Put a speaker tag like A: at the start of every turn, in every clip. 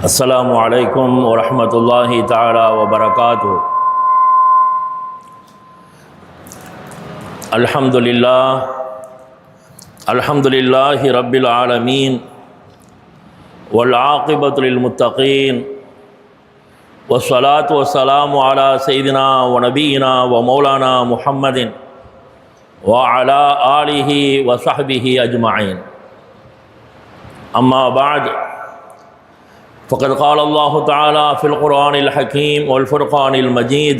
A: السلام عليكم ورحمة الله تعالى وبركاته. الحمد لله رب العالمين والعاقبة للمتقين والصلاة والسلام على سيدنا ونبينا ومولانا محمد وعلى آله وصحبه أجمعين. أما بعد، فقد قال الله تعالى في القرآن الحكيم والفرقان المجيد: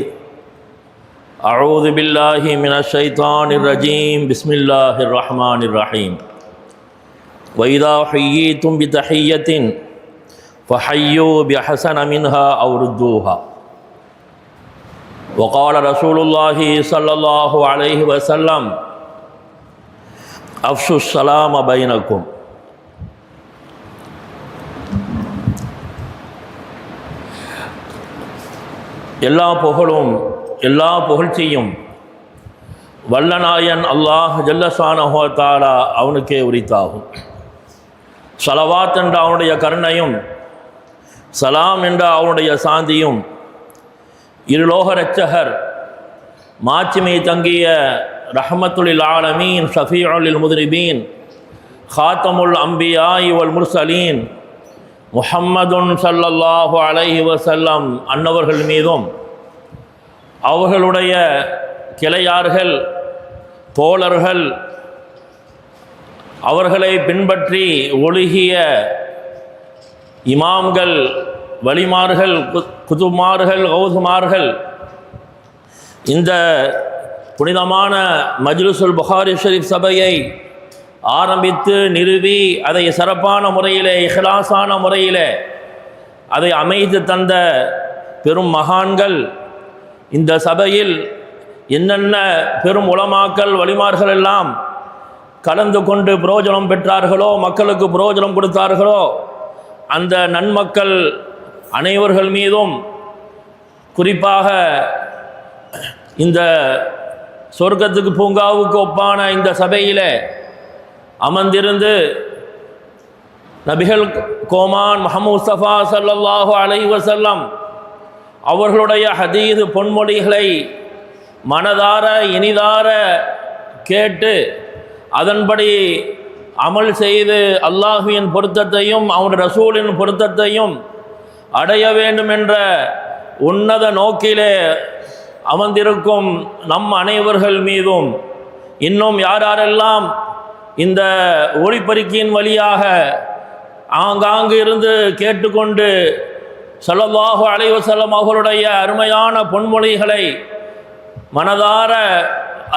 A: أعوذ بالله من الشيطان الرجيم، بسم الله الرحمن الرحيم. وإذا حييتم بتحية فحيوا بحسن منها أو ردوها. وقال رسول الله صلى الله عليه وسلم: أفشوا السلام بينكم. எல்லா புகழும் எல்லா புகழ்ச்சியும் வல்லநாயன் அல்லாஹ் ஜல்லஷானஹு வ தஆலா அவனுக்கே உரித்தாகும். ஸலவாத் என்ற அவனுடைய கருணையும் சலாம் என்ற அவனுடைய சாந்தியும் இருலோக இரட்சகர் மாட்சிமை தங்கிய ரஹ்மத்துல் ஆலமீன் ஷஃபீஉல் முத்னிபீன் ஹாத்தமுல் அம்பியாஇ வல் முர்சலீன் முஹம்மதுன் ஸல்லல்லாஹு அலைஹி வஸல்லம் அன்னவர்கள் மீதும் அவர்களுடைய கிளையார்கள் தோழர்கள் அவர்களை பின்பற்றி ஒழுகிய இமாம்கள் வலிமார்கள் குதுமார்கள் கௌசுமார்கள் இந்த புனிதமான மஜ்லிஸுல் புகாரி ஷரீஃப் சபையை ஆரம்பித்து நிறுவி அதை சிறப்பான முறையிலே இஹ்லாஸான முறையிலே அதை அமைத்து தந்த பெரும் மகான்கள், இந்த சபையில் என்னென்ன பெரும் உலமாக்கள் வலிமார்கள் எல்லாம் கலந்து கொண்டு புரோஜனம் பெற்றார்களோ, மக்களுக்கு புரோஜனம் கொடுத்தார்களோ, அந்த நன்மக்கள் அனைவர்கள் மீதும் குறிப்பாக இந்த சொர்க்கத்துக்கு பூங்காவுக்கு ஒப்பான இந்த சபையிலே அமர்ந்திருந்து நபிகள் கோமான் முஹம்மது முஸ்தபா ஸல்லல்லாஹு அலைஹி வஸல்லம் அவர்களுடைய ஹதீஸ் பொன்மொழிகளை மனதார இனிதார கேட்டு அதன்படி அமல் செய்து அல்லாஹ்வின் பொருத்தத்தையும் அவனுடைய ரசூலின் பொருத்தத்தையும் அடைய வேண்டும் என்ற உன்னத நோக்கிலே அமர்ந்திருக்கும் நம் அனைவர்கள் மீதும், இன்னும் யாரெல்லாம் இந்த ஒளிபெருக்கியின் வழியாக ஆங்காங்கு இருந்து கேட்டுக்கொண்டு ஸல்லல்லாஹு அலைஹி வஸல்லம் அவர்களுடைய அருமையான பொன்மொழிகளை மனதார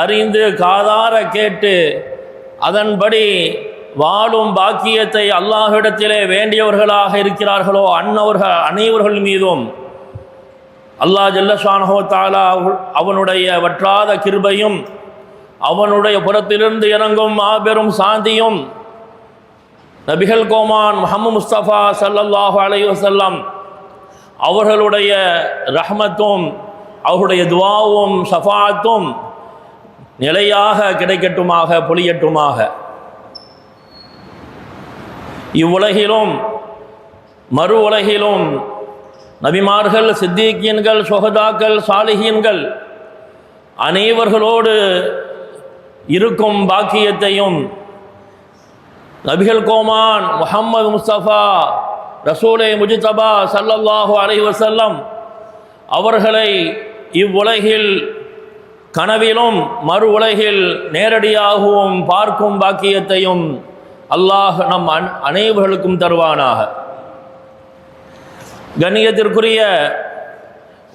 A: அறிந்து காதார கேட்டு அதன்படி வாழும் பாக்கியத்தை அல்லாஹ்விடத்திலே வேண்டியவர்களாக இருக்கிறார்களோ அனைவர்கள் மீதும் அல்லாஹ் ஜல்லஷானஹு வ தஆலா அவனுடைய வற்றாத கிருபையும் அவனுடைய புறத்திலிருந்து இறங்கும் மாபெரும் சாந்தியும் நபிகள் கோமான் முஹம்மது முஸ்தபா ஸல்லல்லாஹு அலைஹி வஸல்லம் அவர்களுடைய ரஹ்மத்தும் அவர்களுடைய துஆவும் ஷஃபாஅத்தும் நிலையாக கிடைக்கட்டுமாக, பொழியட்டுமாக. இவ்வுலகிலும் மறு உலகிலும் நபிமார்கள், சித்தீக்கீன்கள், சுஹதாக்கள், சாலிஹீன்கள் அனைவர்களோடு இருக்கும் பாக்கியத்தையும் நபிகள் கோமான் முஹம்மது முஸ்தபா ரசூலே முஜ்தபா ஸல்லல்லாஹு அலைஹி வஸல்லம் அவர்களை இவ்வுலகில் கனவிலும் மறு உலகில் நேரடியாகவும் பார்க்கும் பாக்கியத்தையும் அல்லாஹ் நம் அனைவர்களுக்கும் தருவானாக. கண்ணியத்திற்குரிய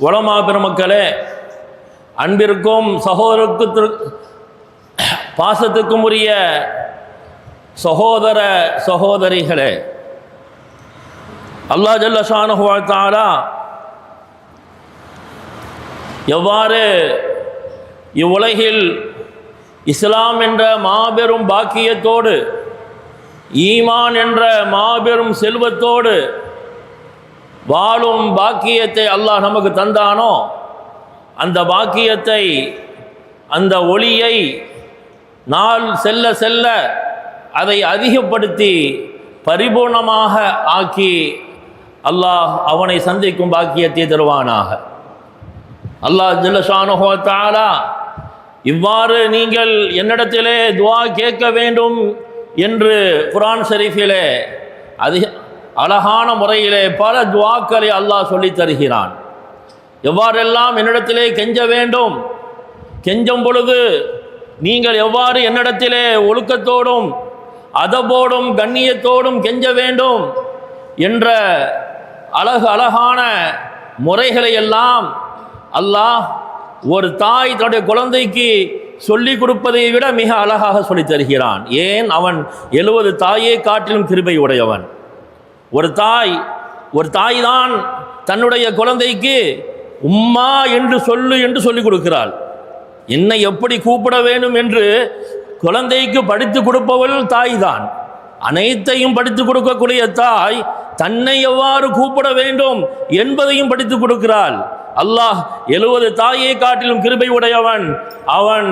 A: உலமா பெருமக்களே, அன்பிற்கும் பாசத்துக்கும் உரிய சகோதர சகோதரிகளே, அல்லாஹ் ஜல்லஷானஹு வ தஆலா எவ்வாறு இவ்வுலகில் இஸ்லாம் என்ற மாபெரும் பாக்கியத்தோடு ஈமான் என்ற மாபெரும் செல்வத்தோடு வாழும் பாக்கியத்தை அல்லாஹ் நமக்கு தந்தானோ, அந்த பாக்கியத்தை, அந்த ஒளியை நாள் செல்ல செல்ல அதை அதிகப்படுத்தி பரிபூர்ணமாக ஆக்கி அல்லாஹ் அவனை சந்திக்கும் பாக்கியத்தை தருவானாக. அல்லாஹ் ஜல்ல ஷானுஹு வ தஆலா இவ்வாறு நீங்கள் என்னிடத்திலே துஆ கேட்க வேண்டும் என்று குர்ஆன் ஷரீஃபிலே அழகான முறையிலே பல துஆக்களை அல்லாஹ் சொல்லித் தருகிறான். எவ்வாறெல்லாம் என்னிடத்திலே கெஞ்ச வேண்டும், கெஞ்சும் பொழுது நீங்கள் எவ்வாறு என்னிடத்திலே ஒழுக்கத்தோடும் அதபோடும் கண்ணியத்தோடும் கெஞ்ச வேண்டும் என்ற அழகான முறைகளை எல்லாம் அல்லாஹ் ஒரு தாய் தன்னுடைய குழந்தைக்கு சொல்லிக் கொடுப்பதை விட மிக அழகாக சொல்லித் தருகிறான். ஏன்? அவன் 70 தாயை காட்டிலும் கிருபை உடையவன். ஒரு தாய் தான் தன்னுடைய குழந்தைக்கு உம்மா என்று சொல்லிக் கொடுக்கிறாள். என்னை எப்படி கூப்பிட வேண்டும் என்று குழந்தைக்கு படித்து கொடுப்பவள் தாய் தான். அனைத்தையும் படித்து கொடுக்கக்கூடிய தாய் தன்னை எவ்வாறு கூப்பிட வேண்டும் என்பதையும் படித்து கொடுக்கிறாள். அல்லாஹ் 70 தாயை காட்டிலும் கிருபை உடையவன். அவன்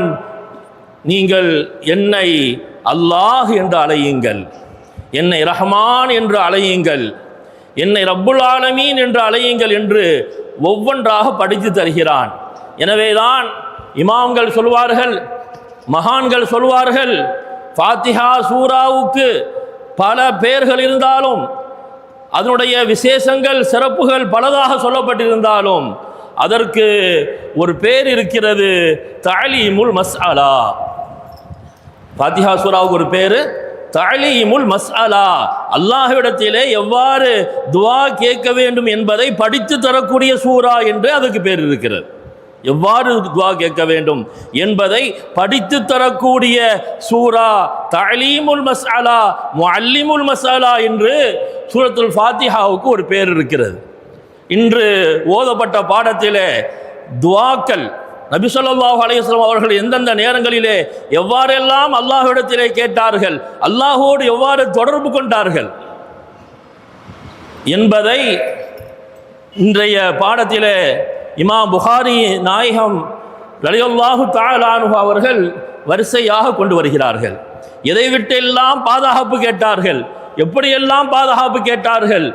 A: நீங்கள் என்னை அல்லாஹ் என்று அழையுங்கள், என்னை ரஹ்மான் என்று அழையுங்கள், என்னை ரப்புல் ஆலமீன் என்று அழையுங்கள் என்று ஒவ்வொன்றாக படித்து தருகிறான். எனவேதான் இமாம்கள் சொல்வார்கள், மகான்கள் சொல்வார்கள், ஃபாத்திஹா சூராவுக்கு பல பெயர்கள் இருந்தாலும் அதனுடைய விசேஷங்கள் சிறப்புகள் பலதாக சொல்லப்பட்டிருந்தாலும் அதற்கு ஒரு பேர் இருக்கிறது, தஅலீமுல் மஸ்அலா. ஃபாத்திஹா சூராவுக்கு ஒரு பேர் தஅலீமுல் மஸ்அலா. அல்லாஹ்விடத்திலே எவ்வாறு துஆ கேட்க வேண்டும் என்பதை படித்து தரக்கூடிய சூரா என்று அதுக்கு பேர் இருக்கிறது. எவ்வாறு துஆ கேட்க வேண்டும் என்பதை படித்து தரக்கூடிய சூரா தஅலீமுல் மஸ்அலா, முஅல்லிமுல் மஸ்அலா என்று சூரத்துல் ஃபாத்திஹாவுக்கு ஒரு பேர் இருக்கிறது. இன்று ஓதப்பட்ட பாடத்திலே துஆக்கள் நபி ஸல்லல்லாஹு அலைஹி வஸல்லம் அவர்கள் எந்தெந்த நேரங்களிலே எவ்வாறெல்லாம் அல்லாஹ்விடத்திலே கேட்டார்கள், அல்லாஹோடு எவ்வாறு தொடர்பு கொண்டார்கள் என்பதை இன்றைய பாடத்திலே இமாம் புகாரி நாயகம் ரலியல்லாஹு தஆலா அன்ஹு அவர்கள் வரிசையாக கொண்டு வருகிறார்கள். எதை விட்டெல்லாம் பாதுகாப்பு கேட்டார்கள், எப்படியெல்லாம் பாதுகாப்பு கேட்டார்கள்.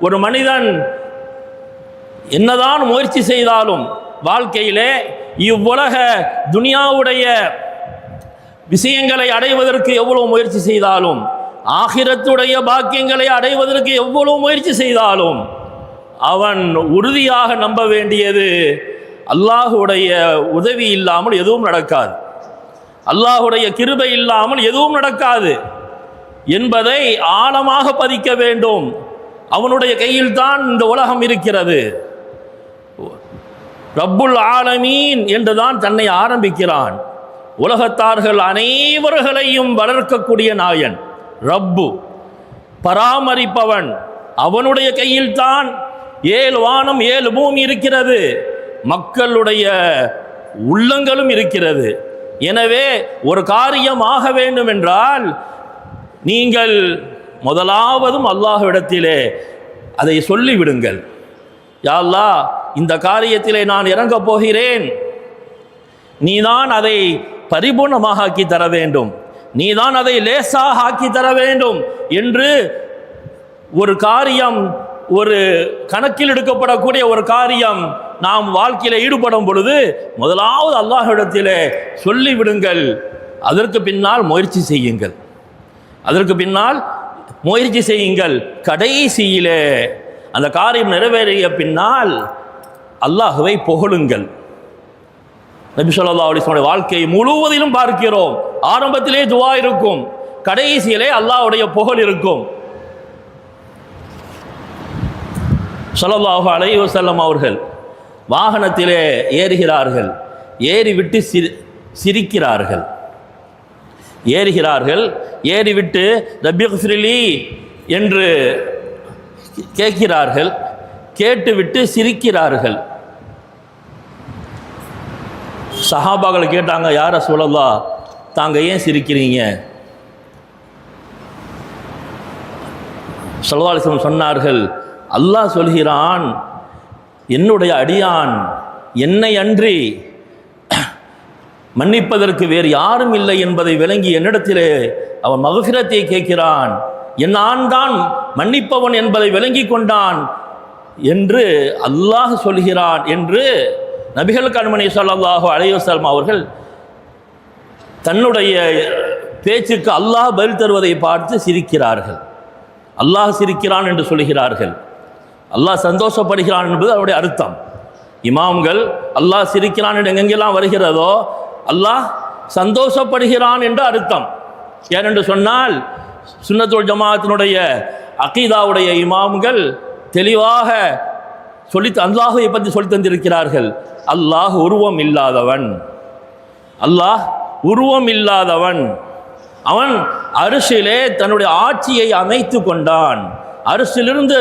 A: ஒரு மனிதன் என்னதான் முயற்சி செய்தாலும் வாழ்க்கையிலே இவ்வுலக துனியாவுடைய விஷயங்களை அடைவதற்கு எவ்வளவு முயற்சி செய்தாலும், ஆகிரத்துடைய பாக்கியங்களை அடைவதற்கு எவ்வளவு முயற்சி செய்தாலும் அவன் உறுதியாக நம்ப வேண்டியது அல்லாஹுடைய உதவி இல்லாமல் எதுவும் நடக்காது, அல்லாஹுடைய கிருபை இல்லாமல் எதுவும் நடக்காது என்பதை ஆழமாக பதிக்க வேண்டும். அவனுடைய கையில் தான் இந்த உலகம் இருக்கிறது. ரப்புல் ஆலமீன் என்றுதான் தன்னை ஆரம்பிக்கிறான். உலகத்தார்கள் அனைவர்களையும் வளர்க்கக்கூடிய நாயன் ரப்பு, பராமரிப்பவன். அவனுடைய கையில் தான் 7 வானம் 7 பூமி இருக்கிறது, மக்களுடைய உள்ளங்களும் இருக்கிறது. எனவே ஒரு காரியம் ஆக வேண்டும் என்றால் நீங்கள் முதலாவதும் அல்லாஹ்விடத்திலே அதை சொல்லிவிடுங்கள். யா அல்லாஹ், இந்த காரியத்திலே நான் இறங்கப் போகிறேன், நீதான் அதை பரிபூர்ணமாக ஆக்கி தர வேண்டும், நீதான் அதை லேசாக ஆக்கி தர வேண்டும் என்று ஒரு காரியம், ஒரு கணக்கில் எடுக்கப்படக்கூடிய ஒரு காரியம் நாம் வாழ்க்கையில் ஈடுபடும் பொழுது முதலாவது அல்லாஹ்விடத்திலே சொல்லிவிடுங்கள். அதற்கு பின்னால் முயற்சி செய்யுங்கள், அதற்கு பின்னால் முயற்சி செய்யுங்கள். கடைசியிலே அந்த காரியம் நிறைவேறிய பின்னால் அல்லாஹுவை புகழுங்கள். நபி ஸல்லல்லாஹு அலைஹி வஸல்லம் வாழ்க்கை முழுவதிலும் பார்க்கிறோம், ஆரம்பத்திலே துஆ இருக்கும், கடைசியிலே அல்லாஹ்வுடைய புகழ் இருக்கும். ஸல்லல்லாஹு அலைஹி வஸல்லம் அவர்கள் வாகனத்திலே ஏறுகிறார்கள், ஏறிவிட்டு சிரிக்கிறார்கள், ஏறிவிட்டு ரப்பிக்ஃபிர்லி என்று கேட்கிறார்கள், கேட்டுவிட்டு சிரிக்கிறார்கள். சஹாபாக்கள் கேட்டாங்க, யார ரசூலல்லாஹ், தாங்க ஏன் சிரிக்கிறீங்க? ஸல்லல்லாஹு அலைஹி வஸல்லம் சொன்னார்கள், அல்லாஹ் சொல்கிறான், என்னுடைய அடியான் என்னை அன்றி மன்னிப்பதற்கு வேறு யாரும் இல்லை என்பதை விளங்கி என்னிடத்திலே அவன் மக்ஃபிரத்தை கேட்கிறான், நான் தான் மன்னிப்பவன் என்பதை விளங்கி கொண்டான், என்று அல்லாஹ் சொல்கிறான் என்று நபிகள் கண்மணி ஸல்லல்லாஹு அலைஹி வஸல்லம் அவர்கள் தன்னுடைய பேச்சுக்கு அல்லாஹ் பதில் தருவதை பார்த்து சிரிக்கிறார்கள். அல்லாஹ் சிரிக்கிறான் என்று சொல்கிறார்கள். அல்லாஹ் சந்தோஷப்படுகிறான் என்பது அவருடைய அர்த்தம். இமாம்கள் அல்லாஹ் சிரிக்கிறான் என்று எங்கெங்கெல்லாம் வருகிறதோ அல்லாஹ் சந்தோஷப்படுகிறான் என்று அர்த்தம். ஏனென்று சொன்னால் சுன்னத்துல் ஜமாஅத்தினுடைய அகீதாவுடைய இமாம்கள் தெளிவாக அல்லாஹை பற்றி சொல்லி தந்திருக்கிறார்கள். அல்லாஹ் உருவம் இல்லாதவன், அல்லாஹ் உருவம் இல்லாதவன். அவன் அரிசிலே தன்னுடைய ஆட்சியை அமைத்து கொண்டான், அரிசிலிருந்து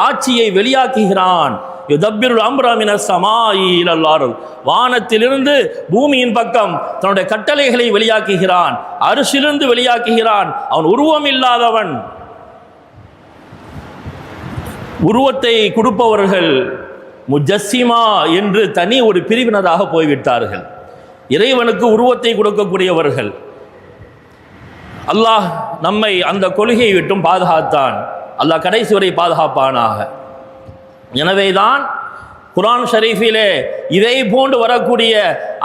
A: ஆட்சியை வெளியாக்குகிறான். யுதப்பிருல் அம்ர மினஸ் ஸமாஇ இலல் அர்த், வானத்திலிருந்து பூமியின் பக்கம் தன்னுடைய கட்டளைகளை வெளியாக்குகிறான், அரிசிலிருந்து வெளியாக்குகிறான். அவன் உருவம் இல்லாதவன். உருவத்தை கொடுப்பவர்கள் முஜஸ்ஸிமா என்று தனி ஒரு பிரிவினராக போய்விட்டார்கள். இறைவனுக்கு உருவத்தை கொடுக்கக்கூடியவர்கள். அல்லாஹ் நம்மை அந்த கொள்கையை விட்டும் பாதுகாத்தான். அல்லாஹ் கடைசி வரை பாதுகாப்பானாக. எனவேதான் குர்ஆன் ஷரீஃபிலே இதை போன்று வரக்கூடிய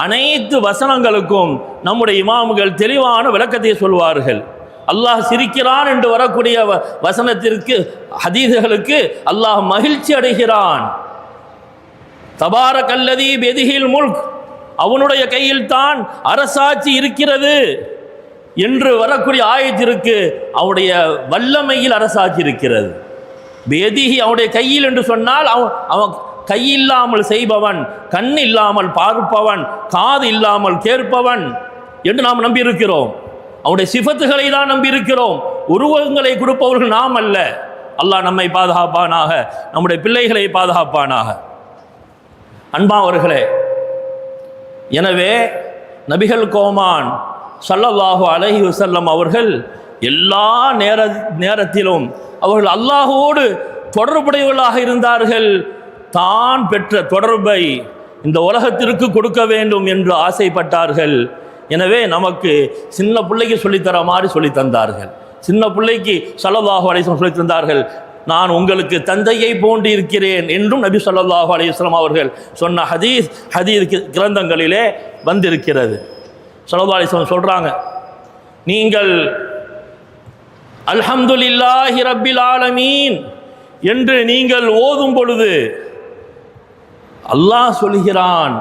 A: அனைத்து வசனங்களுக்கும் நம்முடைய இமாம்கள் தெளிவான விளக்கத்தை சொல்வார்கள். அல்லாஹ் சிரிக்கிறான் என்று வரக்கூடிய வசனத்திற்கு ஹதீஸ்களுக்கு அல்லாஹ் மகிழ்ச்சி அடைகிறான். தபாரக்கல்லதீ பியதிஹில் முல்க், அவனுடைய கையில் தான் அரசாட்சி இருக்கிறது என்று வரக்கூடிய ஆயத்திற்கு அவனுடைய வல்லமையில் அரசாட்சி இருக்கிறது. பியதிஹி, அவனுடைய கையில் என்று சொன்னால் அவன் கையில்லாமல் செய்பவன், கண் இல்லாமல் பார்ப்பவன், காது இல்லாமல் கேட்பவன் என்று நாம் நம்பியிருக்கிறோம். அவனுடைய சிஃபத்துகளை தான் நம்பியிருக்கிறோம். உருவங்களை கொடுப்பவர்கள் நாம் அல்ல. அல்லாஹ் நம்மை பாதுகாப்பானாக, நம்முடைய பிள்ளைகளை பாதுகாப்பானாக. அன்பானவர்களே, எனவே நபிகள் கோமான் ஸல்லல்லாஹு அலைஹி வஸல்லம் அவர்கள் எல்லா நேரத்திலும் அவர்கள் அல்லாஹ்வோடு தொடர்புடையவர்களாக இருந்தார்கள். தான் பெற்ற தொடர்பை இந்த உலகத்திற்கு கொடுக்க வேண்டும் என்று ஆசைப்பட்டார்கள். எனவே நமக்கு சின்ன பிள்ளைக்கு சொல்லித்தர மாதிரி சொல்லி தந்தார்கள். சின்ன பிள்ளைக்கு ஸல்லல்லாஹு அலைஹி வஸல்லம் சொல்லி தந்தார்கள், நான் உங்களுக்கு தந்தையை போன்று இருக்கிறேன் என்றும் நபி ஸல்லல்லாஹு அலைஹி வஸல்லம் அவர்கள் சொன்ன ஹதீஸ் கிரந்தங்களிலே வந்திருக்கிறது. ஸல்லல்லாஹு அலைஹி வஸல்லம் சொல்றாங்க, நீங்கள் அல்ஹம்துலில்லாஹி ரப்பில் ஆலமீன் என்று நீங்கள் ஓதும் பொழுது அல்லாஹ் சொல்கிறான்,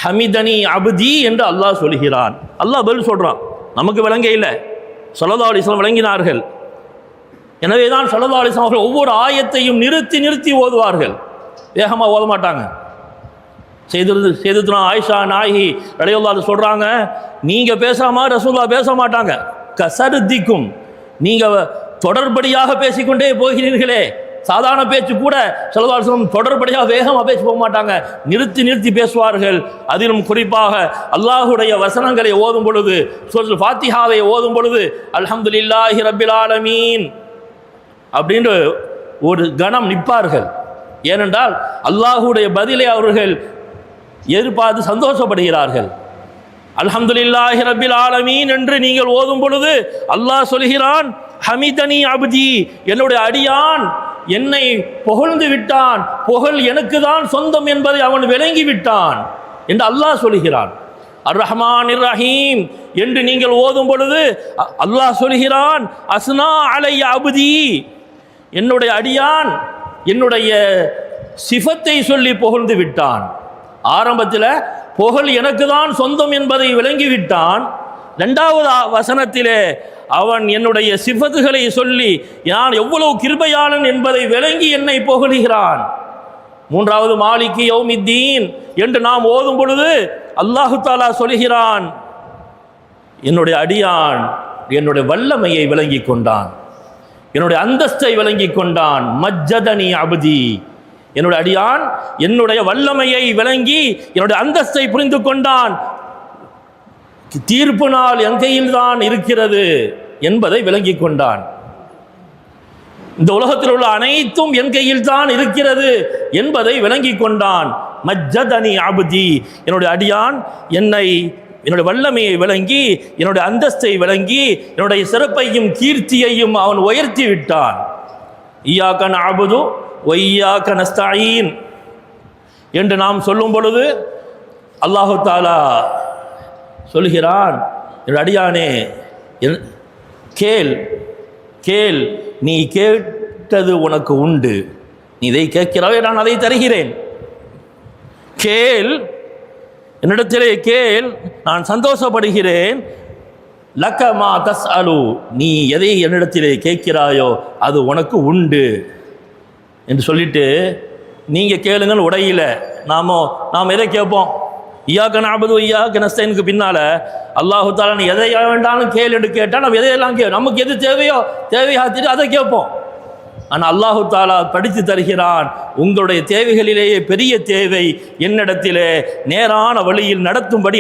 A: ஹமிதனி அப்தி என்று அல்லாஹ் சொல்கிறான். அல்லாஹ் பதில் சொல்றான். நமக்கு விளங்க இல்லை, ஸல்லல்லாஹு அலைஹி வஸல்லம் விளங்கினார்கள். எனவே தான் ஸல்லல்லாஹு அலைஹி வஸல்லம் அவர்கள் ஒவ்வொரு ஆயத்தையும் நிறுத்தி நிறுத்தி ஓதுவார்கள். வேகமாக ஓத மாட்டாங்க. செய்துனா ஆயிஷா நாயகி ரலியல்லாஹு அன்ஹா சொல்றாங்க, நீங்க பேசாம ரசூலுல்லாஹ் பேச மாட்டாங்க. கசருத்திக்கும், நீங்க தொடர்படியாக பேசிக்கொண்டே போகிறீர்களே, சாதாரண பேச்சு கூட ஸல்லல்லாஹு அலைஹி வஸல்லம் தொடர்படியாக வேகமாக பேசி போக மாட்டாங்க, நிறுத்தி நிறுத்தி பேசுவார்கள். அதிலும் குறிப்பாக அல்லாஹுடைய வசனங்களை ஓதும் பொழுது, சூரத்துல் ஃபாத்திஹாவை ஓதும் பொழுது அல்ஹம்துலில்லாஹி ரப்பில் ஆலமீன் அப்படின்ற ஒரு கணம் நிற்பார்கள். ஏனென்றால் அல்லாஹுடைய பதிலை அவர்கள் எதிர்பார்த்து சந்தோஷப்படுகிறார்கள். அல்ஹம்துலில்லாஹி ரப்பில் ஆலமீன் என்று நீங்கள் ஓதும் பொழுது அல்லாஹ் சொல்கிறான், ஹமிதனி அப்தி, என்னுடைய அடியான் என்னை புகழ்ந்து விட்டான், புகழ் எனக்கு தான் சொந்தம் என்பதை அவன் விளங்கி விட்டான் என்று அல்லாஹ் சொல்கிறான். அர் ரஹ்மானிர் ரஹீம் என்று நீங்கள் ஓதும் பொழுது அல்லாஹ் சொல்கிறான், அஸ்னா அலைய அப்தி, என்னுடைய அடியான் என்னுடைய சிஃபத்தை சொல்லி புகழ்ந்து விட்டான். ஆரம்பத்தில் புகழ் எனக்கு தான் சொந்தம் என்பதை விளங்கிவிட்டான். இரண்டாவது வசனத்திலே அவன் என்னுடைய சிஃபத்துகளை சொல்லி நான் எவ்வளவு கிருபையாளன் என்பதை விளங்கி என்னை புகழுகிறான். மூன்றாவது மாலிகி யௌமித்தீன் என்று நாம் ஓதும் பொழுது அல்லாஹு தஆலா சொல்கிறான், என்னுடைய அடியான் என்னுடைய வல்லமையை விளங்கி கொண்டான், என்னுடைய அந்தஸ்தை விளங்கி கொண்டான். மஜ்ஜதனி அப்தி, என்னுடைய அடியான் என்னுடைய வல்லமையை விளங்கி என்னுடைய அந்தஸ்தை புரிந்து கொண்டான். தீர்ப்பு நாள் என் கையில் தான் இருக்கிறது என்பதை விளங்கி கொண்டான். இந்த உலகத்தில் உள்ள அனைத்தும் என் கையில் தான் இருக்கிறது என்பதை விளங்கி கொண்டான். மஜ்ஜதனி அப்தி, என்னுடைய அடியான் என்னுடைய வல்லமையை விளங்கி என்னுடைய அந்தஸ்தை விளங்கி என்னுடைய சிறப்பையும் கீர்த்தியையும் அவன் உயர்த்தி விட்டான். ஈயாக்க நஅபுது வைய்யாக்க நஸ்தஈன் என்று நாம் சொல்லும் பொழுது அல்லாஹு தஆலா சொல்கிறான், அடியானே கேள் கேள், நீ கேட்டது உனக்கு உண்டு, நீ இதை கேட்கிறாவே நான் அதை தருகிறேன். கேள், என்னிடத்திலே கேள், நான் சந்தோஷப்படுகிறேன். லக்கமா தஸ் அலு, நீ எதை என்னிடத்திலே கேட்கிறாயோ அது உனக்கு உண்டு என்று சொல்லிட்டு நீங்கள் கேளுங்கள் உடையில நாம் எதை கேட்போம்? இய்யாக்க நஅபுது இய்யாக்க நஸ்தஈனுக்கு பின்னால் அல்லாஹு தஆலா நீ எதை வேண்டாலும் கேள் என்று கேட்டால் நம்ம எதையெல்லாம் நமக்கு எது தேவையாத்திட்டு அதை கேட்போம். ஆனால் அல்லாஹு தஆலா படித்து தருகிறான், உங்களுடைய தேவைகளிலேயே பெரிய தேவை என்னிடத்திலே நேரான வழியில் நடத்தும்படி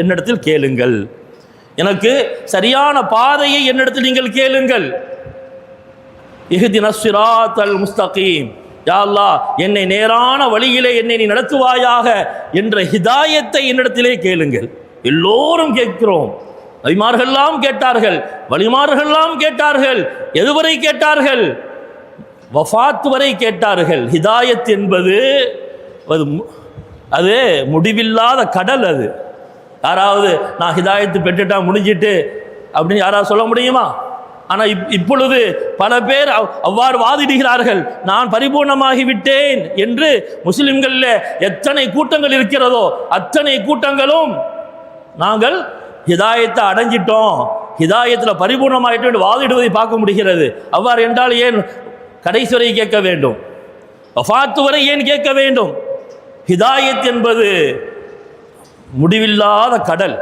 A: என்னிடத்தில் கேளுங்கள், எனக்கு சரியான பாதையை என்னிடத்தில் நீங்கள் கேளுங்கள். இஹ்தினஸ் ஸிராத்தல் முஸ்தகீம், யா அல்லாஹ் என்னை நேரான வழியிலே என்னை நீ நடத்துவாயாக என்ற ஹிதாயத்தை என்னிடத்திலே கேளுங்கள். எல்லோரும் கேட்கிறோம், நபிமார்கள்லாம் கேட்டார்கள், வலிமார்கள்லாம் கேட்டார்கள். எதுவரை கேட்டார்கள்? வஃபாத் வரை கேட்டார்கள். ஹிதாயத் என்பது அது முடிவில்லாத கடல். அது யாராவது நான் ஹிதாயத்து பெற்றுட்டா முடிஞ்சிட்டு அப்படின்னு யாராவது சொல்ல முடியுமா? ஆனால் இப்பொழுது பல பேர் அவ்வாறு வாதிடுகிறார்கள், நான் பரிபூர்ணமாகிவிட்டேன் என்று. முஸ்லிம்களில் எத்தனை கூட்டங்கள் இருக்கிறதோ அத்தனை கூட்டங்களும் நாங்கள் ஹிதாயத்தை அடைஞ்சிட்டோம், ஹிதாயத்தில் பரிபூர்ணமாயிட்டோம் என்று வாதிடுவதை பார்க்க முடிகிறது. அவ்வாறு என்றால் ஏன் கடைசி வரை கேட்க வேண்டும்? வஃபாத் வரை ஏன் கேட்க வேண்டும்? ஹிதாயத் என்பது முடிவில்லாத கடல்.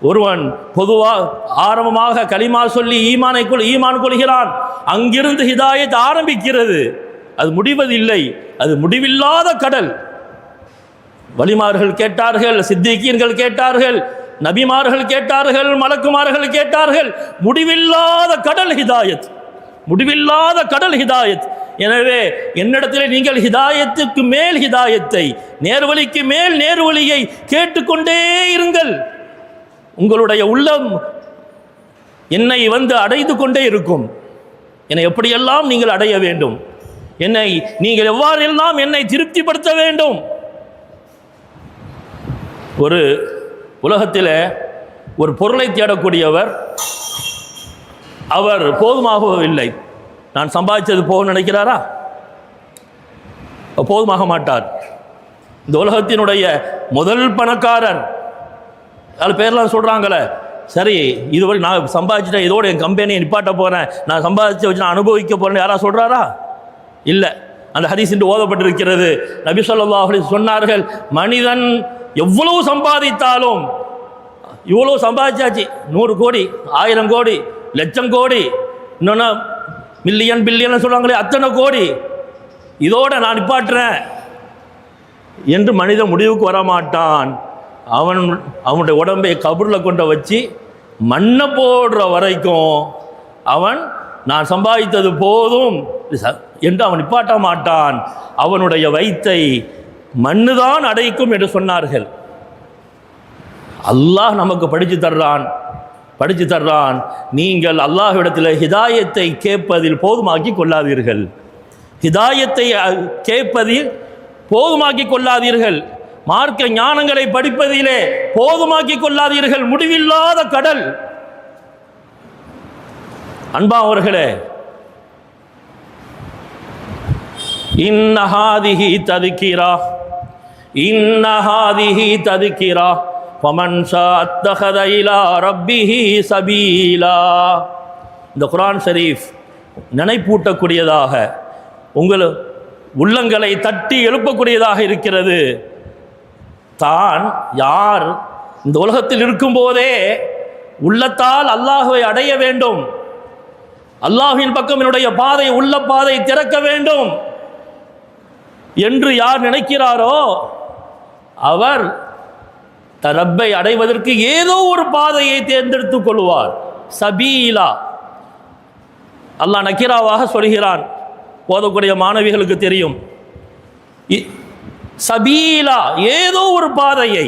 A: ஒருவன் பொதுவாக ஆரம்பமாக கலிமா சொல்லி ஈமான் கொள்கிறான், அங்கிருந்து ஹிதாயத் ஆரம்பிக்கிறது, அது முடிவதில்லை, அது முடிவில்லாத கடல். வலிமார்கள் கேட்டார்கள், சித்திகீன்கள் கேட்டார்கள், நபிமார்கள் கேட்டார்கள், மலக்குமார்கள் கேட்டார்கள். முடிவில்லாத கடல் ஹிதாயத், முடிவில்லாத கடல் ஹிதாயத். எனவே என்னிடத்தில் நீங்கள் ஹிதாயத்துக்கு மேல் ஹிதாயத்தை, நேர்வழிக்கு மேல் நேர்வழியை கேட்டுக்கொண்டே இருங்கள். உங்களுடைய உள்ளம் என்னை அடைந்து கொண்டே இருக்கும். என்னை எப்படியெல்லாம் நீங்கள் அடைய வேண்டும், என்னை நீங்கள் எவ்வாறெல்லாம் என்னை திருப்திப்படுத்த வேண்டும். ஒரு உலகத்தில் ஒரு பொருளை தேடக்கூடியவர், அவர் போதுமாகவில்லை, நான் சம்பாதிச்சது போக நினைக்கிறாரா? போதுமாக மாட்டார். இந்த உலகத்தினுடைய முதல் பணக்காரர், அது பேர்லாம் சொல்கிறாங்களே, சரி இதுவரை நான் சம்பாதிச்சிட்டேன், இதோட என் கம்பெனியை நிப்பாட்ட போகிறேன், நான் சம்பாதிச்ச வச்சு நான் அனுபவிக்க போகிறேன்னு யாராவது சொல்கிறாரா? இல்லை. அந்த ஹதீஸ் என்று ஓதப்பட்டிருக்கிறது. நபி ஸல்லல்லாஹு அலைஹி சொன்னார்கள், மனிதன் எவ்வளவு சம்பாதித்தாலும், இவ்வளோ சம்பாதிச்சாச்சு, 100 கோடி 1000 கோடி லட்சம் கோடி, இன்னொன்று மில்லியன் பில்லியன் சொல்கிறாங்களே அத்தனை கோடி, இதோட நான் நிப்பாட்டுறேன் என்று மனிதன் முடிவுக்கு வரமாட்டான். அவனுடைய உடம்பை கபூரில் கொண்டு வச்சு மண்ணை போடுற வரைக்கும் அவன் நான் சம்பாதித்தது போதும் என்று அவன் நிப்பாட்ட மாட்டான். அவனுடைய வயித்தை மண்ணுதான் அடைக்கும் என்று சொன்னார்கள். அல்லாஹ் நமக்கு படித்து தர்றான். நீங்கள் அல்லாஹ்விடத்தில் ஹிதாயத்தை கேட்பதில் போதுமாக்கி கொள்ளாதீர்கள், ஹிதாயத்தை கேட்பதில் போதுமாக்கி கொள்ளாதீர்கள், மார்க்க ஞானங்களை படிப்பதிலே போதுமாக்கி கொள்ளாதீர்கள். முடிவில்லாத கடல். அன்பானவர்களே, இன்னஹாதிஹி ததுகிரா ஃபமன் ஷா அத்தஹத இலா ரப்பிஹி சபீலா. இந்த குர்ஆன் ஷரீஃப் நினைப்பூட்டக்கூடியதாக, உங்கள் உள்ளங்களை தட்டி எழுப்பக்கூடியதாக இருக்கிறது. தான் யார் இந்த உலகத்தில் இருக்கும்போதே உள்ளத்தால் அல்லாஹ்வை அடைய வேண்டும், அல்லாஹ்வின் பக்கம் என்னுடைய பாதை, உள்ள பாதை திறக்க வேண்டும் என்று யார் நினைக்கிறாரோ அவர் ரப்பை அடைவதற்கு ஏதோ ஒரு பாதையை தேர்ந்தெடுத்துக் கொள்வார். சபீலா, அல்லாஹ் நக்கீராவாக சொல்கிறான். போதக்கூடிய மாணவிகளுக்கு தெரியும். சபீலா, ஏதோ ஒரு பாதையை,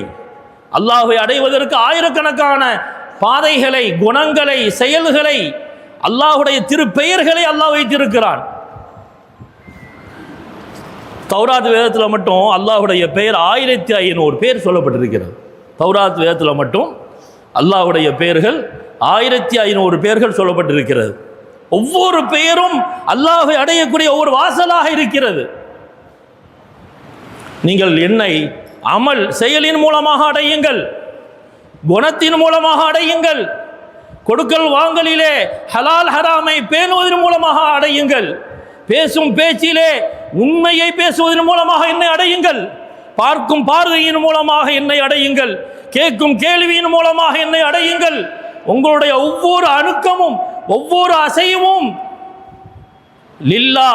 A: அல்லாஹ்வை அடைவதற்கு ஆயிரக்கணக்கான பாதைகளை, குணங்களை, செயல்களை, அல்லாஹ்வுடைய திருப்பெயர்களை அல்லாஹ் வைத்திருக்கிறான். தௌராத் வேதத்தில் மட்டும் அல்லாஹுடைய பெயர் 1500 பேர் சொல்லப்பட்டிருக்கிறது. தௌராத் வேதத்தில் மட்டும் அல்லாஹுடைய பெயர்கள் 1500 பேர்கள் சொல்லப்பட்டிருக்கிறது. ஒவ்வொரு பெயரும் அல்லாஹை அடையக்கூடிய ஒவ்வொரு வாசலாக இருக்கிறது. நீங்கள் என்னை அமல் செயலின் மூலமாக அடையுங்கள், குணத்தின் மூலமாக அடையுங்கள், கொடுக்கல் வாங்கலிலே ஹலால் ஹராமை பேணுவதன் மூலமாக அடையுங்கள், பேசும் பேச்சிலே உண்மையை பேசுவதன் மூலமாக என்னை அடையுங்கள், பார்க்கும் பார்வையின் மூலமாக என்னை அடையுங்கள், கேட்கும் கேள்வியின் மூலமாக என்னை அடையுங்கள். உங்களுடைய ஒவ்வொரு அணுக்கமும் ஒவ்வொரு அசைவும் லில்லா,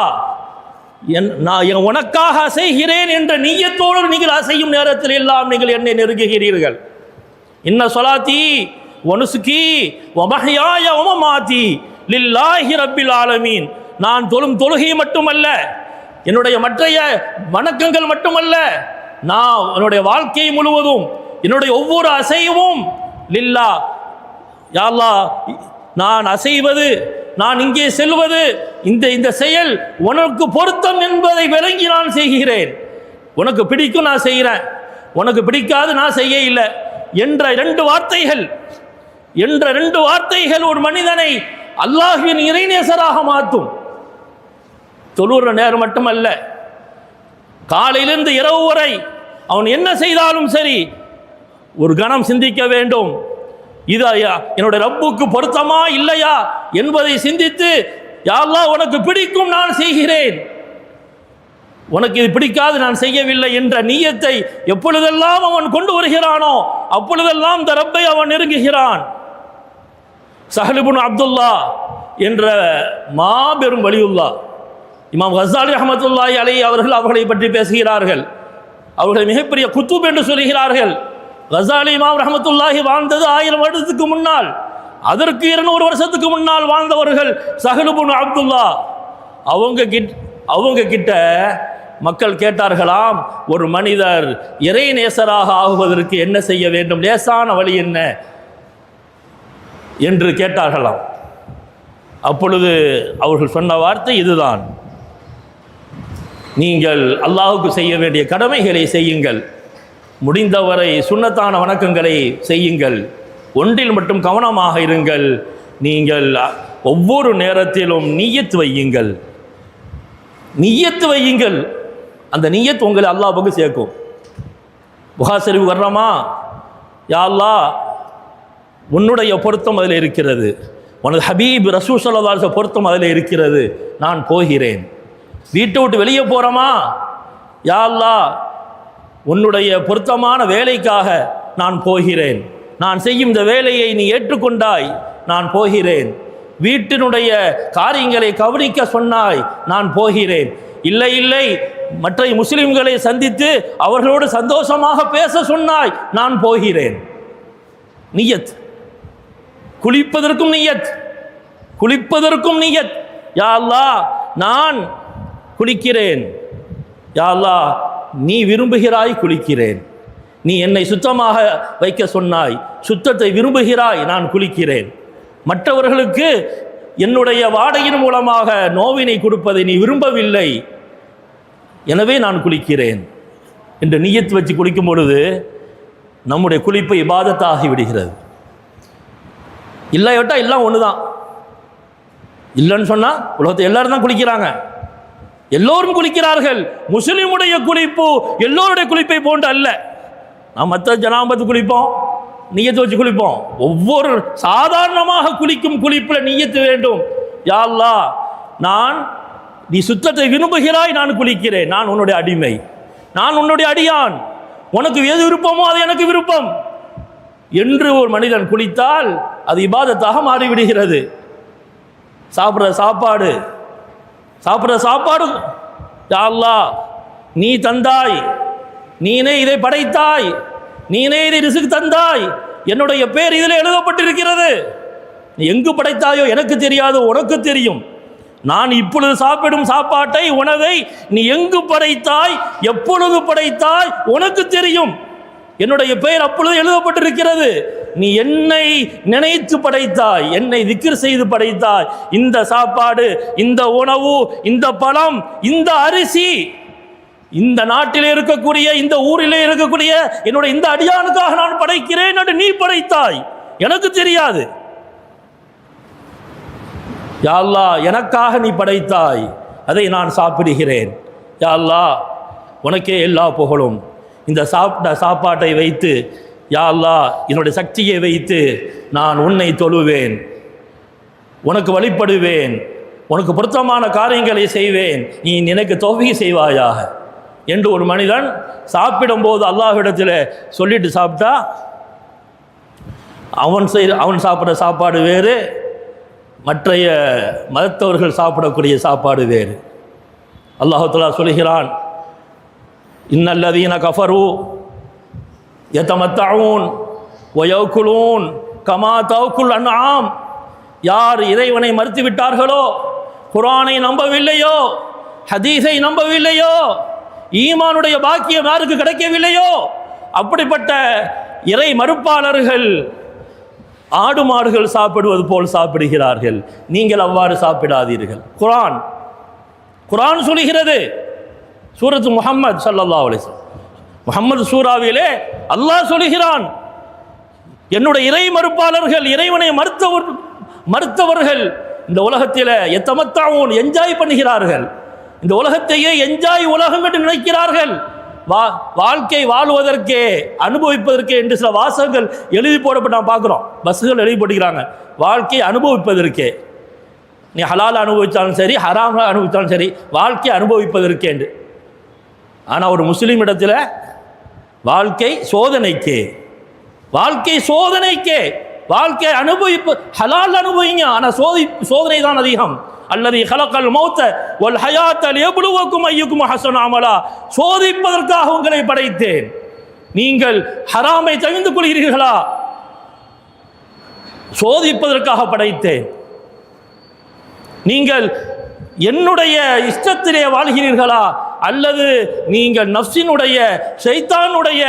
A: நான் உனக்காக அசைகிறேன் என்ற நீயத்தோடு நீங்கள் அசையும் நேரத்தில் எல்லாம் நீங்கள் என்னை நெருங்குகிறீர்கள். இன்ன சொலாத்தி வனுசுகி வமஹ்யாய வமமாத்தி லில்லாஹி ரப்பில் ஆலமீன். நான் தொழும் தொழுகை மட்டுமல்ல, என்னுடைய மற்றைய வணக்கங்கள் மட்டுமல்ல, நான் என்னுடைய வாழ்க்கை முழுவதும் என்னுடைய ஒவ்வொரு அசைவும் லில்லா. யா அல்லாஹ், நான் அசைவது, நான் இங்கே செல்வது, இந்த செயல் உனக்கு பொருத்தம் என்பதை விளங்கி நான் செய்கிறேன். உனக்கு பிடிக்கும் நான் செய்கிறேன், உனக்கு பிடிக்காது நான் செய்ய இல்லை என்ற ரெண்டு வார்த்தைகள் ஒரு மனிதனை அல்லாஹ்வின் இறைநேசராக மாற்றும். தொழுற நேரம் மட்டுமல்ல, காலையிலிருந்து இரவு வரை அவன் என்ன செய்தாலும் சரி ஒரு கணம் சிந்திக்க வேண்டும். இது என்னுடைய ரப்புக்கு பொருத்தமா இல்லையா என்பதை சிந்தித்து, யா அல்லாஹ் உனக்கு பிடிக்கும் நான் செய்கிறேன், உனக்கு இது பிடிக்காது நான் செய்யவில்லை என்ற நியத்தை எப்பொழுதெல்லாம் அவன் கொண்டு வருகிறானோ அப்பொழுதெல்லாம் இந்த ரப்பை அவன் நெருங்குகிறான். சஹல் இப்னு அப்துல்லா என்ற மாபெரும் வலியுல்லா, இமாம் கஸாலி ரஹ்மத்துல்லாஹி அலைஹி அவர்கள் அவர்களை பற்றி பேசுகிறார்கள். அவர்களை மிகப்பெரிய குத்துப் என்று சொல்கிறார்கள். கஸாலி இமாம் ரஹ்மத்துல்லாஹி வாழ்ந்தது 1000 வருடத்துக்கு முன்னால், அதற்கு 200 வருஷத்துக்கு முன்னால் வாழ்ந்தவர்கள் சஹல் இப்னு அப்துல்லா. அவங்க கிட்ட மக்கள் கேட்டார்களாம், ஒரு மனிதர் இறை நேசராக ஆகுவதற்கு என்ன செய்ய வேண்டும், லேசான வழி என்ன என்று கேட்டார்களாம். அப்பொழுது அவர்கள் சொன்ன வார்த்தை இதுதான்: நீங்கள் அல்லாஹுக்கு செய்ய வேண்டிய கடமைகளை செய்யுங்கள், முடிந்தவரை சுன்னத்தான வணக்கங்களை செய்யுங்கள், ஒன்றில் மட்டும் கவனமாக இருங்கள், நீங்கள் ஒவ்வொரு நேரத்திலும் நிய்யத் வையுங்கள். அந்த நிய்யத் உங்களை அல்லாஹ்வுக்கு சேர்க்கும். புகாரி ஷரீஃப் வர்றோமா, யா அல்லாஹ் உன்னுடைய பொருத்தம் அதில் இருக்கிறது, உனது ஹபீப் ரசூல் ஸல்லல்லாஹு அலைஹி வஸல்லம் பொருத்தம் அதில் இருக்கிறது, நான் போகிறேன். வீட்டை விட்டு வெளியே போகிறோமா, யா அல்லாஹ் உன்னுடைய பொருத்தமான வேலைக்காக நான் போகிறேன், நான் செய்யும் இந்த வேலையை நீ ஏற்றுக்கொண்டாய், நான் போகிறேன். வீட்டினுடைய காரியங்களை கவனிக்க சொன்னாய், நான் போகிறேன். இல்லை மற்ற முஸ்லிம்களை சந்தித்து அவர்களோடு சந்தோஷமாக பேச சொன்னாய், நான் போகிறேன். நியத், குளிப்பதற்கும் நியத். யா அல்லாஹ் நான் குளிக்கிறேன், யா அல்லாஹ் நீ விரும்புகிறாய் குளிக்கிறேன், நீ என்னை சுத்தமாக வைக்க சொன்னாய், சுத்தத்தை விரும்புகிறாய், நான் குளிக்கிறேன். மற்றவர்களுக்கு என்னுடைய வாடையின் மூலமாக நோவினை கொடுப்பதை நீ விரும்பவில்லை, எனவே நான் குளிக்கிறேன் என்று நியத் வச்சு குளிக்கும் பொழுது நம்முடைய குளிப்பு இபாதத்தாகி விடுகிறது. இல்லையோட்டா எல்லாம் ஒன்று தான். இல்லைன்னு சொன்னால் உலகத்தை எல்லாரும் தான் குளிக்கிறாங்க, எல்லோரும் குளிக்கிறார்கள். முஸ்லிமுடைய குளிப்பு எல்லோருடைய குளிப்பை போன்று அல்ல. நாம் மற்ற ஜனாபத்து குளிப்போம், நியத்து வச்சு குளிப்போம். ஒவ்வொரு சாதாரணமாக குளிக்கும் குளிப்பில் நியத்து வேண்டும். யா அல்லாஹ் நீ சுத்தத்தை விரும்புகிறாய், நான் குளிக்கிறேன், நான் உன்னுடைய அடிமை, நான் உன்னுடைய அடியான், உனக்கு எது விருப்பமோ அது எனக்கு விருப்பம் என்று ஒரு மனிதன் குளித்தால் அது இபாதத்தாக மாறிவிடுகிறது. சாப்பிட்ற சாப்பாடு யா அல்லாஹ் நீ தந்தாய், நீனே இதை படைத்தாய், நீனே இதை ரிஸ்க் தந்தாய், என்னுடைய பேர் இதில் எழுதப்பட்டிருக்கிறது, நீ எங்கு படைத்தாயோ எனக்கு தெரியாது, உனக்கு தெரியும். நான் இப்பொழுது சாப்பிடும் சாப்பாட்டை, உணவை நீ எங்கு படைத்தாய், எப்பொழுது படைத்தாய், உனக்கு தெரியும். என்னுடைய பெயர் அப்பொழுது எழுதப்பட்டிருக்கிறது. நீ என்னை நினைத்து படைத்தாய், என்னை திக்ர் செய்து படைத்தாய். இந்த சாப்பாடு, இந்த உணவு, இந்த பழம், இந்த அரிசி இந்த நாட்டிலே இருக்கக்கூடிய, இந்த ஊரிலே இருக்கக்கூடிய என்னுடைய இந்த அடியானுக்காக நான் படைக்கிறேன் என்று நீ படைத்தாய், எனக்கு தெரியாது. யா அல்லாஹ், எனக்காக நீ படைத்தாய், அதை நான் சாப்பிடுகிறேன். யா அல்லாஹ், உனக்கே எல்லா புகழும். இந்த சாப்பாட்டை வைத்து யா அல்லாஹ், என்னுடைய சக்தியை வைத்து நான் உன்னை தொழுவேன், உனக்கு வழிபடுவேன், உனக்கு பொருத்தமான காரியங்களை செய்வேன், நீ எனக்கு தௌஃபீக் செய்வாயாக என்று ஒரு மனிதன் சாப்பிடும்போது அல்லாஹ்விடத்தில் சொல்லிட்டு சாப்பிட்டா அவன் சாப்பிட்ற சாப்பாடு வேறு, மற்றைய மதத்தவர்கள் சாப்பிடக்கூடிய சாப்பாடு வேறு. அல்லாஹ் தஆலா சொல்கிறான், இன்னல்லதீன கஃபரு யதமத்தஊன் வயக்குலூன் கமா தஅக்குல் அன்ஆம். யார் இறைவனை மறுத்து விட்டார்களோ, குர்ஆனை நம்பவில்லையோ, ஹதீஸை நம்பவில்லையோ, ஈமானுடைய பாக்கியம் யாருக்கு கிடைக்கவில்லையோ, அப்படிப்பட்ட இறை மறுப்பாளர்கள் ஆடு மாடுகள் சாப்பிடுவது போல் சாப்பிடுகிறார்கள். நீங்கள் அவ்வாறு சாப்பிடாதீர்கள். குர்ஆன் சொல்கிறது. சூரத்து முஹம்மது ஸல்லல்லாஹு அலைஹி வஸல்லம், முஹம்மது சூராவிலே அல்லாஹ் சொல்கிறான், என்னுடைய இறை மறுப்பாளர்கள், இறைவனை மறுத்தவர்கள் இந்த உலகத்தில் எத்தமத்தாவும் என்ஜாய் பண்ணுகிறார்கள். இந்த உலகத்தையே என்ஜாய் உலகம் என்று நினைக்கிறார்கள். வாழ்க்கை வாழ்வதற்கே, அனுபவிப்பதற்கே என்று சில வாசகங்கள் எழுதி போடப்பட்டு நாம் பார்க்குறோம். பஸ்ஸுகள் எழுதி போட்டுக்கிறாங்க, வாழ்க்கை அனுபவிப்பதற்கே. நீ ஹலால் அனுபவித்தாலும் சரி, ஹராம் அனுபவித்தாலும் சரி, வாழ்க்கை அனுபவிப்பதற்கே என்று. ஆனால் ஒரு முஸ்லீம் இடத்துல வாழ்க்கை சோதனைக்கே, வாழ்க்கை சோதனைக்கே, வாழ்க்கை அனுபவிப்பு. ஹலால் அனுபவிங்க, ஆனால் சோதனை தான் அதிகம். அல்லது ஹலக்கல் மௌத்த வல் ஹயாத்த லியப்லுவக்கும் அய்யுக்கும் அஹ்ஸனு அமலா. சோதிப்பதற்காக உங்களை படைத்தேன். நீங்கள் ஹராமை தவிர்த்து கொள்கிறீர்களா? சோதிப்பதற்காக படைத்தேன். நீங்கள் என்னுடைய இஷ்டத்திலே வாழ்கிறீர்களா, அல்லது நீங்கள் நஃப்ஸினுடைய ஷைத்தானுடைய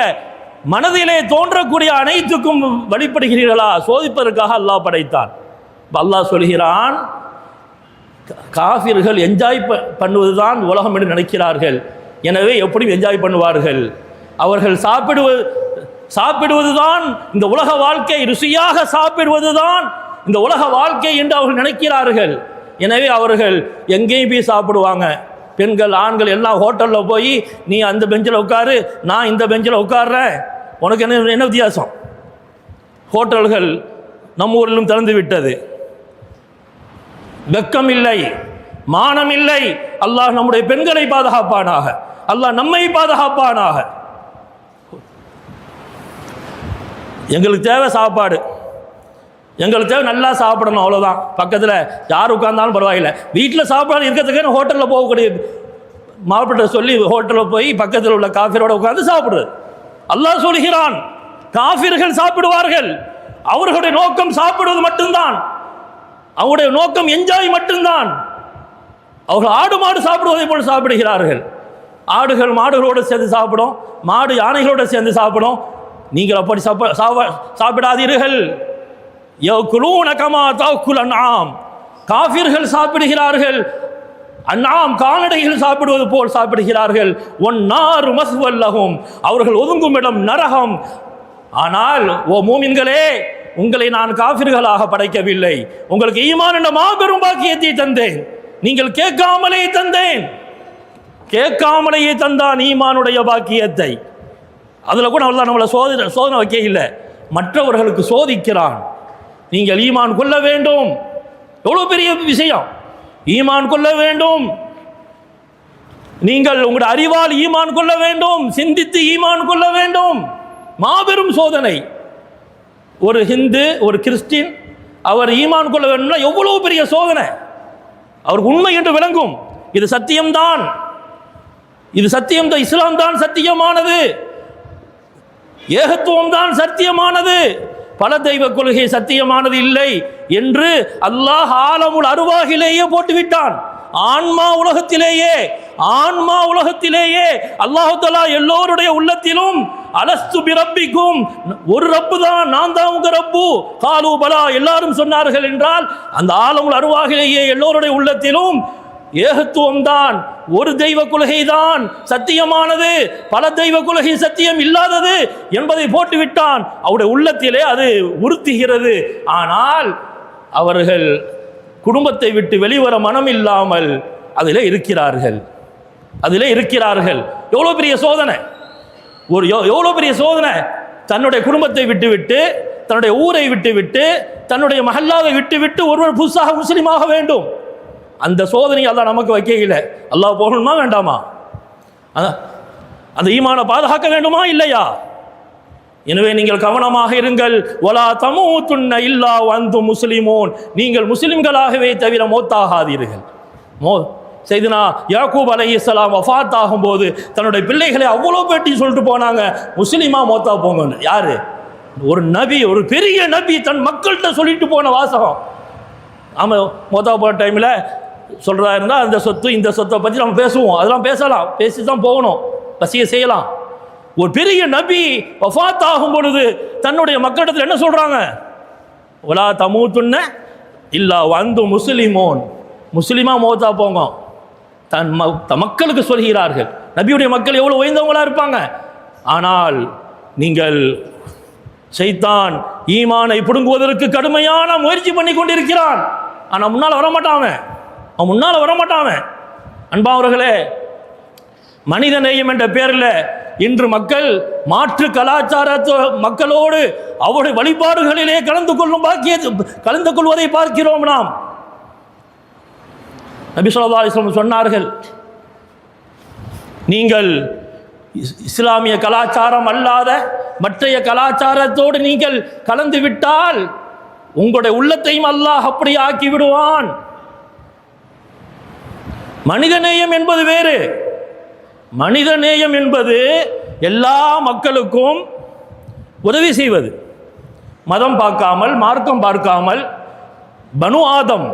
A: மனதிலே தோன்றக்கூடிய அனைத்துக்கும் வழிபடுகிறீர்களா? சோதிப்பதற்காக அல்லாஹ் படைத்தான். அல்லாஹ் சொல்கிறான், காஃபிர்கள் என்ஜாய் பண்ணுவதுதான் உலகம் என்று நினைக்கிறார்கள். எனவே எப்படி என்ஜாய் பண்ணுவார்கள்? அவர்கள் சாப்பிடுவதுதான் இந்த உலக வாழ்க்கை, ருசியாக சாப்பிடுவதுதான் இந்த உலக வாழ்க்கை என்று அவர்கள் நினைக்கிறார்கள். எனவே அவர்கள் எங்கேயும் போய் சாப்பிடுவாங்க. பெண்கள் ஆண்கள் எல்லாம் ஹோட்டலில் போய், நீ அந்த பெஞ்சில் உட்காரு, நான் இந்த பெஞ்சில் உட்கார்றேன், உனக்கு என்ன வித்தியாசம்? ஹோட்டல்கள் நம்ம ஊரிலும் திறந்து விட்டது. வெக்கம் இல்லை, மானம் இல்லை. அல்லாஹ் நம்முடைய பெண்களை பாதுகாப்பானாக, அல்லாஹ் நம்மை பாதுகாப்பானாக. எங்களுக்கு தேவை சாப்பாடு, எங்களுக்கு தேவை நல்லா சாப்பிடணும், அவ்வளோதான். பக்கத்தில் யார் உட்கார்ந்தாலும் பரவாயில்லை. வீட்டில் சாப்பாடு இருக்கிறதுக்கு ஹோட்டலில் போகக்கூடிய மாப்பிட்ட சொல்லி ஹோட்டலில் போய் பக்கத்தில் உள்ள காஃபிரோட உட்கார்ந்து சாப்பிடுறது. அல்லாஹ் சொல்கிறான், காஃபிர்கள் சாப்பிடுவார்கள், அவர்களுடைய நோக்கம் சாப்பிடுவது மட்டும்தான், அவருடைய நோக்கம் என்ஜாய் மட்டும்தான். அவர்கள் ஆடு மாடு சாப்பிடுவதை போல் சாப்பிடுகிறார்கள். ஆடுகள் மாடுகளோடு சேர்ந்து சாப்பிடும், மாடு யானைகளோடு சேர்ந்து சாப்பிடும். நீங்கள் அப்படி சாப்பிடாதீர்கள். யகுலூன கமா தஅக்குல் அன்ஆம். காஃபிர்கள் சாப்பிடுகிறார்கள், அன்ஆம் கால்நடைகள் சாப்பிடுவது போல் சாப்பிடுகிறார்கள். ஒன்னாரு மஸ்வல் லஹும், அவர்கள் ஒதுங்கும் இடம் நரகம். ஆனால் ஓ மூமின்களே, உங்களை நான் காஃபிர்களாக படைக்கவில்லை, உங்களுக்கு ஈமான் என்ற மாபெரும் பாக்கியத்தை தந்தேன். நீங்கள் கேட்காமலேயே தந்தேன், கேட்காமலேயே தந்தான் ஈமானுடைய பாக்கியத்தை. அதில் கூட அல்லாஹ் நம்மளை சோதனை வைக்க இல்லை, மற்றவர்களுக்கு சோதிக்கிறான். நீங்கள் ஈமான் கொள்ள வேண்டும். எவ்வளோ பெரிய விஷயம்! ஈமான் கொள்ள வேண்டும். நீங்கள் உங்களுடைய அறிவால் ஈமான் கொள்ள வேண்டும், சிந்தித்து ஈமான் கொள்ள வேண்டும். மாபெரும் சோதனை. ஒரு ஹிந்து, ஒரு கிறிஸ்டின், அவர் ஈமான் கொள்ள வேண்டும்னா எவ்வளோ பெரிய சோதனை! அவருக்கு உண்மை என்று விளங்கும், இது சத்தியம்தான், இது சத்தியம்தான், இஸ்லாம் தான் சத்தியமானது, ஏகத்துவம் தான் சத்தியமானது, பல தெய்வ கொள்கை சத்தியமானது இல்லை என்று அல்லாஹ் ஆலமுல் அருவாகிலேயே போட்டுவிட்டான். ஆன்மா உலகத்திலேயே அல்லாஹ் தஆலா எல்லோருடைய உள்ளத்திலும் அலஸ்து பிரப்பிக்கும், ஒரு ரப்பு தான், நான் தான் உங்க ரப்பு, காலு பலா, எல்லாரும் சொன்னார்கள் என்றால் அந்த ஆலமுல் அருவாகிலேயே எல்லோருடைய உள்ளத்திலும் ஏகத்துவம் தான், ஒரு தெய்வ கொள்கை தான் சத்தியமானது, பல தெய்வ கொள்கை சத்தியம் இல்லாதது என்பதை போட்டுவிட்டான். அவருடைய உள்ளத்திலே அது உறுத்துகிறது. ஆனால் அவர்கள் குடும்பத்தை விட்டு வெளிவர மனம் இல்லாமல் அதிலே இருக்கிறார்கள். எவ்வளோ பெரிய சோதனை, எவ்வளோ பெரிய சோதனை. தன்னுடைய குடும்பத்தை விட்டுவிட்டு, தன்னுடைய ஊரை விட்டுவிட்டு, தன்னுடைய மஹல்லாவை விட்டுவிட்டு ஒருவர் புதுசாக முஸ்லீமாக வேண்டும். அந்த சோதனை அல்லாஹ் நமக்கு வைக்கல. அல்லாஹ் போகணுமா வேண்டாமா? அந்த ஈமானை பாதுகாக்க வேண்டுமா இல்லையா? எனவே நீங்கள் கவனமாக இருங்கள். வலா தமூதுன்ன இல்லா வஅன்தும் முஸ்லிமூன், நீங்கள் முஸ்லிம்களாகவே தவிர மௌத்தாகாதீர்கள். செய்தனா யாக்கூப் அலைஹிஸ்ஸலாம் வஃபாத் ஆகும்போது தன்னுடைய பிள்ளைகளை அவ்வளோ பேட்டி சொல்லிட்டு போனாங்க, முஸ்லீமா மௌத்தா போங்கன்னு. யாரு? ஒரு நபி, ஒரு பெரிய நபி தன் மக்கள்கிட்ட சொல்லிட்டு போன வாசகம். ஆமாம், மௌத்தா போன டைமில் சொல்கிறதா இருந்தால் அந்த சொத்து இந்த சொத்தை பற்றி நம்ம பேசுவோம், அதெல்லாம் பேசலாம், பேசி தான் போகணும், வசிய செய்யலாம். ஒரு பெரிய நபி வஃபாத் ஆகும் பொழுது தன்னுடைய மக்களிடத்தில் என்ன சொல்கிறாங்க? வலா தமூதுன்ன இல்லா வஅன்தும் முஸ்லிமூன், முஸ்லிமா மௌத்தா போங்க தன் மக்களுக்கு சொல்கிறார்கள். நபியுடைய மக்கள் எவ்வளோ உயர்ந்தவங்களாக இருப்பாங்க. ஆனால் நீங்கள் ஷைத்தான் ஈமானை பிடுங்குவதற்கு கடுமையான முயற்சி பண்ணி கொண்டிருக்கிறான். ஆனால் முன்னால் வரமாட்டான். அன்பானவர்களே, மனித நேயம் என்ற பேரில் இன்று மக்கள் மாற்று கலாச்சாரத்தை மக்களோடு அவருடைய வழிபாடுகளிலே கலந்து கொள்வதை பார்க்கிறோம். நாம் நபி ஸல்லல்லாஹு அலைஹி வஸல்லம் சொன்னார்கள், நீங்கள் இஸ்லாமிய கலாச்சாரம் அல்லாத மற்றைய கலாச்சாரத்தோடு நீங்கள் கலந்து விட்டால் உங்களுடைய உள்ளத்தையும் அல்லாஹ் அப்படி ஆக்கி விடுவான். மனிதநேயம் என்பது வேறு. மனிதநேயம் என்பது எல்லா மக்களுக்கும் உதவி செய்வது, மதம் பார்க்காமல், மார்க்கம் பார்க்காமல். பனு ஆதம்,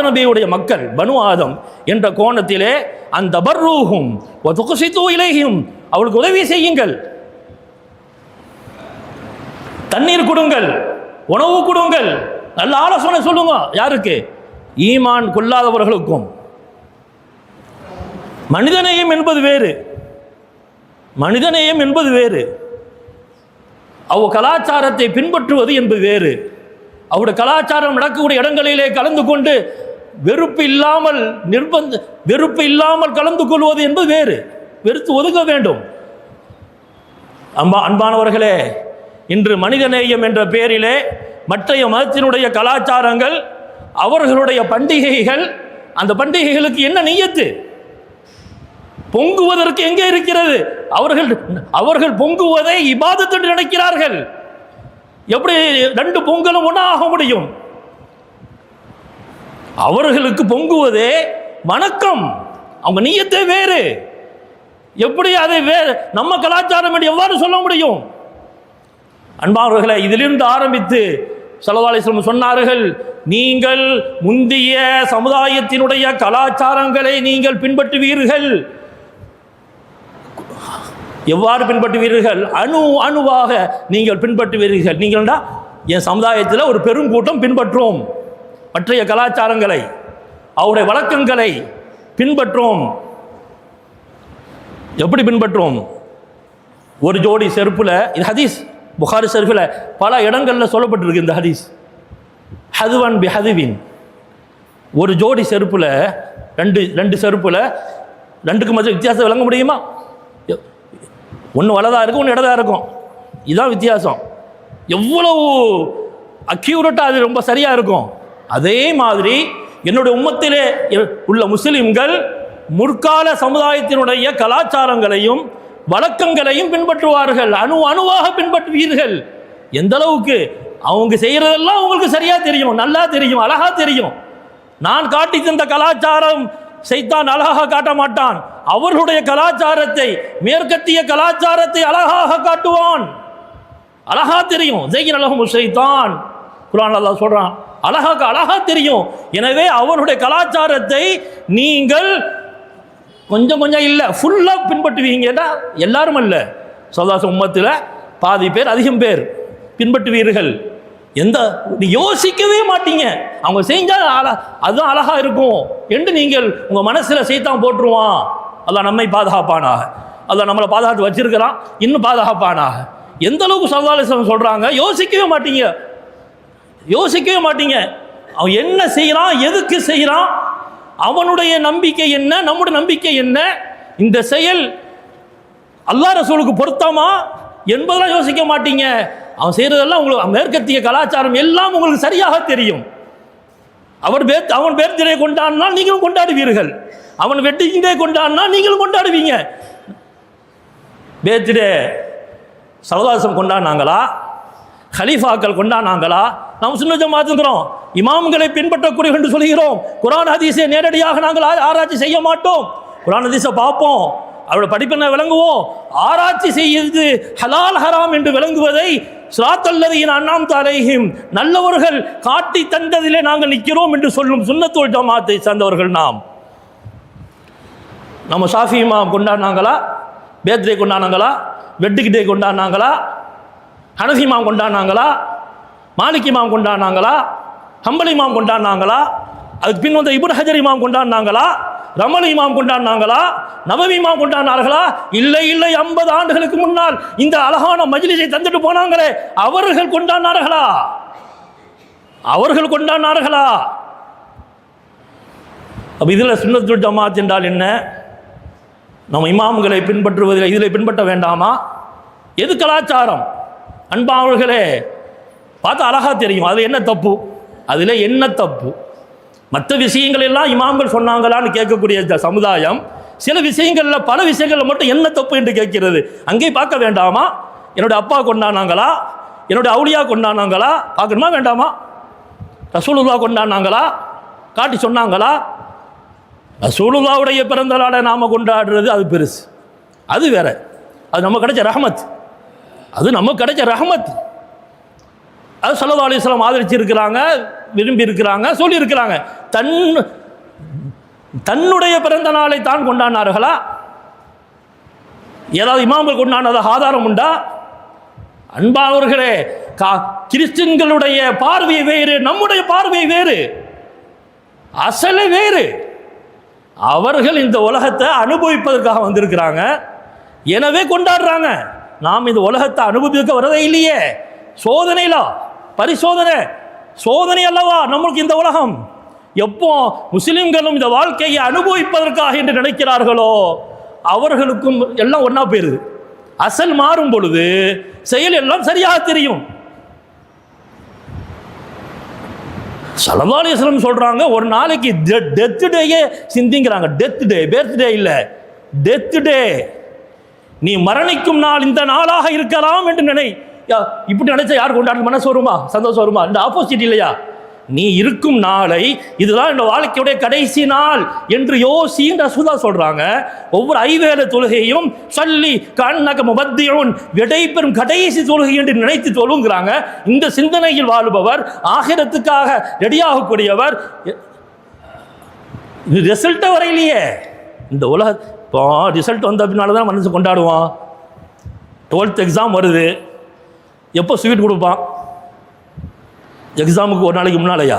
A: நபியுடைய மக்கள் பனு ஆதம் என்ற கோணத்திலே அந்த பர்ரூஹும் வதுக்ஸிது இலைஹிம், அவளுக்கு உதவி செய்யுங்கள், தண்ணீர் கொடுங்கள், உணவு கொடுங்கள், நல்ல ஆலோசனை சொல்லுங்க. யாருக்கு? ஈமான் கொள்ளாதவர்களுக்கும். மனிதநேயம் என்பது வேறு, அவ கலாச்சாரத்தை பின்பற்றுவது என்பது வேறு. அவருடைய கலாச்சாரம் நடக்கக்கூடிய இடங்களிலே கலந்து கொண்டு வெறுப்பு இல்லாமல் கலந்து கொள்வது என்பது வேறு. வெறுத்து ஒதுங்க வேண்டும். அன்பானவர்களே, இன்று மனிதநேயம் என்ற பெயரிலே மற்றைய மதத்தினுடைய கலாச்சாரங்கள், அவர்களுடைய பண்டிகைகள், அந்த பண்டிகைகளுக்கு என்ன நியத்து? பொங்குவதற்கு எங்கே இருக்கிறது? அவர்கள் பொங்குவதை இபாதத் என்று நினைக்கிறார்கள். எப்படி ரெண்டு பொங்கலும் ஒன்றா ஆக முடியும்? அவர்களுக்கு பொங்குவதே வணக்கம், அவங்க நியத்தே வேறு. எப்படி அதை வேறு நம்ம கலாச்சாரம் என்று எவ்வாறு சொல்ல முடியும்? அன்பானவர்களை, இதிலிருந்து ஆரம்பித்து ஸல்லல்லாஹு அலைஹி வஸல்லம் சொன்னார்கள், நீங்கள் முந்திய சமுதாயத்தினுடைய கலாச்சாரங்களை நீங்கள் பின்பற்றுவீர்கள். எவ்வாறு பின்பற்றுவீர்கள்? அணுவாக நீங்கள் பின்பற்றுவீர்கள். நீங்கள்டா என் சமுதாயத்தில் ஒரு பெருங்கூட்டம் பின்பற்றும் மற்றைய கலாச்சாரங்களை, அவருடைய வழக்கங்களை பின்பற்றும். எப்படி பின்பற்றும்? ஒரு ஜோடி செருப்பில், இது ஹதீஸ் புகாரி ஷரீஃபில் பல இடங்களில் சொல்லப்பட்டிருக்கு இந்த ஹதீஸ். ஹதுவன் பி ஹதுவின், ஒரு ஜோடி செருப்பில் ரெண்டு செருப்பில் ரெண்டுக்கு மத்திய வித்தியாசம் விளங்க முடியுமா? ஒன்று வலதாக இருக்கும், ஒன்று இடதாக இருக்கும், இதுதான் வித்தியாசம். எவ்வளவு அக்யூரேட்டாக அது ரொம்ப சரியாக இருக்கும். அதே மாதிரி என்னுடைய உம்மத்திலே உள்ள முஸ்லிம்கள் முற்கால சமுதாயத்தினுடைய கலாச்சாரங்களையும் வழக்கங்களையும் பின்பற்றுவார்கள். அணுவாக பின்பற்றுவீர்கள். எந்த அளவுக்கு? அவங்க செய்கிறதெல்லாம் உங்களுக்கு சரியாக தெரியும், நல்லா தெரியும், அழகா தெரியும். நான் காட்டி தந்த கலாச்சாரம் ஷைத்தான் அழகாக காட்ட மாட்டான். அவர்களுடைய கலாச்சாரத்தை, மேற்கத்திய கலாச்சாரத்தை அழகாக காட்டுவான். அழகா தெரியும். ஜெய்யின் அழகும் ஷைத்தான், குர்ஆன் அல்லாஹ் சொல்றான், அழகா தெரியும். எனவே அவருடைய கலாச்சாரத்தை நீங்கள் கொஞ்சம் இல்லை, ஃபுல்லாக பின்பற்றுவீங்கன்னா, எல்லாரும் அல்ல, சல்லாஸ் உம்மத்தில் பாதி பேர், அதிகம் பேர் பின்பற்றுவீர்கள். யோசிக்கவே மாட்டீங்க. அவங்க செஞ்சால் அதுதான் அழகா இருக்கும் என்று நீங்கள் உங்கள் மனசில் சைத்தான் போட்டுருவான். அல்லாஹ் நம்மை பாதுகாப்பானாக. அல்லாஹ் நம்மளை பாதுகாத்து வச்சிருக்கிறான், இன்னும் பாதுகாப்பானாக. எந்த அளவுக்கு ஸல்லல்லாஹு அலைஹி வஸல்லம் சொல்கிறாங்க, யோசிக்கவே மாட்டீங்க. அவன் என்ன செய்கிறான், எதுக்கு செய்கிறான், அவனுடைய நம்பிக்கை என்ன, நம்முடைய நம்பிக்கை என்ன, இந்த செயல் அல்லாஹ் ரசூலுக்கு பொருத்தமா என்பதெல்லாம் யோசிக்க மாட்டீங்க. அவன் செய்கிறதெல்லாம் உங்களுக்கு மேற்கத்திய கலாச்சாரம் எல்லாம் உங்களுக்கு சரியாக தெரியும். அவன் பேர்த்டே கொண்டாடினால் நீங்களும் கொண்டாடுவீர்கள், அவன் வெட்டிங் டே கொண்டாடினால் நீங்களும் கொண்டாடுவீங்க. பேர்த்டே சலதாசம் கொண்டாடினாங்களா, ஹலீஃபாக்கள் கொண்டாடினாங்களா? நாம் சுன்ன ஜமாத்துங்கிறோம், இமாம்களை பின்பற்றக்கூடிய என்று சொல்கிறோம். குர்ஆன் ஹதீஸை நேரடியாக நாங்கள் ஆராய்ச்சி செய்ய மாட்டோம். குர்ஆன் ஹதீஸை பார்ப்போம், அவரோட படிப்பினை விளங்குவோம். ஆராய்ச்சி செய்து ஹலால் ஹராம் என்று விளங்குவதை ஸிராத்தல்லதீன அன்அம்த அலைஹிம், நல்லவர்கள் காட்டி தந்ததிலே நாங்கள் நிற்கிறோம் என்று சொல்லும் சுன்னத்துல் ஜமாத்தை சேர்ந்தவர்கள் நாம். நம்ம ஷாஃபி இமாம் கொண்டாடினாங்களா, பேர்த்டே கொண்டாடினாங்களா, வெட்டிங் டே கொண்டாடினாங்களா, ஹனஃபி இமாம் கொண்டாடினாங்களா, மாலிக் இமாம் கொண்டாடினாங்களா, ஹம்பலி இமாம் கொண்டாடினாங்களா, அதுக்கு பின் வந்த இப்னு ஹஜர் இமாம் கொண்டாடினாங்களா, ரமலி இமாம் கொண்டாடினாங்களா, நவவி இமாம் கொண்டாடினார்களா? இல்லை 50 ஆண்டுகளுக்கு முன்னால் இந்த அழகான மஜ்லிஸை தந்துட்டு போனாங்களே, அவர்கள் கொண்டாடினார்களா? அப்ப இதில் சுன்னத்துல் ஜமாத் என்றால் என்ன? நம்ம இமாம்களை பின்பற்றுவதில் இதில் பின்பற்ற வேண்டாமா? எது கலாச்சாரம்? அன்பானவர்களே, பார்த்தா அழகா தெரியும் அதில் என்ன தப்பு, அதில் என்ன தப்பு. மற்ற விஷயங்கள் எல்லாம் இமாம்கள் சொன்னாங்களான்னு கேட்கக்கூடிய சமுதாயம் சில விஷயங்களில், பல விஷயங்களில் மட்டும் என்ன தப்பு என்று கேட்கிறது. அங்கே பார்க்க வேண்டாமா? என்னுடைய அப்பா கொண்டாடினாங்களா, என்னுடைய அவுலியா கொண்டாடினாங்களா பார்க்கணுமா வேண்டாமா? ரசூலுல்லாஹ் கொண்டாடினாங்களா, காட்டி சொன்னாங்களா? ரசூலுல்லாஹ்வுடைய பிறந்த நாளை நாம் கொண்டாடுறது அது பெருசு, அது வேற. அது நமக்கு கிடைச்ச ரஹ்மத், அது ஸல்லல்லாஹு அலைஹி வஸல்லம் ஆதரிச்சிருக்கிறாங்க, விரும்பி இருக்கிறாங்க, சொல்லியிருக்கிறாங்க. தன்னுடைய பிறந்த நாளை தான் கொண்டாடினார்களா? ஏதாவது இமாம்கள் கொண்டாடினது ஆதாரம் உண்டா? அன்பானவர்களே, கிறிஸ்டின்களுடைய பார்வை வேறு, நம்முடைய பார்வை வேறு, அசலே வேறு. அவர்கள் இந்த உலகத்தை அனுபவிப்பதற்காக வந்திருக்கிறாங்க, எனவே கொண்டாடுறாங்க. நாம் இந்த உலகத்தை அனுபவிக்க வரதே இல்லையே. சோதனை அல்லவா நம்மளுக்கு இந்த உலகம். எப்போ முஸ்லிம்களும் இந்த வாழ்க்கையை அனுபவிப்பதற்காக என்று நினைக்கிறார்களோ அவர்களுக்கும் எல்லாம் ஒன்றா போயிருது. அசல் மாறும் பொழுது செயல் எல்லாம் சரியாக தெரியும். ஸல்லல்லாஹு அலைஹி வஸல்லம் சொல்றாங்க, ஒரு நாளைக்கு டெத் டேயே சிந்திங்கிறாங்க. டெத் டே, பர்த்டே இல்லை, டெத் டே. நீ மரணிக்கும் நாள் இந்த நாளாக இருக்கலாம் என்று நினை. இப்படி நினைச்சா யார் கொண்டாடுற மனசு வருமா, சந்தோஷம் வருமா? இந்த ஆப்போசிட் இல்லையா? நீ இருக்கும் நாளை இதுதான் இந்த வாழ்க்கையுடைய கடைசி நாள் என்று யோசின்னு ரசூலுல்லாஹ் சொல்றாங்க. ஒவ்வொரு ஐவேள தொழுகையும் சொல்லி கண்ணக முபத்தியுன், விடைபெறும் கடைசி தொழுகை என்று நினைத்து தொழுங்கிறாங்க. இந்த சிந்தனையில் வாழுபவர், ஆகிரத்துக்காக ரெடியாகக்கூடியவர். ரிசல்ட்டை வரையிலேயே இந்த உலக ரிசல்ட் வந்த பின்னால தான் மனசு கொண்டாடுவான். 12th எக்ஸாம் வருது, எப்போ ஸ்வீட் கொடுப்பான்? எக்ஸாமுக்கு ஒரு நாளைக்கு முன்னாலையா?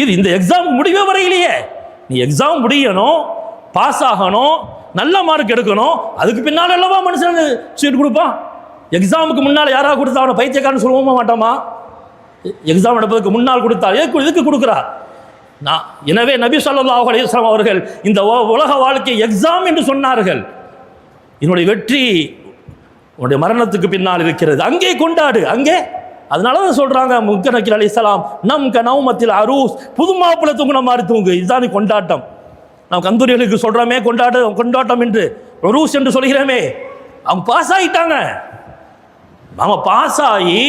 A: இது இந்த எக்ஸாம் முடிவே வரையிலேயே. நீ எக்ஸாம் முடியணும், பாஸ் ஆகணும், நல்ல மார்க் எடுக்கணும், அதுக்கு பின்னால் அல்லவா மனுஷன் ஸ்வீட் கொடுப்பான். எக்ஸாமுக்கு முன்னால் யாராவது கொடுத்தா அவனை பைத்தியக்காரன்னு சொல்லுவோமா மாட்டோமா? எக்ஸாம் நடப்பதற்கு முன்னால் கொடுத்தால் எதுக்கு கொடுக்குறா? எனவே நபி ஸல்லல்லாஹு அலைஹி வஸல்லம் அவர்கள் இந்த உலக வாழ்க்கை எக்ஸாம் என்று சொன்னார்கள். என்னுடைய வெற்றி உன்னுடைய மரணத்துக்கு பின்னால் இருக்கிறது, அங்கே கொண்டாடு, அங்கே. அதனால தான் சொல்கிறாங்க முக்க நக்கீர் அலைஹிஸ்ஸலாம், நம் க நௌமத்தில் அரூஸ், புது மாப்பிள்ளை தூங்குன மாதிரி தூங்கு, இதுதான் கொண்டாட்டம். நாம் கந்தூரிகளுக்கு சொல்கிறோமே கொண்டாட்டம் என்று, அரூஸ் என்று சொல்கிறோமே. அவங்க பாஸ் ஆகிட்டாங்க. நாம் பாஸ் ஆகி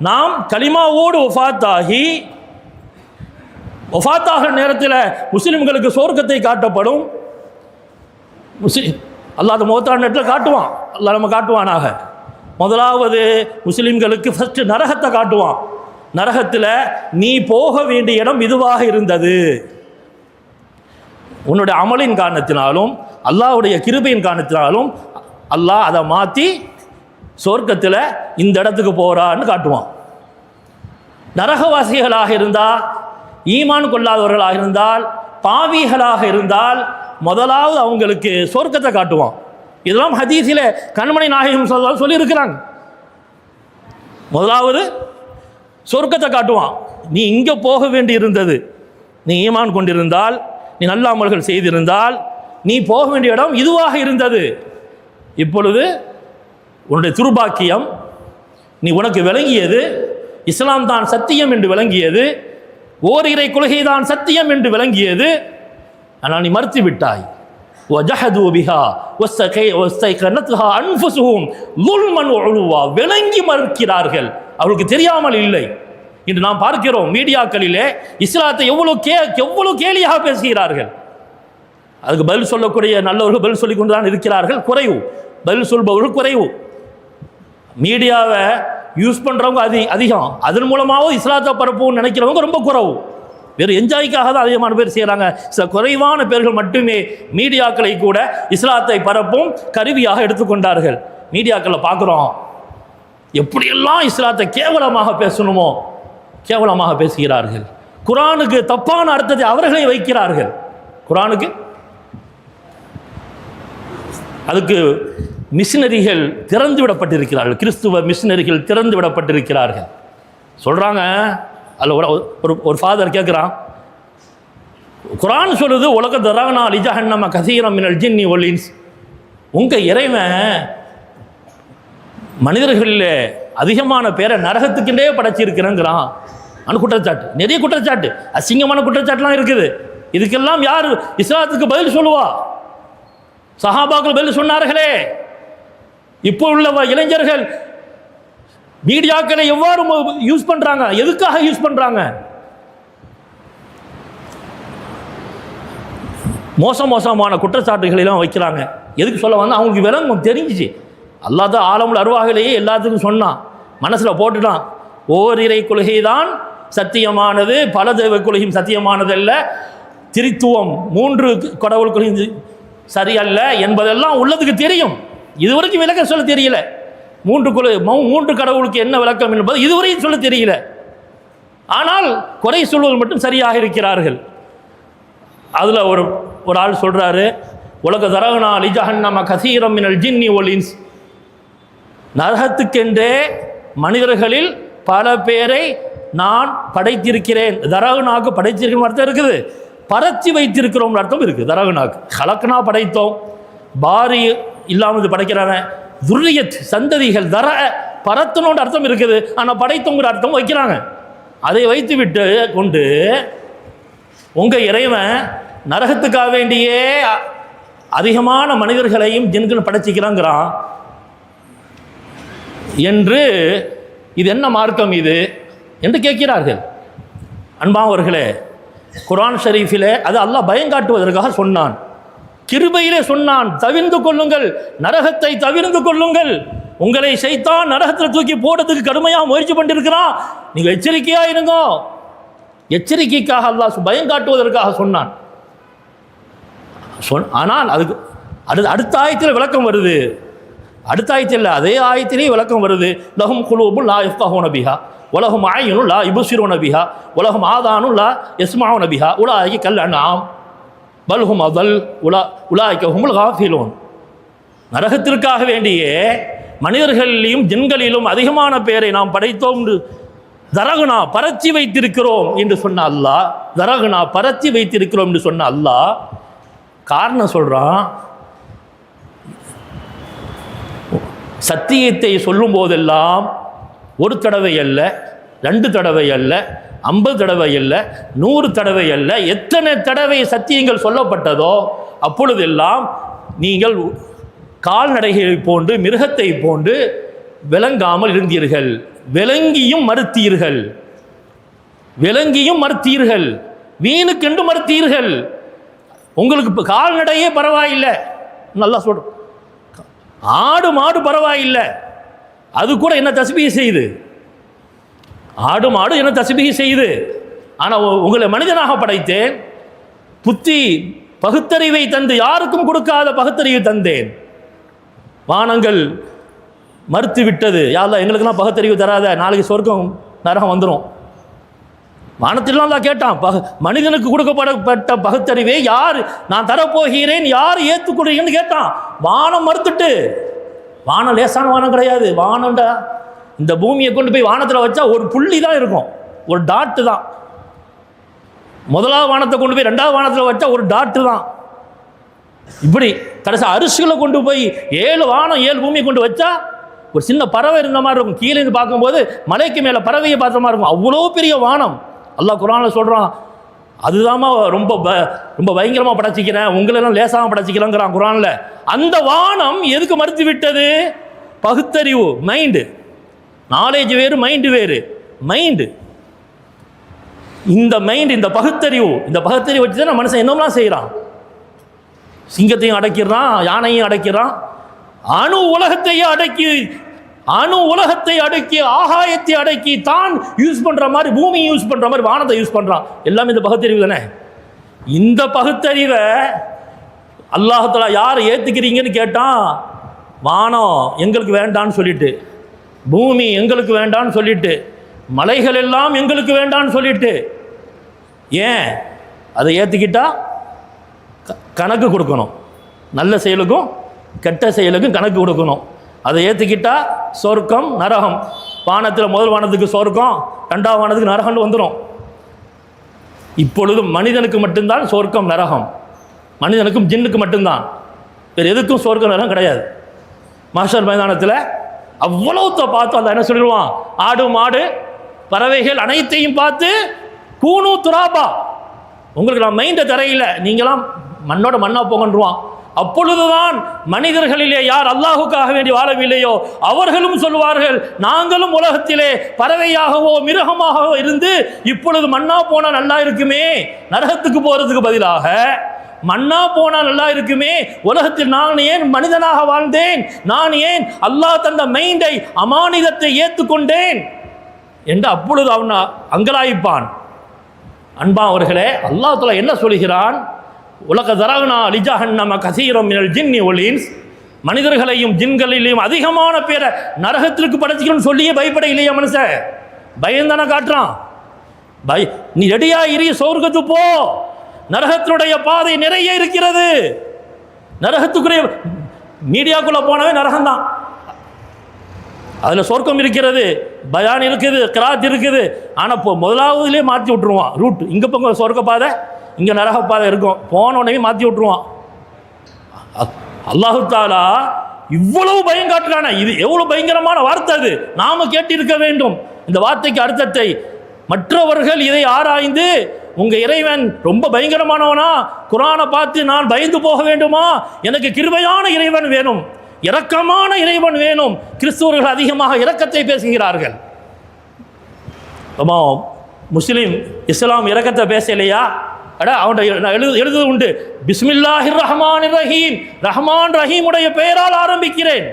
A: நாம் கலிமாவோடு ஒஃபாத்தாகி, ஒஃபாத்தாகிற நேரத்தில் முஸ்லிம்களுக்கு சொர்க்கத்தை காட்டப்படும். அல்லாஹ் முகத்தான நேரத்தில் காட்டுவான், அல்லாஹ் நம்ம காட்டுவானாக. முதலாவது முஸ்லிம்களுக்கு ஃபஸ்ட்டு நரகத்தை காட்டுவான். நரகத்தில் நீ போக வேண்டிய இடம் இதுவாக இருந்தது, உன்னுடைய அமலின் காரணத்தினாலும் அல்லாஹ்வுடைய கிருபையின் காரணத்தினாலும் அல்லாஹ் அதை மாற்றி சொர்க்கத்தில் இந்த இடத்துக்கு போகிறான்னு காட்டுவான். நரகவாசிகளாக இருந்தால், ஈமான் கொள்ளாதவர்களாக இருந்தால், பாவிகளாக இருந்தால் முதலாவது அவங்களுக்கு சொர்க்கத்தை காட்டுவான். இதெல்லாம் ஹதீஸில் கண்மணி நாயகம் சொல்லியிருக்கிறாங்க. முதலாவது சொர்க்கத்தை காட்டுவான். நீ இங்கே போக வேண்டி இருந்தது, நீ ஈமான் கொண்டிருந்தால், நீ நல்ல அமல்கள் செய்திருந்தால் நீ போக வேண்டிய இடம் இதுவாக இருந்தது. இப்பொழுது உன்னுடைய துர்பாக்கியம், நீ உனக்கு விளங்கியது இஸ்லாம் தான் சத்தியம் என்று விளங்கியது, ஓரிரை கொள்கை தான் சத்தியம் என்று விளங்கியது, ஆனால் நீ மறுத்து விட்டாய். விளங்கி மறுக்கிறார்கள், அவர்களுக்கு தெரியாமல் இல்லை. இன்று நாம் பார்க்கிறோம் மீடியாக்களிலே இஸ்லாத்தை எவ்வளவு கேலியாக பேசுகிறார்கள். அதுக்கு பதில் சொல்லக்கூடிய நல்லவர்கள் பதில் சொல்லிக் கொண்டுதான் இருக்கிறார்கள், குறைவு. பதில் சொல்பவர்கள் குறைவு. மீடியாவை யூஸ் பண்ணுறவங்க அதிகம், அதன் மூலமாகவும் இஸ்லாத்தை பரப்புன்னு நினைக்கிறவங்க ரொம்ப குறைவு. வேறு என்ஜாய்க்காக தான் அதிகமான பேர் செய்கிறாங்க. சில குறைவான பேர்கள் மட்டுமே மீடியாக்களை கூட இஸ்லாத்தை பரப்பும் கருவியாக எடுத்துக்கொண்டார்கள். மீடியாக்களில் பார்க்குறோம் எப்படியெல்லாம் இஸ்லாத்தை கேவலமாக பேசணுமோ கேவலமாக பேசுகிறார்கள். குரானுக்கு தப்பான அர்த்தத்தை அவர்களே வைக்கிறார்கள். குரானுக்கு அதுக்கு மிஷினரிகள் திறந்து விடப்பட்டிருக்கிறார்கள், கிறிஸ்துவ மிஷினரிகள் திறந்து விடப்பட்டிருக்கிறார்கள். சொல்கிறாங்க, அதில் ஒரு ஃபாதர் கேட்குறான், குரான் சொல்லுது உலக தரானா லிஜஹன்னம கசீரம் மினல் ஜின்னி வல் இன்ஸ். உங்கள் இறைவன் மனிதர்களில் அதிகமான பேரை நரகத்துக்குண்டே படைச்சிருக்கிறேங்கிறான். ஆனால் குற்றச்சாட்டு, நிறைய குற்றச்சாட்டு, அசிங்கமான குற்றச்சாட்டுலாம் இருக்குது. இதுக்கெல்லாம் யார் இஸ்லாத்துக்கு பதில் சொல்லுவா? சஹாபாக்கள் பதில் சொன்னார்களே. இப்போ உள்ள இளைஞர்கள் மீடியாக்களை எவ்வாறு யூஸ் பண்றாங்க, எதுக்காக யூஸ் பண்றாங்க? மோசமான குற்றச்சாட்டுகளெல்லாம் வைக்கிறாங்க. எதுக்கு சொல்ல வந்து அவங்களுக்கு விளங்கும், தெரிஞ்சிச்சு. அல்லாஹ் தான் ஆலமுல் அருவாகிலேயே எல்லாத்துக்கும் சொன்னான், மனசில் போட்டுட்டான். ஓரிரை கொள்கை தான் சத்தியமானது, பல தெய்வ கொள்கையும் சத்தியமானதல்ல, திரித்துவம் 3 கடவுள் கொள்கை சரியல்ல என்பதெல்லாம் உள்ளதுக்கு தெரியும். இதுவரைக்கும் விளக்கம் சொல்ல தெரியல. 3 கடவுளுக்கு என்ன விளக்கம் என்பது இதுவரையும் சொல்ல தெரியல. ஆனால் குறை சொல்வது மட்டும் சரியாக இருக்கிறார்கள். அதில் ஒரு ஆள் சொல்கிறாரு, உலக தரகனா லிஜஹன்னம கசீரம் மினல் ஜின்னி வல் இன்ஸ். நரகத்துக்கென்றே மனிதர்களில் பல பேரை நான் படைத்திருக்கிறேன். தரகனாக்கு படைத்திருக்கிற அர்த்தம் இருக்குது, பரத்தி வைத்திருக்கிறோம் அர்த்தம் இருக்குது. தரகனாக்கு கலக்கனா படைத்தோம், பாரி இல்லாமல் படைக்கிறாங்க, துர்ரியத் சந்ததிகள் தர பரத்தனோட அர்த்தம் இருக்குது. ஆனால் படைத்தோங்கிற அர்த்தம் வைக்கிறாங்க. அதை வைத்து விட்டு கொண்டு உங்கள் இறைவன் நரகத்துக்காக வேண்டியே அதிகமான மனிதர்களையும் ஜின்கள் படைச்சிக்கிறாங்கிறான் என்று, இது என்ன மார்க்கம் இது என்று கேட்கிறார்கள். அன்பானவர்களே, குர்ஆன் ஷரீஃபிலே அது அல்லாஹ் பயங்காட்டுவதற்காக சொன்னான், கிருபையிலே சொன்னான், தவிர்ந்து கொள்ளுங்கள், நரகத்தை தவிர்ந்து கொள்ளுங்கள். உங்களை ஷைத்தான் நரகத்தில் தூக்கி போடுறதுக்கு கடுமையாக முயற்சி பண்ணிருக்கிறான், நீங்கள் எச்சரிக்கையா இருங்க. எச்சரிக்கைக்காக அல்லாஹ் பயங்காட்டுவதற்காக சொன்னான். ஆனால் அதுக்கு அடுத்த ஆயத்தில் விளக்கம் வருது. அடுத்த ஆயத்தில் அதே ஆயத்திலே விளக்கம் வருது. லஹும் குலூபுன் லா யஃப்கஹூன பிஹா வலஹும் அய்யுனுன் லா யுப்சிரூன பிஹா வலஹும் ஆதானுன் லா யஸ்மஊன பிஹா உலாயிக கல் அன்ஆம் பல்ஹும் அதல் உலாயிக ஹுமுல் காஃபிலூன். நரகத்திற்காக வேண்டிய மனிதர்களிலும் ஜின்களிலும் அதிகமான பேரை நாம் படைத்தோம், தரகுனா பரத்தி வைத்திருக்கிறோம் என்று சொன்ன அல்லாஹ், தரகுனா பரத்தி வைத்திருக்கிறோம் என்று சொன்ன அல்லாஹ் காரணம் சொல்கிறான். சத்தியத்தை சொல்லும் போதெல்லாம் ஒரு தடவை அல்ல, 2 தடவை அல்ல, 50 தடவை அல்ல, 100 தடவை அல்ல, எத்தனை தடவை சத்தியங்கள் சொல்லப்பட்டதோ அப்பொழுதெல்லாம் நீங்கள் கால்நடைகளை போன்று மிருகத்தை போன்று விளங்காமல் இருந்தீர்கள், விளங்கியும் மறுத்தீர்கள், வீணுக்கென்று மறுத்தீர்கள். உங்களுக்கு இப்போ கால்நடையே பரவாயில்லை, நல்லா சொல்ற, ஆடு மாடு பரவாயில்லை, அது கூட என்ன தஸ்பீஹ் செய்யுது, ஆடு மாடு என்ன தஸ்பீஹ் செய்யுது. ஆனால் உங்களை மனிதனாக படைத்தேன், புத்தி பகுத்தறிவை தந்து யாருக்கும் கொடுக்காத பகுத்தறிவை தந்தேன். வானங்கள் மறுத்து விட்டது, யா அல்லாஹ் எங்களுக்கெல்லாம் பகுத்தறிவு தராத, நாளைக்கு சொர்க்கம் நரகம் வந்துடும் வானத்திலாம் தான் கேட்டான், மனிதனுக்கு கொடுக்கப்பட்ட பகுத்தறிவே யார் நான் தரப்போகிறேன், யார் ஏற்றுக்கொள்றீங்கன்னு கேட்டான். வானம் மறுத்துட்டு. வானம் லேசான வானம் கிடையாது. வானம்டா இந்த பூமியை கொண்டு போய் வானத்தில் வச்சா ஒரு புள்ளி தான் இருக்கும், ஒரு டாட்டு தான். முதலாவது வானத்தை கொண்டு போய் ரெண்டாவது வானத்தில் வச்சா ஒரு டாட்டு தான். இப்படி கடைசி அரிசிகளை கொண்டு போய் 7 வானம் 7 பூமியை கொண்டு வச்சா ஒரு சின்ன பறவை இருந்த மாதிரி இருக்கும். கீழே இருந்து பார்க்கும்போது மலைக்கு மேலே பறவையை பார்த்த மாதிரி இருக்கும். அவ்வளோ பெரிய வானம். அல்லாஹ் குர்ஆனில் சொல்கிறான், அதுதாம்மா ரொம்ப ரொம்ப பயங்கரமாக படைச்சிக்கிறேன், உங்களெல்லாம் லேசாக படைச்சிக்கிறேங்கிறான் குர்ஆனில். அந்த வானம் எதுக்கு மறுத்து விட்டது? பகுத்தறிவு, மைண்டு. நாலேஜ் வேறு, மைண்டு வேறு. மைண்டு, இந்த மைண்டு, இந்த பகுத்தறிவு வச்சு தான் மனுஷன் என்னெல்லாம் செய்கிறான். சிங்கத்தையும் அடக்கிறான், யானையும் அடக்கிறான், அணு உலகத்தை அடக்கி ஆகாயத்தை அடக்கி தான் யூஸ் பண்ற மாதிரி, பூமியை யூஸ் பண்ற மாதிரி வானத்தை யூஸ் பண்றான். எல்லாமே இந்த பகுத்தறிவு தானே. இந்த பகுத்தறிவை அல்லாஹ் தஆலா யார் ஏத்துக்கிறீங்கன்னு கேட்டான். வானம் எங்களுக்கு வேண்டான்னு சொல்லிட்டு, பூமி எங்களுக்கு வேண்டான்னு சொல்லிட்டு, மலைகள் எல்லாம் எங்களுக்கு வேண்டான்னு சொல்லிட்டு. ஏன்? அதை ஏற்றுக்கிட்டா கணக்கு கொடுக்கணும். நல்ல செயலுக்கும் கெட்ட செயலுக்கும் கணக்கு கொடுக்கணும். அதை ஏற்றுக்கிட்டா சொர்க்கம் நரகம். வானத்தில் முதல் வானத்துக்கு சொர்க்கம், 2வது வானத்துக்கு நரகம்னு வந்துடும். இப்பொழுது மனிதனுக்கு மட்டும்தான் சொர்க்கம் நரகம், மனிதனுக்கும் ஜின்னுக்கு மட்டும்தான், வேறு எதுக்கும் சொர்க்கம் நரகம் கிடையாது. மஹ்ஷர் மைதானத்தில் அவ்வளோத்தை பார்த்து அந்த என்ன சொல்லிடுவான், ஆடு மாடு பறவைகள் அனைத்தையும் பார்த்து கூனு துராபா, உங்களுக்கு நான் மைண்டை தரையில், நீங்களாம் மண்ணோட மண்ணா போங்கன்றுவான். அப்பொழுதுதான் மனிதர்களிலே யார் அல்லாஹுக்காக வேண்டி வாழவில்லையோ அவர்களும் சொல்வார்கள், நாங்களும் உலகத்திலே பறவையாகவோ மிருகமாகவோ இருந்து இப்பொழுது மண்ணா போனால் நல்லா இருக்குமே, நரகத்துக்கு போகிறதுக்கு பதிலாக மண்ணா போனால் நல்லா இருக்குமே, உலகத்தில் நான் ஏன் மனிதனாக வாழ்ந்தேன், நான் ஏன் அல்லாஹ் தந்த மைண்டை அமானிதத்தை ஏற்றுக்கொண்டேன் என்று அப்பொழுது அவன் அங்கலாய்ப்பான். அன்பா அவர்களே, அல்லாஹ் தஆலா என்ன சொல்கிறான்? உலக தரகுனா லிஜஹன்னம கஸீரம் மினல் ஜின்னி வல் இன்ஸ், மனிதர்களையும் ஜின்களிலையும் அதிகமான பேரை நரகத்திற்கு படைச்சிக்கணும்னு சொல்லியே பயப்பட இல்லையா மனுஷன்? பயந்தானே காட்டுறான். நீ ரெடியா இரு, சொர்க்கத்து போ, நரகத்தினுடைய பாதை நிறைய இருக்கிறது. நரகத்துக்குரிய மீடியாக்குள்ளே போனவே நரகம்தான். அதில் சொர்க்கம் இருக்கிறது, பயான் இருக்குது, கிராத் இருக்குது. ஆனால் இப்போ முதலாவதுலேயே மாற்றி விட்டுருவான் ரூட். இங்கே போங்க சொர்க்க பாதை, இங்கே நரக பாதை இருக்கும், போனோடனே மாற்றி விட்டுருவான். அல்லாஹு தஆலா இவ்வளவு பயம் காட்டுறானே, இது எவ்வளவு பயங்கரமான வார்த்தை! அது நாம கேட்டிருக்க வேண்டும் இந்த வார்த்தைக்கு அர்த்தத்தை. மற்றவர்கள் இதை ஆராய்ந்து, உங்க இறைவன் ரொம்ப பயங்கரமானவனா, குர்ஆனை பார்த்து நான் பயந்து போக வேண்டுமா, எனக்கு கிருபையான இறைவன் வேணும், இரக்கமான இறைவன் வேணும். கிறிஸ்துவர்கள் அதிகமாக இரக்கத்தை பேசுகிறார்கள். முஸ்லீம் இஸ்லாம் இரக்கத்தை பேசலையா? அவன் எழுதுவது உண்டு, பிஸ்மில்லாஹிர் ரஹ்மானிர் ரஹீம், ரஹ்மான் ரஹீமுடைய பெயரால் ஆரம்பிக்கிறேன்.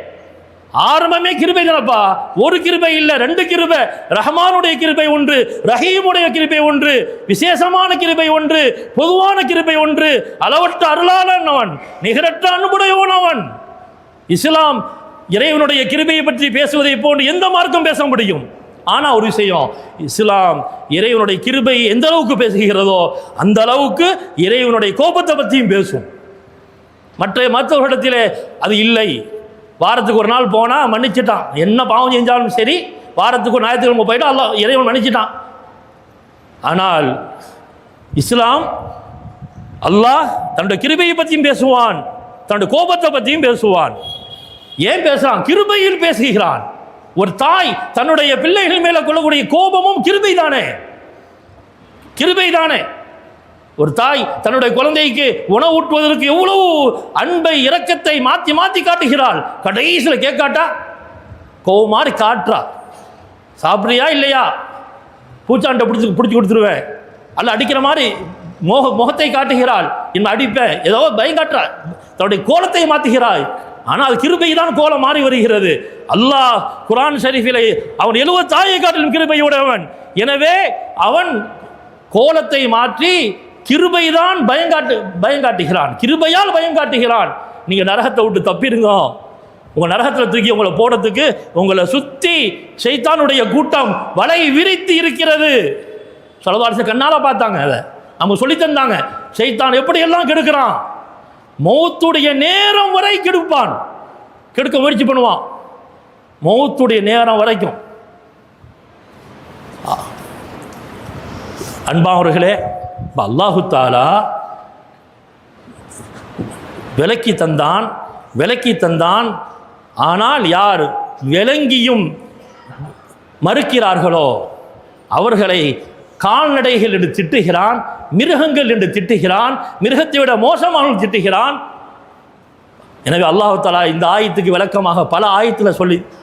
A: ஆரம்பமே கிருபை தானப்பா. ஒரு கிருபை இல்லை, 2 கிருபை. ரஹ்மானுடைய கிருபை ஒன்று, ரஹீமுடைய கிருபை ஒன்று, விசேஷமான கிருபை ஒன்று, பொதுவான கிருபை ஒன்று, அளவற்ற அருளாளன் அவன், நிகரற்ற அன்புடையவன் அவன். இஸ்லாம் இறைவனுடைய கிருபையை பற்றி பேசுவதை போன்று எந்த மார்க்கம் பேச முடியும்? ஆனால் ஒரு விஷயம், இஸ்லாம் இறைவனுடைய கிருபை எந்த அளவுக்கு பேசுகிறதோ அந்த அளவுக்கு இறைவனுடைய கோபத்தை பற்றியும் பேசும். மற்றவர்களிடத்திலே அது இல்லை. வாரத்துக்கு ஒரு நாள் போனால் மன்னிச்சிட்டான், என்ன பாவம் செஞ்சாலும் சரி, வாரத்துக்கு ஒரு ஞாயிற்றுக்கிழமை போயிட்டு அல்லாஹ் இறைவன் மன்னிச்சிட்டான். ஆனால் இஸ்லாம் அல்லாஹ் தன்னுடைய கிருபையை பற்றியும் பேசுவான், தன்னுடைய கோபத்தை பற்றியும் பேசுவான். ஏன் பேசுறான்? கிருபையில் பேசுகிறான். ஒரு தாய் தன்னுடைய பிள்ளைகள் மேல கொள்ளக்கூடிய கோபமும் கிருபை தானே, கிருபை தானே. ஒரு தாய் தன்னுடைய குழந்தைக்கு உணவு ஊட்டுவதற்கு எவ்வளவு அன்பை இரக்கத்தை மாற்றி மாற்றி காட்டுகிறாள். கடைசியில் கேட்காட்டா கோபம் மாதிரி காட்டுறா. சாப்பிட்றியா இல்லையா, பூச்சாண்டை பிடிச்சி கொடுத்துருவேன், அல்ல அடிக்கிற மாதிரி முகத்தை காட்டுகிறாள், இன்னும் அடிப்பேன், ஏதோ பயம் காட்டுறா, தன்னுடைய கோலத்தை மாற்றுகிறாய். ஆனால் அது கிருபை தான் கோலம் மாறி வருகிறது. அல்லாஹ் குர்ஆன் ஷரீஃபிலே அவன் 70 தாயை காட்டிலும் கிருபையுடையவன். எனவே அவன் கோலத்தை மாற்றி கிருபை தான் பயம் காட்டுகிறான், கிருபையால் பயம் காட்டுகிறான். நீங்கள் நரகத்தை விட்டு தப்பிடுங்க, உங்கள் நரகத்தில் தூக்கி உங்களை போடுறதுக்கு உங்களை சுற்றி ஷைத்தானுடைய கூட்டம் வலை விரித்து இருக்கிறது. ஸல்லல்லாஹு அலைஹி வஸல்லம் கண்ணால் பார்த்தாங்க. அதை அவங்க சொல்லி தந்தாங்க. ஷைத்தான் எப்படியெல்லாம் கெடுக்கிறான், மௌத்துடைய நேரம் வரை கெடுப்பான், கெடுக்க முயற்சி பண்ணுவான், மௌத்துடைய நேரம் வரைக்கும். அன்பானவர்களே, அல்லாஹு தஆலா விலக்கி தந்தான். ஆனால் யார் விளங்கியும் மறுக்கிறார்களோ அவர்களை கால்நடைகள் என்று திட்டுகிறான், மிருகங்கள் என்று திட்டுகிறான், மிருகத்தை விட மோசமாக திட்டுகிறான். எனவே அல்லாஹு தஆலா இந்த ஆயத்துக்கு விளக்கமாக பல ஆயத்தில்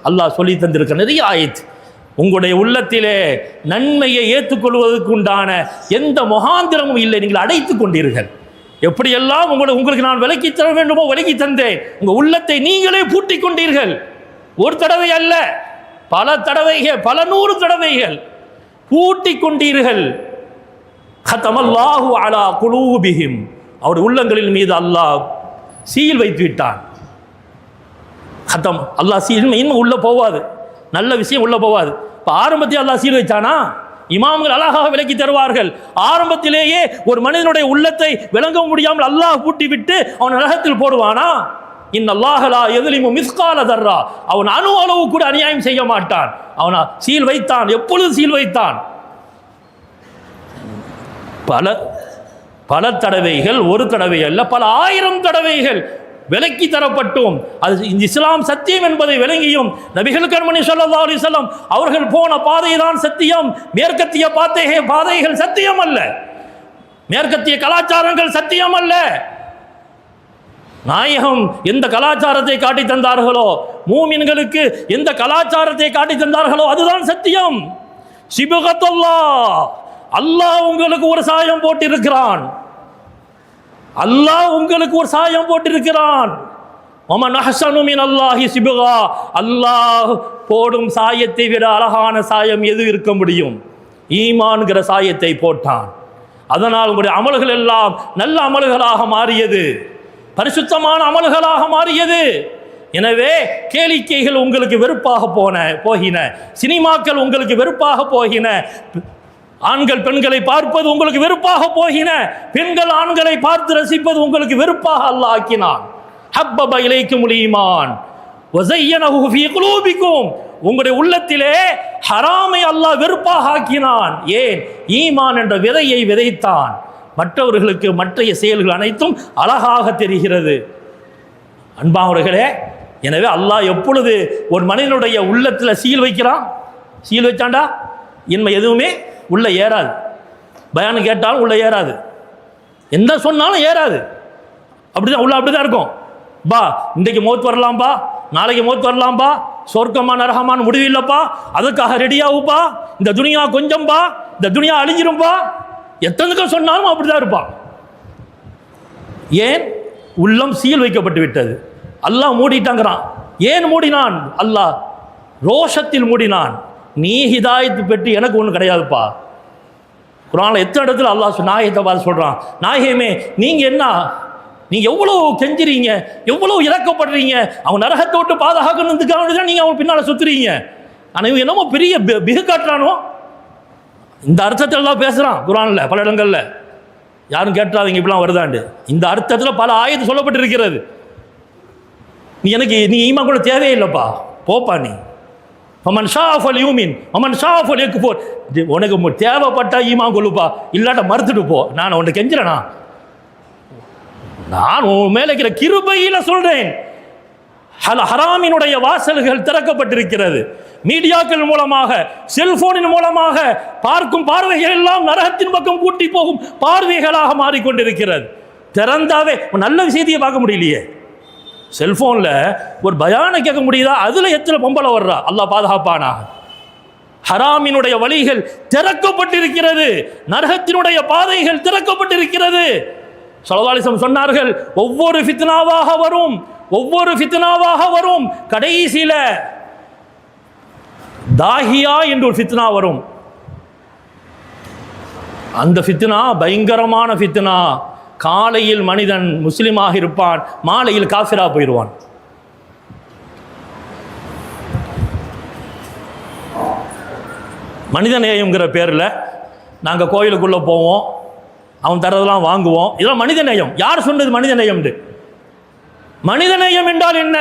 A: அல்லாஹ் சொல்லி தந்திருக்க நிறைய ஆயத்து. உங்களுடைய உள்ளத்திலே நன்மையை ஏற்றுக்கொள்வதற்கு உண்டான எந்த முகாந்திரமும் இல்லை, நீங்கள் அடைத்து கொண்டீர்கள். எப்படியெல்லாம் உங்களுக்கு நான் விலக்கி தர வேண்டுமோ விலக்கி தந்தேன். உங்கள் உள்ளத்தை நீங்களே பூட்டி கொண்டீர்கள். ஒரு தடவை அல்ல, பல தடவைகள், பல 100 தடவைகள் பூட்டி கொண்டீர்கள். கதமல்லாஹு அலா குலூபிஹிம், அவருடைய உள்ளங்களின் மீது அல்லாஹ் சீல் வைத்து விட்டான். கதம், அல்லாஹ் சீல் இன்னும் உள்ள போவாது, நல்ல விஷயம் உள்ள போவாது. இப்போ ஆரம்பத்தில் அல்லாஹ் சீல் வச்சானா? இமாம்கள் அழகாக விளக்கி தருவார்கள். ஆரம்பத்திலேயே ஒரு மனிதனுடைய உள்ளத்தை விளங்க முடியாமல் அல்லாஹ் பூட்டி விட்டு அவன் நரகத்தில் போடுவானா? இன்னல்லாஹ லா யஸ்லிமு மிஸ்கால தர்ரா, அவன் அணு அளவு கூட அநியாயம் செய்ய மாட்டான். அவன் சீல் வைத்தான். எப்பொழுது சீல் வைத்தான்? பல தடவைகள், ஒரு தடவை அல்ல, பல 1000 தடவைகள் விலக்கி தரப்பட்டும் அது இஸ்லாம் சத்தியம் என்பதை விளங்கியும் நபிகள் கண்மணி ஸல்லல்லாஹு அலைஹி வஸல்லம் அவர்கள் போன பாதைதான் சத்தியம். மேற்கத்திய பாதைகள் சத்தியம் அல்ல, மேற்கத்திய கலாச்சாரங்கள் சத்தியம் அல்ல. நாயகம் எந்த கலாச்சாரத்தை காட்டி தந்தார்களோ, மூமின்களுக்கு எந்த கலாச்சாரத்தை காட்டி தந்தார்களோ அதுதான் சத்தியம். சிபகத்துல்லாஹ், அல்லாஹ் உங்களுக்கு ஒரு சாயம் போட்டிருக்கிறான். அல்லாஹ் உங்களுக்கு ஒரு சாயம் போட்டிருக்கிறான். வமன் அஹ்ஸனு மினல்லாஹி சிபகா, அல்லாஹ் போடும் சாயத்தை விட அழகான சாயம் எது இருக்க முடியும்? ஈமான்கிற சாயத்தை போட்டான். அதனால் உங்களுடைய அமல்கள் எல்லாம் நல்ல அமல்களாக மாறியது, பரிசுத்தமான அமல்களாக மாறியது. எனவே கேளிக்கைகள் உங்களுக்கு வெறுப்பாக போகின, சினிமாக்கள் உங்களுக்கு வெறுப்பாக போகின, ஆண்கள் பெண்களை பார்ப்பது உங்களுக்கு வெறுப்பாக போகின, பெண்கள் ஆண்களை பார்த்து ரசிப்பது உங்களுக்கு வெறுப்பாக அல்லாஹ் ஆக்கினான். ஹப்பப இலைக்குமுல் ஈமான் வஸய்யனஹு ஃபீ குலூபிக்கும், உங்களுடைய உள்ளத்திலே ஹராமை அல்லாஹ் வெறுப்பாக ஆக்கினான். ஏன்? ஈமான் என்ற விதையை விதைத்தான். மற்றவர்களுக்கு மற்றைய செயல்கள் அனைத்தும் அழகாக தெரிகிறது. அன்பானவர்களே, எனவே அல்லாஹ் எப்பொழுது ஒரு மனிதனுடைய உள்ளத்தில் சீல் வைக்கிறான், சீல் வச்சாண்டா இன்மை எதுவுமே உள்ள ஏறாது. பயானு கேட்டாலும் உள்ள ஏறாது, எந்த சொன்னாலும் ஏறாது. அப்படிதான் உள்ள அப்படிதான் இருக்கும். பா இன்றைக்கு மௌத் வரலாம்பா, நாளைக்கு மௌத் வரலாம்பா, சொர்க்கமா நரகமான முடிவு இல்லைப்பா, அதுக்காக ரெடியாகுப்பா, இந்த துனியா கொஞ்சம்பா, இந்த துனியா அழிஞ்சிரும்பா, எத்தனைக்கும் சொன்னாலும் அப்படிதான் இருப்பான். ஏன்? உள்ளம் சீல் வைக்கப்பட்டு விட்டது. அல்லாஹ் மூடிட்டாங்கிறான். ஏன் மூடினான்? அல்லாஹ் ரோஷத்தில் மூடினான். நீ ஹிதாயத்து பெற்று எனக்கு ஒன்றும் கிடையாதுப்பா. குர்ஆன்ல எத்தனை இடத்துல அல்லாஹ் நாயகத்தை பார்த்து சொல்கிறான், நாயகமே நீங்கள் என்ன, நீங்கள் எவ்வளோ கெஞ்சுறீங்க, எவ்வளோ இறக்கப்படுறீங்க, அவங்க நரகத்தை விட்டு பாதுகாக்கணுன்றதுக்காக தான் நீங்கள் அவங்க பின்னால் சுற்றுறீங்க. ஆனால் இவங்க என்னமோ பெரிய பிகு காட்டுறானோ. இந்த அர்த்தத்தில் எல்லாம் பேசுகிறான் குர்ஆனில் பல இடங்களில். யாரும் கேட்டுறாதீங்க இப்படிலாம் வருதாண்டு. இந்த அர்த்தத்தில் பல ஆயத்து சொல்லப்பட்டிருக்கிறது. நீ ஈமான் கூட தேவையில்லைப்பா, போப்பா நீ. ஒமன் ஷாஃபல் யூமின் ஒமன் ஷாஃபல் எக்குபோர், உனக்கு தேவைப்பட்டா ஈமான் கொள்ளுப்பா, இல்லாட்ட மறுத்துட்டு போ. நான் உன்னை கெஞ்சுறேனா? நான் உன் மேலே இருக்கிற கிருபையில சொல்றேன். ஹராமினுடைய வாசல்கள் திறக்கப்பட்டிருக்கிறது. மீடியாக்கள் மூலமாக, செல்போனின் மூலமாக பார்க்கும் பார்வைகள் எல்லாம் நரகத்தின் பக்கம் கூட்டி போகும் பார்வைகளாக மாறிக்கொண்டிருக்கிறது. திறந்தாவே நல்ல விஷயத்தையே பார்க்க முடியலையே. செல்போனில் ஒரு பயானை கேட்க முடியுதா? அதில் எத்தனை பொம்பளை வர்றா, அல்லாஹ் பாதுகாப்பானாக. ஹராமினுடைய வழிகள் திறக்கப்பட்டிருக்கிறது, நரகத்தினுடைய பாதைகள் திறக்கப்பட்டிருக்கிறது. ஸல்லல்லாஹு அலைஹி வஸல்லம் சொன்னார்கள், ஒவ்வொரு ஃபித்னாவாக வரும், ஒவ்வொரு ஃபித்னாவாக வரும், கடைசியில் தாஹியா என்று ஒரு ஃபித்னா வரும். அந்த ஃபித்னா பயங்கரமான ஃபித்னா. காலையில் மனிதன் முஸ்லிமாக இருப்பான், மாலையில் காஃபிரா போயிடுவான். மனிதநேயம்ங்கிற பேரில் நாங்கள் கோயிலுக்குள்ளே போவோம், அவன் தரதெல்லாம் வாங்குவோம். இதெல்லாம் மனித நேயம். யார் சொன்னது மனித நேயம்? மனித நேயம் என்றால் என்ன?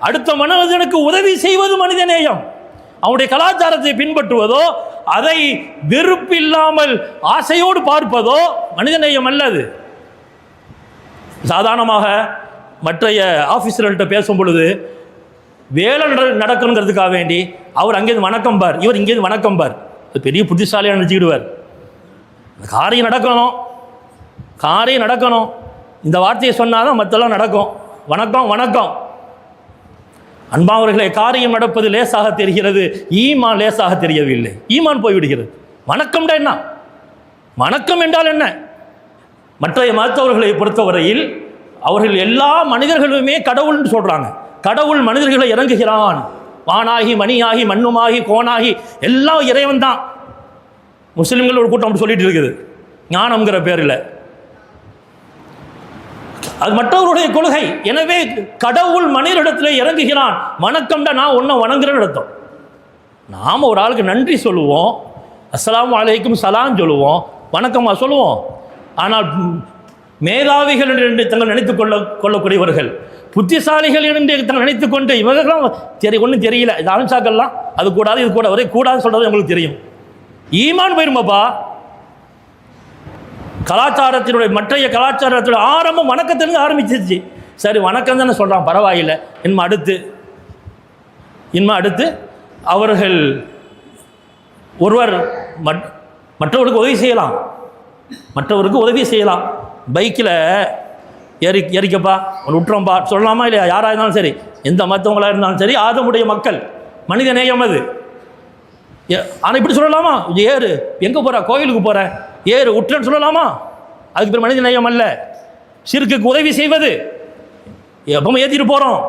A: அடுத்த மனிதனுக்கு உதவி செய்வது மனித நேயம். அவனுடைய கலாச்சாரத்தை பின்பற்றுவதோ, அதை வெறுப்பில்லாமல் ஆசையோடு பார்ப்பதோ மனித நேயம் அல்லது. சாதாரணமாக மற்றைய ஆஃபீஸர்கள்ட்ட பேசும் பொழுது வேலை நடக்கணுங்கிறதுக்காக வேண்டி அவர் அங்கேருந்து வணக்கம் பார், இவர் இங்கேருந்து வணக்கம் பார், அது பெரிய புத்திசாலியாக நினச்சிக்கிடுவார். காரியம் நடக்கணும், காரியம் நடக்கணும், இந்த வார்த்தையை சொன்னால் தான் மற்றெல்லாம் நடக்கும். வணக்கம் வணக்கம். அன்பானவர்களே, காரியம் நடப்பது லேசாக தெரிகிறது, ஈமான் லேசாக தெரியவில்லை. ஈமான் போய்விடுகிறது. வணக்கம்டா என்ன? வணக்கம் என்றால் என்ன? மற்றைய மதத்தவர்களை பொறுத்தவரையில் அவர்கள் எல்லா மனிதர்களுமே கடவுள்னு சொல்கிறாங்க. கடவுள் மனிதர்களை இறங்குகிறான். வானாகி மணியாகி மண்ணுமாகி கோனாகி எல்லாம் இறைவன் தான். முஸ்லிம்கள் ஒரு கூட்டம் அப்படி சொல்லிட்டு இருக்குது ஞானம்ங்கிற பேரில். அது மற்றவருடைய கொள்கை. எனவே கடவுள் மனிதனிடத்தில் இறங்குகிறான். வணக்கம்டா நான் ஒன்றை வணங்குறேன்னு அர்த்தம். நாம் ஒரு ஆளுக்கு நன்றி சொல்லுவோம், அஸ்ஸலாமு அலைக்கும் சலாம் சொல்லுவோம், வணக்கமாக சொல்லுவோம். ஆனால் மேதாவிகள் என்று தங்கள் நினைத்து கொள்ளக்கூடியவர்கள், புத்திசாலிகள் என்று தங்கள் நினைத்து கொண்டு இவர்களும் ஒன்றும் தெரியல, இது அனுசாக்கள்லாம் அது கூடாது இது கூட ஒரே கூடாது சொல்கிறது உங்களுக்கு தெரியும். ஈமான் போயிருமாப்பா. கலாச்சாரத்தினுடைய மற்றைய கலாச்சாரத்தினுடைய ஆரம்பம் வணக்கத்திலிருந்து ஆரம்பிச்சிருச்சு. சரி வணக்கம் தானே சொல்கிறான், பரவாயில்லை. இன்மை அடுத்து அவர்கள் ஒருவர் மற்றவருக்கு உதவி செய்யலாம், மற்றவருக்கு உதவி செய்யலாம். பைக்கில் ஏறிக்கப்பா விட்டுறோம்பா சொல்லலாமா இல்லையா? யாராக இருந்தாலும் சரி, எந்த மற்றவங்களாக இருந்தாலும் சரி, ஆதமுடைய மக்கள், மனித நேயம் அது. ஆனால் இப்படி சொல்லலாமா? ஏறு, எங்கே போகிற, கோயிலுக்கு போகிற, ஏறு உற்றன்னு சொல்லலாமா? அதுக்கு பேர் மனித நேயம் அல்ல. ஷிர்க்குக்கு உதவி செய்வது, எப்பவும் ஏற்றிட்டு போகிறோம்,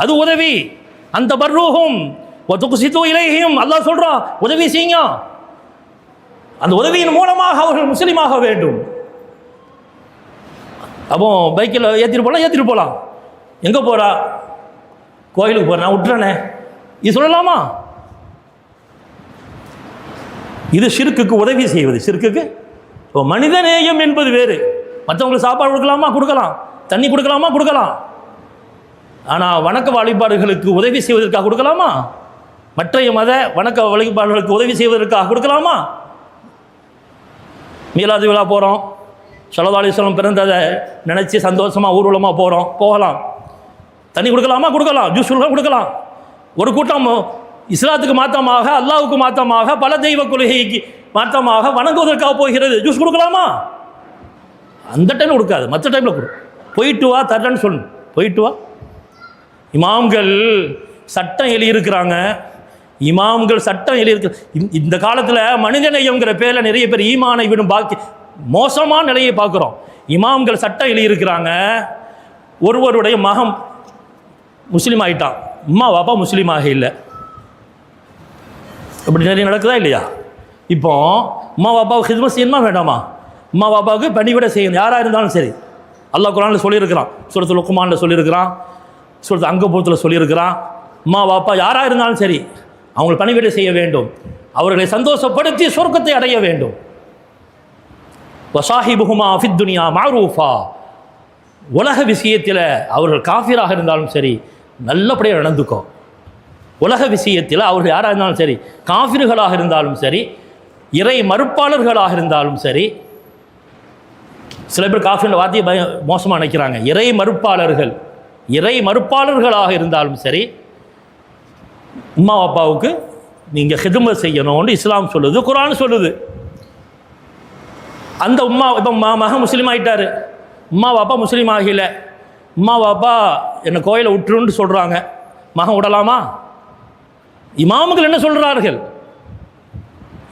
A: அது உதவி. அந்த பர்ரூஹும் ஒத்துக்குசித்து இலையும் அல்லாஹ் சொல்கிறான், உதவி செய்யுங்க. அந்த உதவியின் மூலமாக அவர்கள் முஸ்லீமாக வேண்டும். அப்போ பைக்கில் ஏற்றிட்டு போகலாம். எங்கே போகிறா? கோயிலுக்கு போகிறேன், நான் விட்டுறேனே, இது சொல்லலாமா? இது ஷிர்க்குக்கு உதவி செய்வது. ஷிர்க்குக்கு மனித நேயம் என்பது வேறு. மற்றவங்களுக்கு சாப்பாடு கொடுக்கலாமா? கொடுக்கலாம். தண்ணி கொடுக்கலாமா? கொடுக்கலாம். ஆனால் வணக்க வழிபாடுகளுக்கு உதவி செய்வதற்காக கொடுக்கலாமா? மற்றைய மத வணக்க வழிபாடுகளுக்கு உதவி செய்வதற்காக கொடுக்கலாமா? மீலாது விழா போகிறோம், ஸல்லல்லாஹு அலைஹி வஸல்லம் பிறந்ததை நினச்சி சந்தோஷமாக ஊர்வலமாக போகலாம். தண்ணி கொடுக்கலாமா? கொடுக்கலாம். ஜூஸ் கொடுக்கலாம். ஒரு கூட்டம் இஸ்லாத்துக்கு மாற்றமாக, அல்லாஹ்வுக்கு மாற்றமாக, பல தெய்வ கொள்கைக்கு மாற்றமாக வணங்குவதற்காக போகிறது, ஜூஸ் கொடுக்கலாமா? அந்த டைமில் கொடுக்காது, மற்ற டைமில் கொடு. போயிட்டு வா, தரேன்னு சொல்லணும். போயிட்டு வா. இமாம்கள் சட்டம் எழுதியிருக்கிறாங்க. இமாம்கள் சட்டம் எழுதியிருக்க. இந்த காலத்தில் மனிதநேயங்கிற பேரில் நிறைய பேர் ஈமானை விடும் பாக்கி மோசமான நிலையை பார்க்குறோம். இமாம்கள் சட்டம் எழுதியிருக்கிறாங்க. ஒருவருடைய மகன் முஸ்லீம் ஆகிட்டான், அம்மா பாப்பா முஸ்லீமாக இல்லை. இப்படி நிறைய நடக்குதா இல்லையா? இப்போ அம்மா பாப்பாவுக்கு ஹித்மத் செய்யணுமா வேண்டாமா? அம்மா பாப்பாவுக்கு பணிவிட செய்யணும், யாராக இருந்தாலும் சரி. அல்லாஹ் குர்ஆனில் சொல்லியிருக்கிறான், சூரத்துல் லுக்மானில் சொல்லியிருக்கிறான், சூரத்துல் அங்கபூத்தில் சொல்லியிருக்கிறான். அம்மா பாப்பா யாராக இருந்தாலும் சரி, அவங்களை பணிவிட செய்ய வேண்டும், அவர்களை சந்தோஷப்படுத்தி சொர்க்கத்தை அடைய வேண்டும். வசாஹிபுஹுமா ஃபித் துனியா மஅரூஃபா. உலக விஷயத்தில் அவர்கள் காஃபிராக இருந்தாலும் சரி, நல்லபடியாக நடந்துக்கோ. உலக விஷயத்தில் அவர்கள் யாராக இருந்தாலும் சரி, காஃபிர்களாக இருந்தாலும் சரி, இறை மறுப்பாளர்களாக இருந்தாலும் சரி. சில பேர் காஃபின்ற வார்த்தையை மோசமாக நினைக்கிறாங்க. இறை மறுப்பாளர்களாக இருந்தாலும் சரி, உம்மா அப்பாவுக்கு நீங்கள் ஹிதுமத் செய்யணும்னு இஸ்லாம் சொல்லுது, குர்ஆன் சொல்லுது. அந்த உம்மா இப்போ மகன் முஸ்லீம் ஆகிட்டார், உம்மா பாப்பா முஸ்லீம் ஆகல, உம்மா பாப்பா என்னை கோயிலை விட்டுருன்னு சொல்கிறாங்க, மகன் விடலாமா? இமாம்கள் என்ன சொல்கிறார்கள்?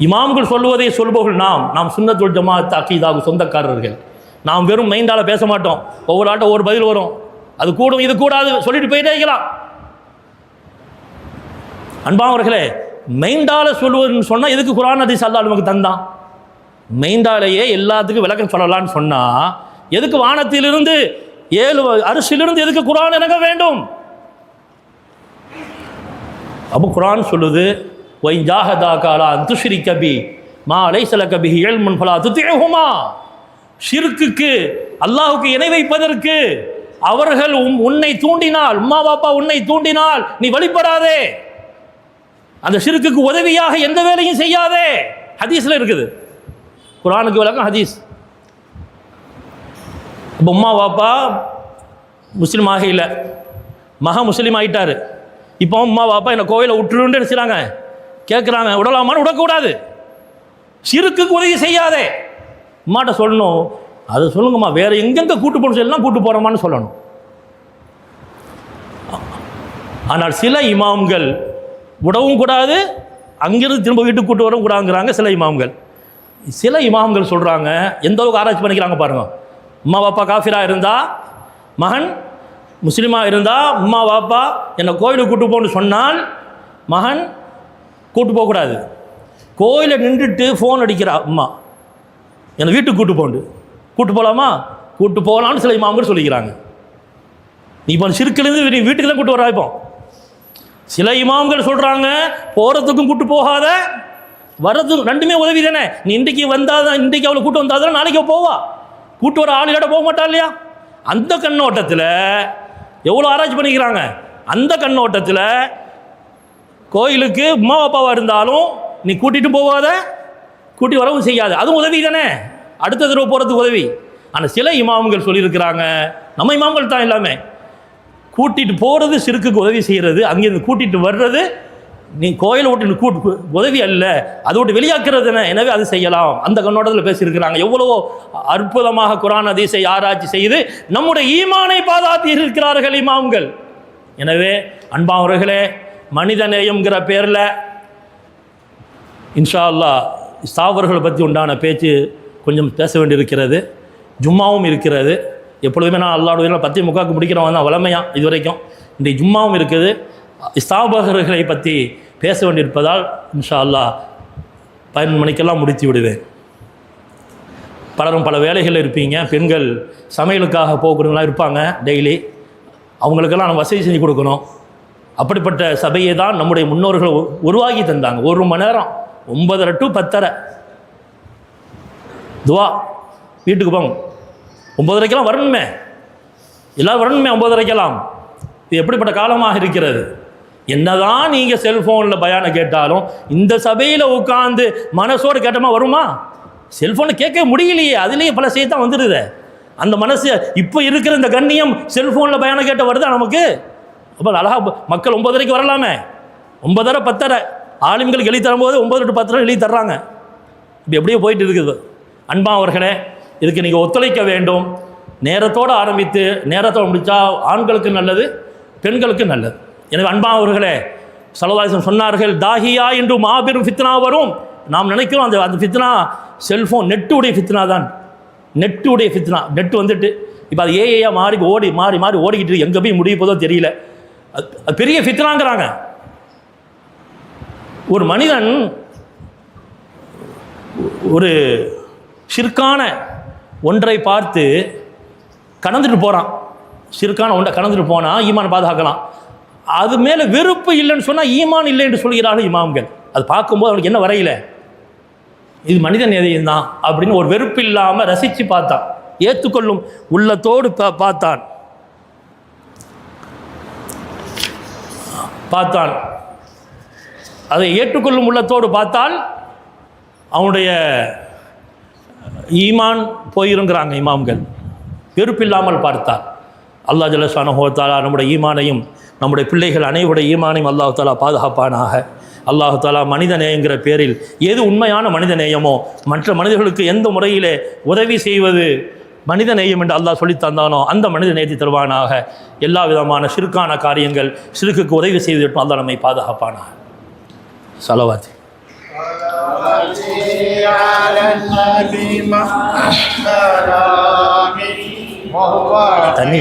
A: இமாம்கள் சொல்லுவதை சொல்பவர்கள் நாம் சுன்னத்துல் ஜமாஅத் அகீதாவுக்கு சொந்தக்காரர்கள். நாம் வெறும் மைண்டால் பேச மாட்டோம். ஒவ்வொரு ஆட்டம் ஒவ்வொரு பதில் வரும், அது கூடும் இது கூடாது சொல்லிட்டு போயிட்டே இருக்கலாம். அன்பானவர்களே, மைண்டால சொல்லுவதுன்னு சொன்னால் எதுக்கு குர்ஆன் ஹதீஸ் அல்லாஹ் நமக்கு தந்தான்? மைண்டாலேயே எல்லாத்துக்கும் விளக்கம் சொல்லலான்னு சொன்னால் எதுக்கு வானத்திலிருந்து 7 அரிசிலிருந்து எதுக்கு குர்ஆன் இறங்க வேண்டும்? அப்போ குர்ஆன் சொல்லுது, ஒய் ஜாஹதாகா அலா அன் துஷ்ரிக பி மா லைஸ லக பிஹி இல்முன் ஃபலா துதிஹுமா. ஷிர்க்குக்கு, அல்லாஹ்வுக்கு இணை வைப்பதற்கு அவர்கள் உன்னை தூண்டினால், உம்மா பாப்பா உன்னை தூண்டினால் நீ வழிபடாதே, அந்த ஷிர்க்குக்கு உதவியாக எந்த வேலையும் செய்யாதே. ஹதீஸ்ல இருக்குது, குர்ஆனுக்கு விளக்கம் ஹதீஸ். இப்போ உம்மா பாப்பா முஸ்லீம் ஆகையில், மகா முஸ்லீம் ஆகிட்டாரு. இப்போ உம்மா பாப்பா என்னை கோயிலை விட்டுருன்னு நினைச்சாங்க, கேட்குறாங்க, விடலாமான்னு விடக்கூடாது. ஷிர்க்குக்கு உதவி செய்யாதே. அம்மாட்ட சொல்லணும், அதை சொல்லுங்கம்மா, வேறு எங்கெங்கே கூட்டு போகணும் சொல்லலாம், கூட்டு போகிறோமான்னு சொல்லணும். ஆனால் சில இமாம்கள் விடவும் கூடாது, அங்கிருந்து திரும்ப வீட்டுக்கு கூட்டு வரவும் கூடாதுங்கிறாங்க சில இமாம்கள். சில இமாம்கள் சொல்கிறாங்க, எந்த அளவுக்கு ஆராய்ச்சி பண்ணிக்கிறாங்க பாருங்கள். அம்மா பாப்பா காஃபிராக இருந்தால், மகன் முஸ்லீமாக இருந்தால், அம்மா பாப்பா என்னை கோயிலுக்கு கூட்டு போகணுன்னு சொன்னால் மகன் கூட்டு போகக்கூடாது. கோயிலை நின்றுட்டு ஃபோன் அடிக்கிறா அம்மா, என்னை வீட்டுக்கு கூட்டு போண்டு, கூட்டு போகலாமா? கூட்டு போகலான்னு சில இமாம்கள் சொல்லிக்கிறாங்க. நீ இப்போ சிறுக்கிலேருந்து நீ வீட்டுக்கு தான் கூட்டு வர இப்போ. சில இமாம்கள் சொல்கிறாங்க, போகிறதுக்கும் கூட்டு போகாத, வர்றதுக்கும் ரெண்டுமே உதவி தானே. நீ இன்றைக்கி வந்தால் தான், இன்றைக்கி அவளை கூட்டு வந்தால் தானே நாளைக்கு போவா. கூட்டு வர ஆள் இல்லாட்ட போக மாட்டா இல்லையா? அந்த கண்ணோட்டத்தில் எவ்வளோ ஆராய்ச்சி பண்ணிக்கிறாங்க. அந்த கண்ணோட்டத்தில் கோயிலுக்கு அம்மா அப்பாவாக இருந்தாலும் நீ கூட்டிகிட்டு போகாத, கூட்டி வரவும் செய்யாது, அதுவும் உதவி தானே, அடுத்த தடவை போகிறதுக்கு உதவி. ஆனால் சில இமாம்கள் சொல்லியிருக்கிறாங்க, நம்ம இமாம்கள் தான் எல்லாமே, கூட்டிகிட்டு போகிறது ஷிர்க்குக்கு உதவி செய்கிறது, அங்கேருந்து கூட்டிகிட்டு வர்றது நீ கோயிலை விட்டு உதவி அல்ல, அதை விட்டு வெளியாக்குறது என்ன, எனவே அது செய்யலாம். அந்த கண்ணோட்டத்தில் பேசியிருக்கிறாங்க. எவ்வளவோ அற்புதமாக குர்ஆன் ஹதீஸை ஆராய்ச்சி செய்து நம்முடைய ஈமானை பாதுகாத்து இருக்கிறார்கள் இமாம்கள். எனவே அன்பானவர்களே, மனித நேயம்ங்கிற பேரில் இன்ஷா அல்லாஹ் ஸ்தாபர்களை பற்றி உண்டான பேச்சு கொஞ்சம் பேச வேண்டியிருக்கிறது. ஜும்மாவும் இருக்கிறது. எப்பொழுதுமே நான் அல்லாஹ்வுடைய 10:45 முடிக்கிறவன் தான் வளமையாக இது வரைக்கும். இன்றைக்கு ஜும்மாவும் இருக்குது. ஸ்தாபகர்களை பற்றி பேச வேண்டியிருப்பதால் இன்ஷா அல்லாஹ் 11 மணிக்கெல்லாம் முடித்து விடுவேன். பலரும் பல வேலைகள் இருப்பீங்க, பெண்கள் சமையலுக்காக போகக்கூடியவங்களாம் இருப்பாங்க டெய்லி, அவங்களுக்கெல்லாம் நம்ம வசதி செஞ்சு கொடுக்கணும். அப்படிப்பட்ட சபையை தான் நம்முடைய முன்னோர்கள் உருவாக்கி தந்தாங்க. 1 மணி நேரம் 9:30 to 10:30 துவா. வீட்டுக்கு போங்க, 9:30 வரணுமே, எல்லாம் வரணுமே 9:30. இது எப்படிப்பட்ட காலமாக இருக்கிறது. என்னதான் நீங்கள் செல்ஃபோனில் பயான கேட்டாலும் இந்த சபையில் உட்காந்து மனசோடு கேட்டோமா வருமா? செல்ஃபோனை கேட்க முடியலையே, அதுலேயே பல செய்தான் வந்துடுது. அந்த மனசு இப்போ இருக்கிற இந்த கண்ணியம் செல்ஃபோனில் பயான கேட்ட வருதா நமக்கு? அப்போ அழகா மக்கள் 9:30 வரலாமே, 9:30 10:30 ஆலிம்களுக்கு எழுதி தரும்போது 9 to 10 எழுதி தர்றாங்க. இப்போ எப்படியோ போயிட்டு இருக்குது. அன்பானவர்களே, இதுக்கு நீங்கள் ஒத்துழைக்க வேண்டும். நேரத்தோடு ஆரம்பித்து நேரத்தோடு முடித்தா ஆண்களுக்கு நல்லது, பெண்களுக்கு நல்லது. எனவே அன்பானவர்களே, ஸல்லல்லாஹு அலைஹி வஸல்லம் சொன்னார்கள், தாஹியா என்று மாபெரும் ஃபித்னா வரும். நாம் நினைக்கிறோம் அந்த ஃபித்னா செல்ஃபோன் நெட்டுடைய ஃபித்னா தான். நெட்டுடைய ஃபித்னா, நெட்டு வந்துட்டு இப்போ அது ஏஐயா மாறி மாறி ஓடிக்கிட்டு எங்கே போய் முடிய போதோ தெரியல. அது பெரிய ஃபித்னாங்கிறாங்க. ஒரு மனிதன் ஒரு ஷிர்கான ஒன்றை பார்த்து கடந்துட்டு போகிறான். ஷிர்கான ஒன்றை கடந்துட்டு போனால் ஈமான் பாதுகாக்கலாம். அது மேலே வெறுப்பு இல்லைன்னு சொன்னால் ஈமான் இல்லை என்று சொல்கிறார்கள் இமாம்கள். அது பார்க்கும்போது அவனுக்கு என்ன வரையில, இது மனித நேயம் தான் அப்படின்னு ஒரு வெறுப்பு இல்லாமல் ரசித்து பார்த்தான், ஏற்றுக்கொள்ளும் உள்ளத்தோடு பார்த்தான். அதை ஏற்றுக்கொள்ளும் உள்ளத்தோடு பார்த்தால் அவனுடைய ஈமான் போயிருங்கிறாங்க இமாம்கள். வெறுப்பில்லாமல் பார்த்தார். அல்லாஹ் ஜல்ல ஷானஹு வ தஆலா நம்முடைய ஈமானையும் நம்முடைய பிள்ளைகள் அனைவருடைய ஈமானையும் அல்லாஹ் தஆலா பாதுகாப்பானாக. அல்லாஹ் தஆலா மனித நேயங்கிற பேரில் எது உண்மையான மனித நேயமோ, மற்ற மனிதர்களுக்கு எந்த முறையிலே உதவி செய்வது மனித நேயம் என்று அல்லாஹ் சொல்லி தந்தானோ அந்த மனித நேயத்தை தருவானாக. எல்லா விதமான ஷிர்கான காரியங்கள், ஷிர்க்குக்கு உதவி செய்வதற்கு அல்லாஹ் நம்மை பாதுகாப்பானாக. ஸலவாத். தண்ணி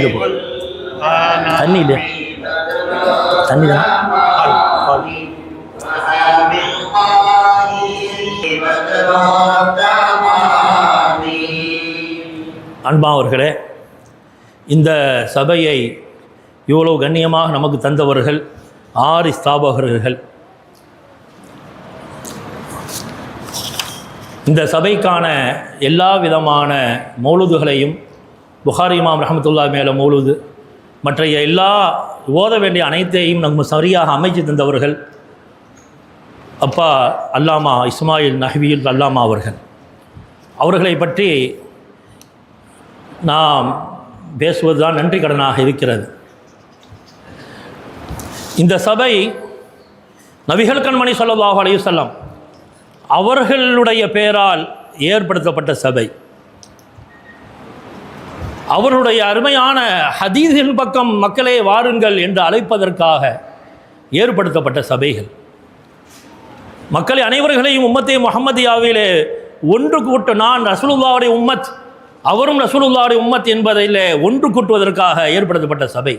A: தான் அன்பானவர்களே, இந்த சபையை இவ்வளவு கண்ணியமாக நமக்கு தந்தவர்கள் 6 ஸ்தாபகர்கள். இந்த சபைக்கான எல்லா விதமான மௌலூதுகளையும் புகாரி இமாம் ரஹமத்துல்லாஹி மேலே மௌலூது மற்ற எல்லா ஓத வேண்டிய அனைத்தையும் நம்ம சரியாக அமைச்சு தந்தவர்கள் அப்பா அல்லாமா இஸ்மாயில் நஹ்வியுல் அல்லாமா அவர்களை பற்றி நாம் பேசுவதுதான் நன்றி கடனாக இருக்கிறது. இந்த சபை நபிகள் கண்மணி ஸல்லல்லாஹு அலைஹி வஸல்லம் அவர்களுடைய பெயரால் ஏற்படுத்தப்பட்ட சபை. அவருடைய அருமையான ஹதீஸின் பக்கம் மக்களே வாருங்கள் என்று அழைப்பதற்காக ஏற்படுத்தப்பட்ட சபைகள். மக்களை அனைவர்களையும் உம்மத்தே முஹம்மதியாவிலே ஒன்று கூட்ட, நான் ரசூலுல்லாஹுடைய உம்மத், அவரும் ரசூலுல்லாஹுடைய உம்மத் என்பதில் ஒன்று கூட்டுவதற்காக ஏற்படுத்தப்பட்ட சபை.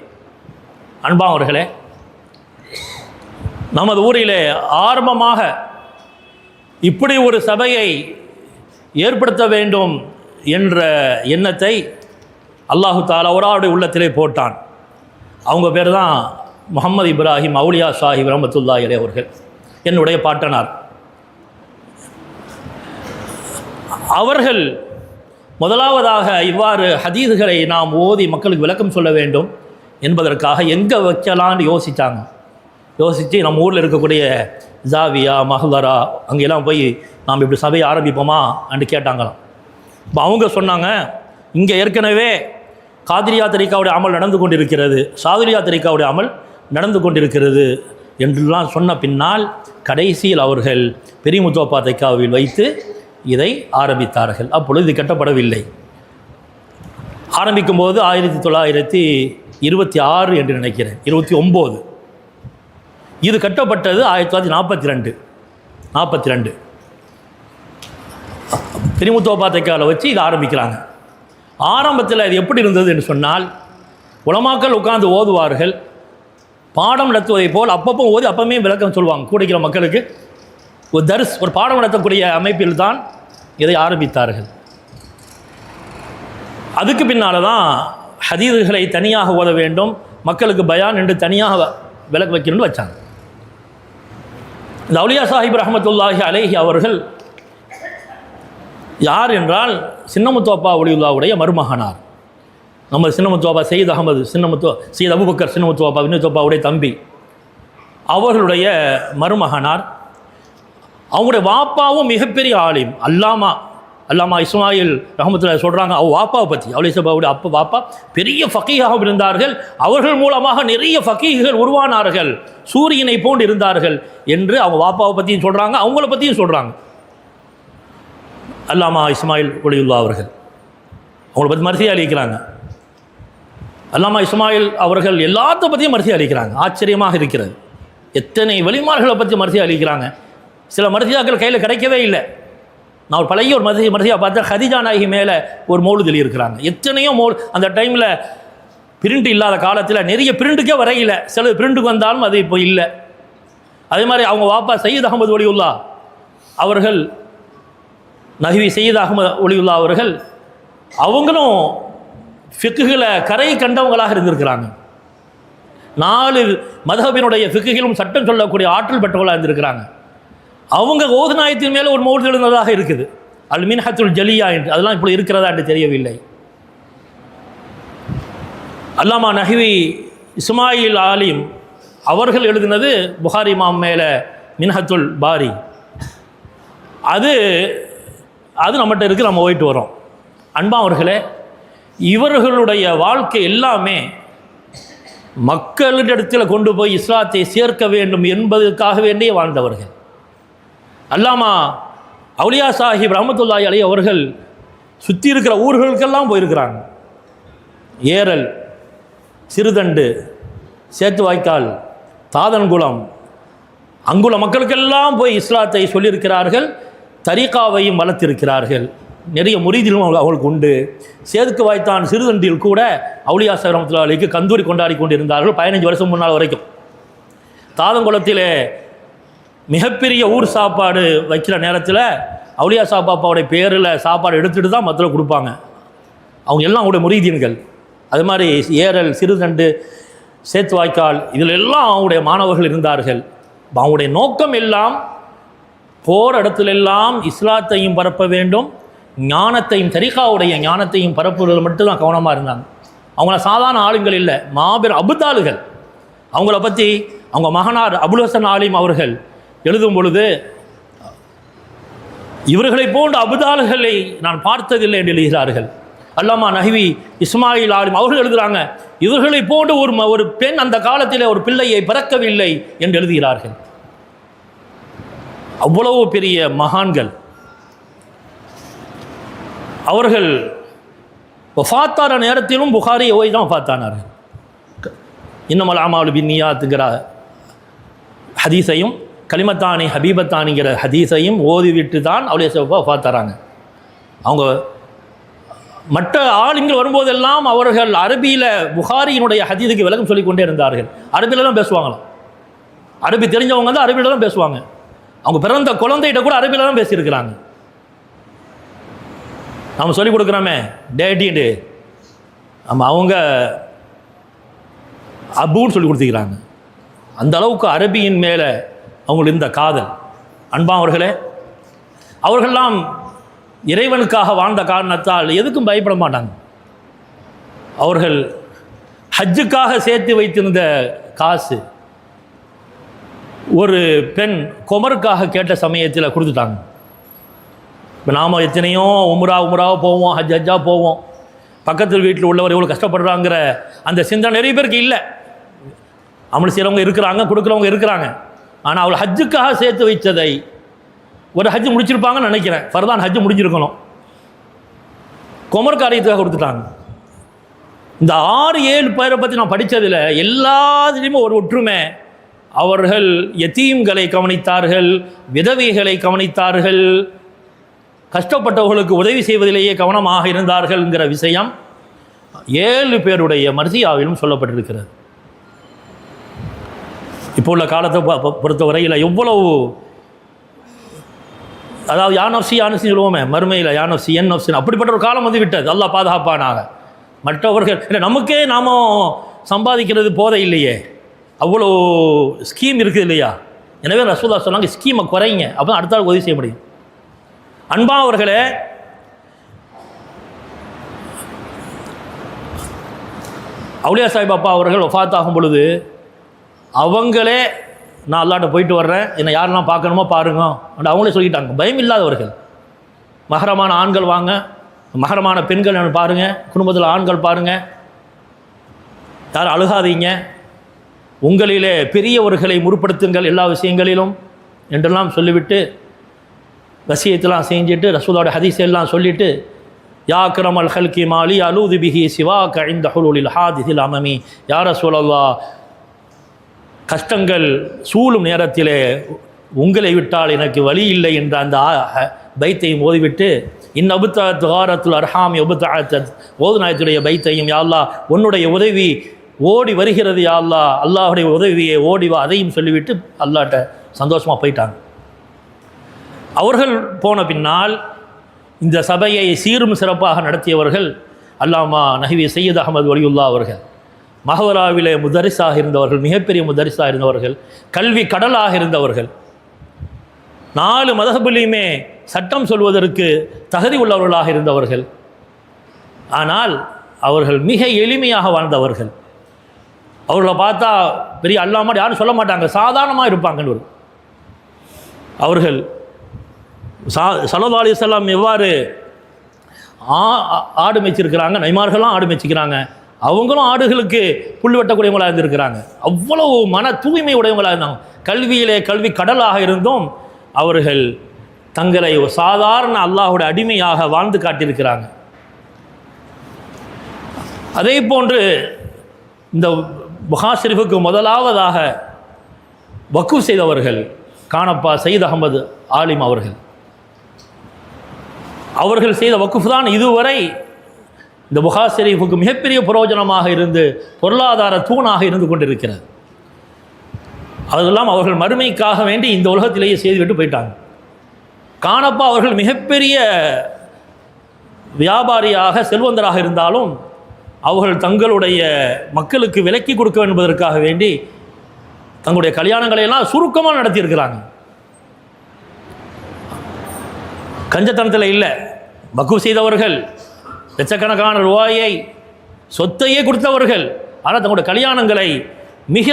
A: அன்பானவர்களே, நமது ஊரிலே ஆரம்பமாக இப்படி ஒரு சபையை ஏற்படுத்த வேண்டும் என்ற எண்ணத்தை அல்லாஹு தஆலா அவருடைய உள்ளத்திலே போட்டான். அவங்க பேர் தான் முஹம்மது இப்ராஹிம் அவுலியா சாஹிப் ரஹ்மத்துல்லாஹி அலைஹி அவர்கள், என்னுடைய பாட்டனார். அவர்கள் முதலாவதாக இவ்வாறு ஹதீதுகளை நாம் ஓதி மக்களுக்கு விளக்கம் சொல்ல வேண்டும் என்பதற்காக எங்கே வைக்கலான்னு யோசித்து நம்ம ஊரில் இருக்கக்கூடிய ஜாவியா மஹ்லரா அங்கெல்லாம் போய் நாம் இப்படி சபையை ஆரம்பிப்போமா என்று கேட்டாங்களாம். இப்போ அவங்க சொன்னாங்க, இங்கே ஏற்கனவே காதிரியா தரிகாவுடைய அமல் நடந்து கொண்டிருக்கிறது, சாதுரியா தரிகாவுடைய அமல் நடந்து கொண்டிருக்கிறது என்றெல்லாம் சொன்ன பின்னால் கடைசியில் அவர்கள் பெரியமுத்தோப்பா தரிகாவில் வைத்து இதை ஆரம்பித்தார்கள். அப்பொழுது இது கட்டப்படவில்லை. ஆரம்பிக்கும் போது 1926 என்று நினைக்கிறேன், 29. இது கட்டப்பட்டது 1942. பெரியமுத்தோப்பா தரிகாவில் வச்சு இதை ஆரம்பிக்கிறாங்க. ஆரம்பத்தில் அது எப்படி இருந்தது என்று சொன்னால், உலமாக்கள் உட்கார்ந்து ஓதுவார்கள், பாடம் நடத்துவதை போல் அப்பப்போ ஓதி அப்பமே விளக்கம் சொல்லுவாங்க. கூடிக்கிற மக்களுக்கு ஒரு தர்ஸ், ஒரு பாடம் நடத்தக்கூடிய அமைப்பில் தான் இதை ஆரம்பித்தார்கள். அதுக்கு பின்னால் தான் ஹதீதுகளை தனியாக ஓத வேண்டும், மக்களுக்கு பயான் என்று தனியாக விளக்க வைக்கணும்னு வச்சாங்க. இந்த அவுலியா சாஹிப் ரஹ்மத்துல்லாஹி அலைஹி அவர்கள் யார் என்றால் சின்னமுத்தோப்பா ஒலியுல்லாவுடைய மருமகனார். நம்ம சின்னமுத்தோப்பா சையத் அகமது சையத் அபூபக்கர் சின்னமுத்தோப்பா வினோத்தோப்பாவுடைய தம்பி, அவர்களுடைய மருமகனார். அவங்களுடைய வாப்பாவும் மிகப்பெரிய ஆலிம், அல்லாமா இஸ்மாயில் ரஹ்மத்துல்லாஹி சொல்கிறாங்க அவங்க வாப்பாவை பற்றி. அவுலியாவுடைய வாப்பா பெரிய ஃபகீஹாக இருந்தார்கள், அவர்கள் மூலமாக நிறைய ஃபகீஹ்கள் உருவானார்கள், சூரியனை போன்று இருந்தார்கள் என்று அவங்க வாப்பாவை பற்றியும் சொல்கிறாங்க, அவங்கள பற்றியும் சொல்கிறாங்க. அல்லாமா இஸ்மாயில் ஒலியுல்லா அவர்கள் அவங்கள பற்றி மரியாதை அளிக்கிறாங்க. அல்லாமா இஸ்மாயில் அவர்கள் எல்லாத்த பற்றியும் மரியாதை அளிக்கிறாங்க. ஆச்சரியமாக இருக்கிறது, எத்தனை வலிமார்களை பற்றி மரியாதை அளிக்கிறாங்க. சில மரியாதைகள் கையில் கிடைக்கவே இல்லை. நான் ஒரு பழைய ஒரு மரியாதை பார்த்தா ஹதீஜா நாயகி மேலே ஒரு மௌலுது எழுதியிருக்கிறாங்க. எத்தனையோ அந்த டைமில் பிரிண்ட் இல்லாத காலத்தில் நிறைய பிரிண்ட்டுக்கே வரையில, சில பிரிண்ட்டுக்கு வந்தாலும் அது இப்போ இல்லை. அதே மாதிரி அவங்க வாப்பா சையத் அகமது ஒலியுல்லா அவர்கள், நஹ்வி சையத் அகமது ஒலியுல்லா அவர்கள், அவங்களும் ஃபிக்குகளை கரை கண்டவங்களாக இருந்திருக்கிறாங்க. 4 மதஹபினுடைய ஃபிக்குகளும் சட்டம் சொல்லக்கூடிய ஆற்றல் பெற்றவங்களாக இருந்திருக்கிறாங்க. அவங்க ஓதுநாயத்தின் மேலே ஒரு மௌலிது எழுந்ததாக இருக்குது, அல் மின்ஹத்துல் ஜலியா என்று. அதெல்லாம் இப்படி இருக்கிறதா என்று தெரியவில்லை. அல்லாமா நஹ்வி இஸ்மாயில் ஆலிம் அவர்கள் எழுதினது புகாரி இமாம் மேலே மின்ஹத்துல் பாரி. அது நம்மகிட்ட இருக்குது, நம்ம போயிட்டு வரோம். அன்பானவர்களே, இவர்களுடைய வாழ்க்கை எல்லாமே மக்களிடத்தில் கொண்டு போய் இஸ்லாத்தை சேர்க்க வேண்டும் என்பதற்காக வேண்டியே வாழ்ந்தவர்கள். அல்லாமா அவுலியா சாஹிப் ரஹ்மத்துல்லாஹி அலைஹி அவர்கள் சுற்றி இருக்கிற ஊர்களுக்கெல்லாம் போயிருக்கிறாங்க. ஏரல், சிறுதண்டு, சேத்துவாய்க்கால், தாதன்குளம், அங்குள்ள மக்களுக்கெல்லாம் போய் இஸ்லாத்தை சொல்லியிருக்கிறார்கள். தரீகாவையும் வளர்த்திருக்கிறார்கள். நிறைய முரீதிலும் அவர்களுக்கு உண்டு. சேதுக்கு வாய்த்தான் சிறுதண்டில் கூட அவுலியா சாஹிப் ரஹ்மத்துல்லாஹி அலைஹிக்கு கந்தூரி கொண்டாடி கொண்டிருந்தார்கள் 15 வருஷம் முன்னால் வரைக்கும். தாதன்குளத்திலே மிகப்பெரிய ஊர் சாப்பாடு வைக்கிற நேரத்தில் அவுலியா சாஹிப் பாப்பாவுடைய பேரில் சாப்பாடு எடுத்துகிட்டு தான் மற்ற கொடுப்பாங்க. அவங்க எல்லாம் அவங்களுடைய முரீதீன்கள். அது மாதிரி ஏரல், சிறுதண்டு, சேத்துவாய்க்கால் இதில் எல்லாம் அவங்களுடைய மாணவர்கள் இருந்தார்கள். அவங்களுடைய நோக்கம் எல்லாம் போற இடத்துலெல்லாம் இஸ்லாத்தையும் பரப்ப வேண்டும், ஞானத்தையும் தரிகாவுடைய ஞானத்தையும் பரப்புவதில் மட்டும்தான் கவனமாக இருந்தாங்க. அவங்கள சாதாரண ஆளுங்கள் இல்லை, மாபெரும் அபுதாளுகள். அவங்கள பற்றி அவங்க மகனார் அபுல் ஹசன் ஆலிம் அவர்கள் எழுதும் பொழுது, இவர்களை போன்ற அபுதாளுகளை நான் பார்த்ததில்லை என்று எழுதுகிறார்கள். அல்லாமா நஹ்வி இஸ்மாயில் ஆலிம் அவர்கள் எழுதுகிறாங்க, இவர்களை போன்ற ஒரு பெண் அந்த காலத்தில் ஒரு பிள்ளையை பிறக்கவில்லை என்று எழுதுகிறார்கள். அவ்வளவு பெரிய மகான்கள் அவர்கள். வஃபாத்தான நேரத்திலும் புகாரி ஓய் தான் வஃபாத்தானார்கள். இன்னமல் அமாலு பின்னியாத்துங்கிற ஹதீஸையும் கலிமத்தானி ஹபீபத்தானிங்கிற ஹதீஸையும் ஓதிவிட்டு தான் அவளே வஃபாத்தாராங்க. அவங்க மற்ற ஆளுங்கள் வரும்போதெல்லாம் அவர்கள் அரபியில் புகாரியினுடைய ஹதீஸுக்கு விளக்கம் சொல்லிக்கொண்டே இருந்தார்கள். அரபியில் தான் பேசுவாங்களாம். அரபி தெரிஞ்சவங்க தான் அரபியில் தான் பேசுவாங்க. அவங்க பிறந்த குழந்தைகிட்ட கூட அரபியில் தான் பேசியிருக்கிறாங்க. நம்ம சொல்லிக் கொடுக்குறோமே டேடின்னு, நம்ம அவங்க அபுன்னு சொல்லி கொடுத்துக்கிறாங்க. அந்த அளவுக்கு அரபியின் மேலே அவங்களுக்கு இந்த காதல். அன்பானவர்களே, அவர்களெல்லாம் இறைவனுக்காக வாழ்ந்த காரணத்தால் எதுக்கும் பயப்பட மாட்டாங்க. அவர்கள் ஹஜ்ஜுக்காக சேர்த்து வைத்திருந்த காசு ஒரு பெண் குமருக்காக கேட்ட சமயத்தில் கொடுத்துட்டாங்க. இப்போ நாம் எத்தனையோ உம்ராவாக போவோம், ஹஜ்ஜாக போவோம், பக்கத்தில் வீட்டில் உள்ளவர் எவ்வளோ கஷ்டப்படுறாங்கிற அந்த சிந்தனை நிறைய பேருக்கு இல்லை. அமல் செய்கிறவங்க இருக்கிறாங்க, கொடுக்குறவங்க இருக்கிறாங்க. ஆனால் அவள் ஹஜ்ஜுக்காக சேர்த்து வைத்ததை ஒரு ஹஜ்ஜு முடிச்சிருப்பாங்கன்னு நினைக்கிறேன். ஃபர்தான் ஹஜ்ஜு முடிஞ்சிருக்கணும், குமர் காரியத்துக்காக கொடுத்துட்டாங்க. இந்த 6-7 பேரை பற்றி நான் படித்ததில் எல்லாத்துலேயுமே ஒரு ஒற்றுமை. அவர்கள் யத்தீம்களை கவனித்தார்கள், விதவைகளை கவனித்தார்கள், கஷ்டப்பட்டவர்களுக்கு உதவி செய்வதிலேயே கவனமாக இருந்தார்கள்ங்கிற விஷயம் 7 பேருடைய மர்சியாவிலும் சொல்லப்பட்டிருக்கிறது. இப்போ உள்ள காலத்தை பொறுத்தவரையில் எவ்வளவு, அதாவது யானப்சி சொல்லுவோமே, மறுமையில் யானப்சி என்எஃப்சி, அப்படிப்பட்ட ஒரு காலம் வந்து விட்டது. அல்லாஹ் பாதுகாப்பானாக. மற்றவர்கள் இல்லை, நமக்கே நாம் சம்பாதிக்கிறது போதை இல்லையே, அவ்வளோ ஸ்கீம் இருக்குது இல்லையா? எனவே ரசூலுல்லாஹ் சொன்னாங்க, ஸ்கீமை குறைங்க, அப்போ தான் அடுத்த ஆள் உதவி செய்ய முடியும். அன்பானவர்களே, அவுலியா சாஹிப் அப்பா அவர்கள் வஃபாத் ஆகும் பொழுது அவங்களே, நான் அல்லாட்ட போயிட்டு வர்றேன், என்னை யாரெல்லாம் பார்க்கணுமோ பாருங்க அப்படி அவங்களே சொல்லிட்டாங்க. பயம் இல்லாதவர்கள். மகரமான ஆண்கள் வாங்க, மகரமான பெண்கள் பாருங்கள், குடும்பத்தில் ஆண்கள் பாருங்கள், யாரும் அழுகாதீங்க, உங்களிலே பெரியவர்களை முற்படுத்துங்கள் எல்லா விஷயங்களிலும் என்றெல்லாம் சொல்லிவிட்டு வசியத்தெல்லாம் செஞ்சுட்டு ரசூலோட ஹதீஸெல்லாம் சொல்லிவிட்டு, யா அக்ரமல் ஹல்கி மாலி அலூது பிஹி சிவாக இந்த ஹுலூலில் ஹாதிஸில் அமமி, யா ரசூலல்லாஹ், கஷ்டங்கள் சூழும் நேரத்திலே உங்களை விட்டால் எனக்கு வழி இல்லை என்ற அந்த பைத்தையும் ஓதிவிட்டு, அபுத்தா துகாரத்துல் அர்ஹாமி அபுத்தாத் ஓதுநாயத்துடைய பைத்தையும், யா அல்லாஹ் உன்னுடைய உதவி ஓடி வருகிறது, யா அல்லாஹ் அல்லாஹுடைய உதவியை ஓடி வா, அதையும் சொல்லிவிட்டு அல்லாஹ்ட்ட சந்தோஷமாக போயிட்டாங்க. அவர்கள் போன பின்னால் இந்த சபையை சீரும் சிறப்பாக நடத்தியவர்கள் அல்லாமா நஹ்வி சையத் அஹமது வலியுல்லா அவர்கள். மஹவராவிலே முதரிசாக இருந்தவர்கள், மிகப்பெரிய முதரிசாக இருந்தவர்கள், கல்வி கடலாக இருந்தவர்கள், 4 மதஹபிலையுமே சட்டம் சொல்வதற்கு தகுதி உள்ளவர்களாக இருந்தவர்கள். ஆனால் அவர்கள் மிக எளிமையாக வாழ்ந்தவர்கள். அவர்களை பார்த்தா பெரிய அல்லாமல் யாரும் சொல்ல மாட்டாங்க, சாதாரணமாக இருப்பாங்கன்னு. அவர்கள் ஸல்லல்லாஹு அலைஹி வஸல்லம் எவ்வாறு ஆடு மேய்ச்சிருக்கிறாங்க, நபிமார்களும் ஆடு மேய்ச்சிக்கிறாங்க, அவங்களும் ஆடுகளுக்கு புல் வெட்டக்கூடியவங்களாக இருந்திருக்கிறாங்க. அவ்வளவு மன தூய்மை உடையவங்களாக இருந்தாங்க. கல்வியிலே கல்வி கடலாக இருந்தும் அவர்கள் தங்களை சாதாரண அல்லாஹுடைய அடிமையாக வாழ்ந்து காட்டியிருக்கிறாங்க. அதே போன்று இந்த புகார் ஷெரீஃபுக்கு முதலாவதாக வக்ஃப் செய்தவர்கள் கானப்பா சையத் அஹமது ஆலிம் அவர்கள். அவர்கள் செய்த வக்ஃப் தான் இதுவரை இந்த புகார் ஷெரீஃபுக்கு மிகப்பெரிய பிரயோஜனமாக இருந்து பொருளாதார தூணாக இருந்து கொண்டிருக்கிறது. அதெல்லாம் அவர்கள் மறுமைக்காக வேண்டி இந்த உலகத்திலேயே செய்துவிட்டு போயிட்டாங்க. கானப்பா அவர்கள் மிகப்பெரிய வியாபாரியாக செல்வந்தராக இருந்தாலும் அவர்கள் தங்களுடைய மக்களுக்கு விலக்கி கொடுக்க என்பதற்காக வேண்டி தங்களுடைய கல்யாணங்களை எல்லாம் சுருக்கமாக நடத்தியிருக்கிறாங்க. கஞ்சத்தனத்தில் இல்லை, வக்கு செய்தவர்கள், லட்சக்கணக்கான ரூபாயை சொத்தையே கொடுத்தவர்கள். ஆனால் தங்களுடைய கல்யாணங்களை மிக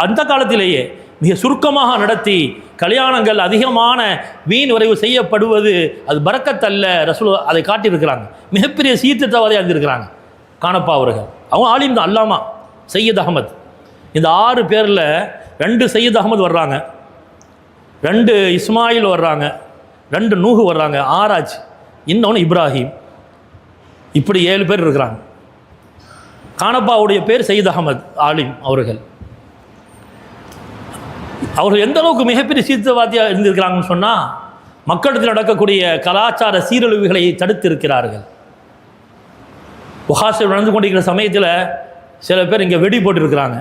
A: அந்த காலத்திலேயே மிக சுருக்கமாக நடத்தி கல்யாணங்கள் அதிகமான வீண் விரைவு செய்யப்படுவது அது பரக்கத்தல்ல. ரசூல் அதை காட்டியிருக்கிறாங்க. மிகப்பெரிய சீர்திருத்தவாதியாக இருந்திருக்கிறாங்க கானப்பா அவர்கள். அவங்க ஆலிம் தான், அல்லாமா சையத் அகமது. இந்த 6 பேரில் 2 சையத் அகமது வர்றாங்க, 2 இஸ்மாயில் வர்றாங்க, 2 நூஹு வர்றாங்க, ஆராஜ், இன்னொன்று இப்ராஹிம். இப்படி 7 பேர் இருக்கிறாங்க. கானப்பாவுடைய பேர் சையத் அகமது ஆலிம் அவர்கள். அவர்கள் எந்த அளவுக்கு மிகப்பெரிய சீர்திருத்தவாதியாக இருந்திருக்கிறாங்கன்னு சொன்னால், மக்களிடத்தில் நடக்கக்கூடிய கலாச்சார சீரழிவுகளை தடுத்து இருக்கிறார்கள். புகாசில் நடந்து கொண்டிருக்கிற சமயத்தில் சில பேர் இங்கே வெடி போட்டுருக்கிறாங்க.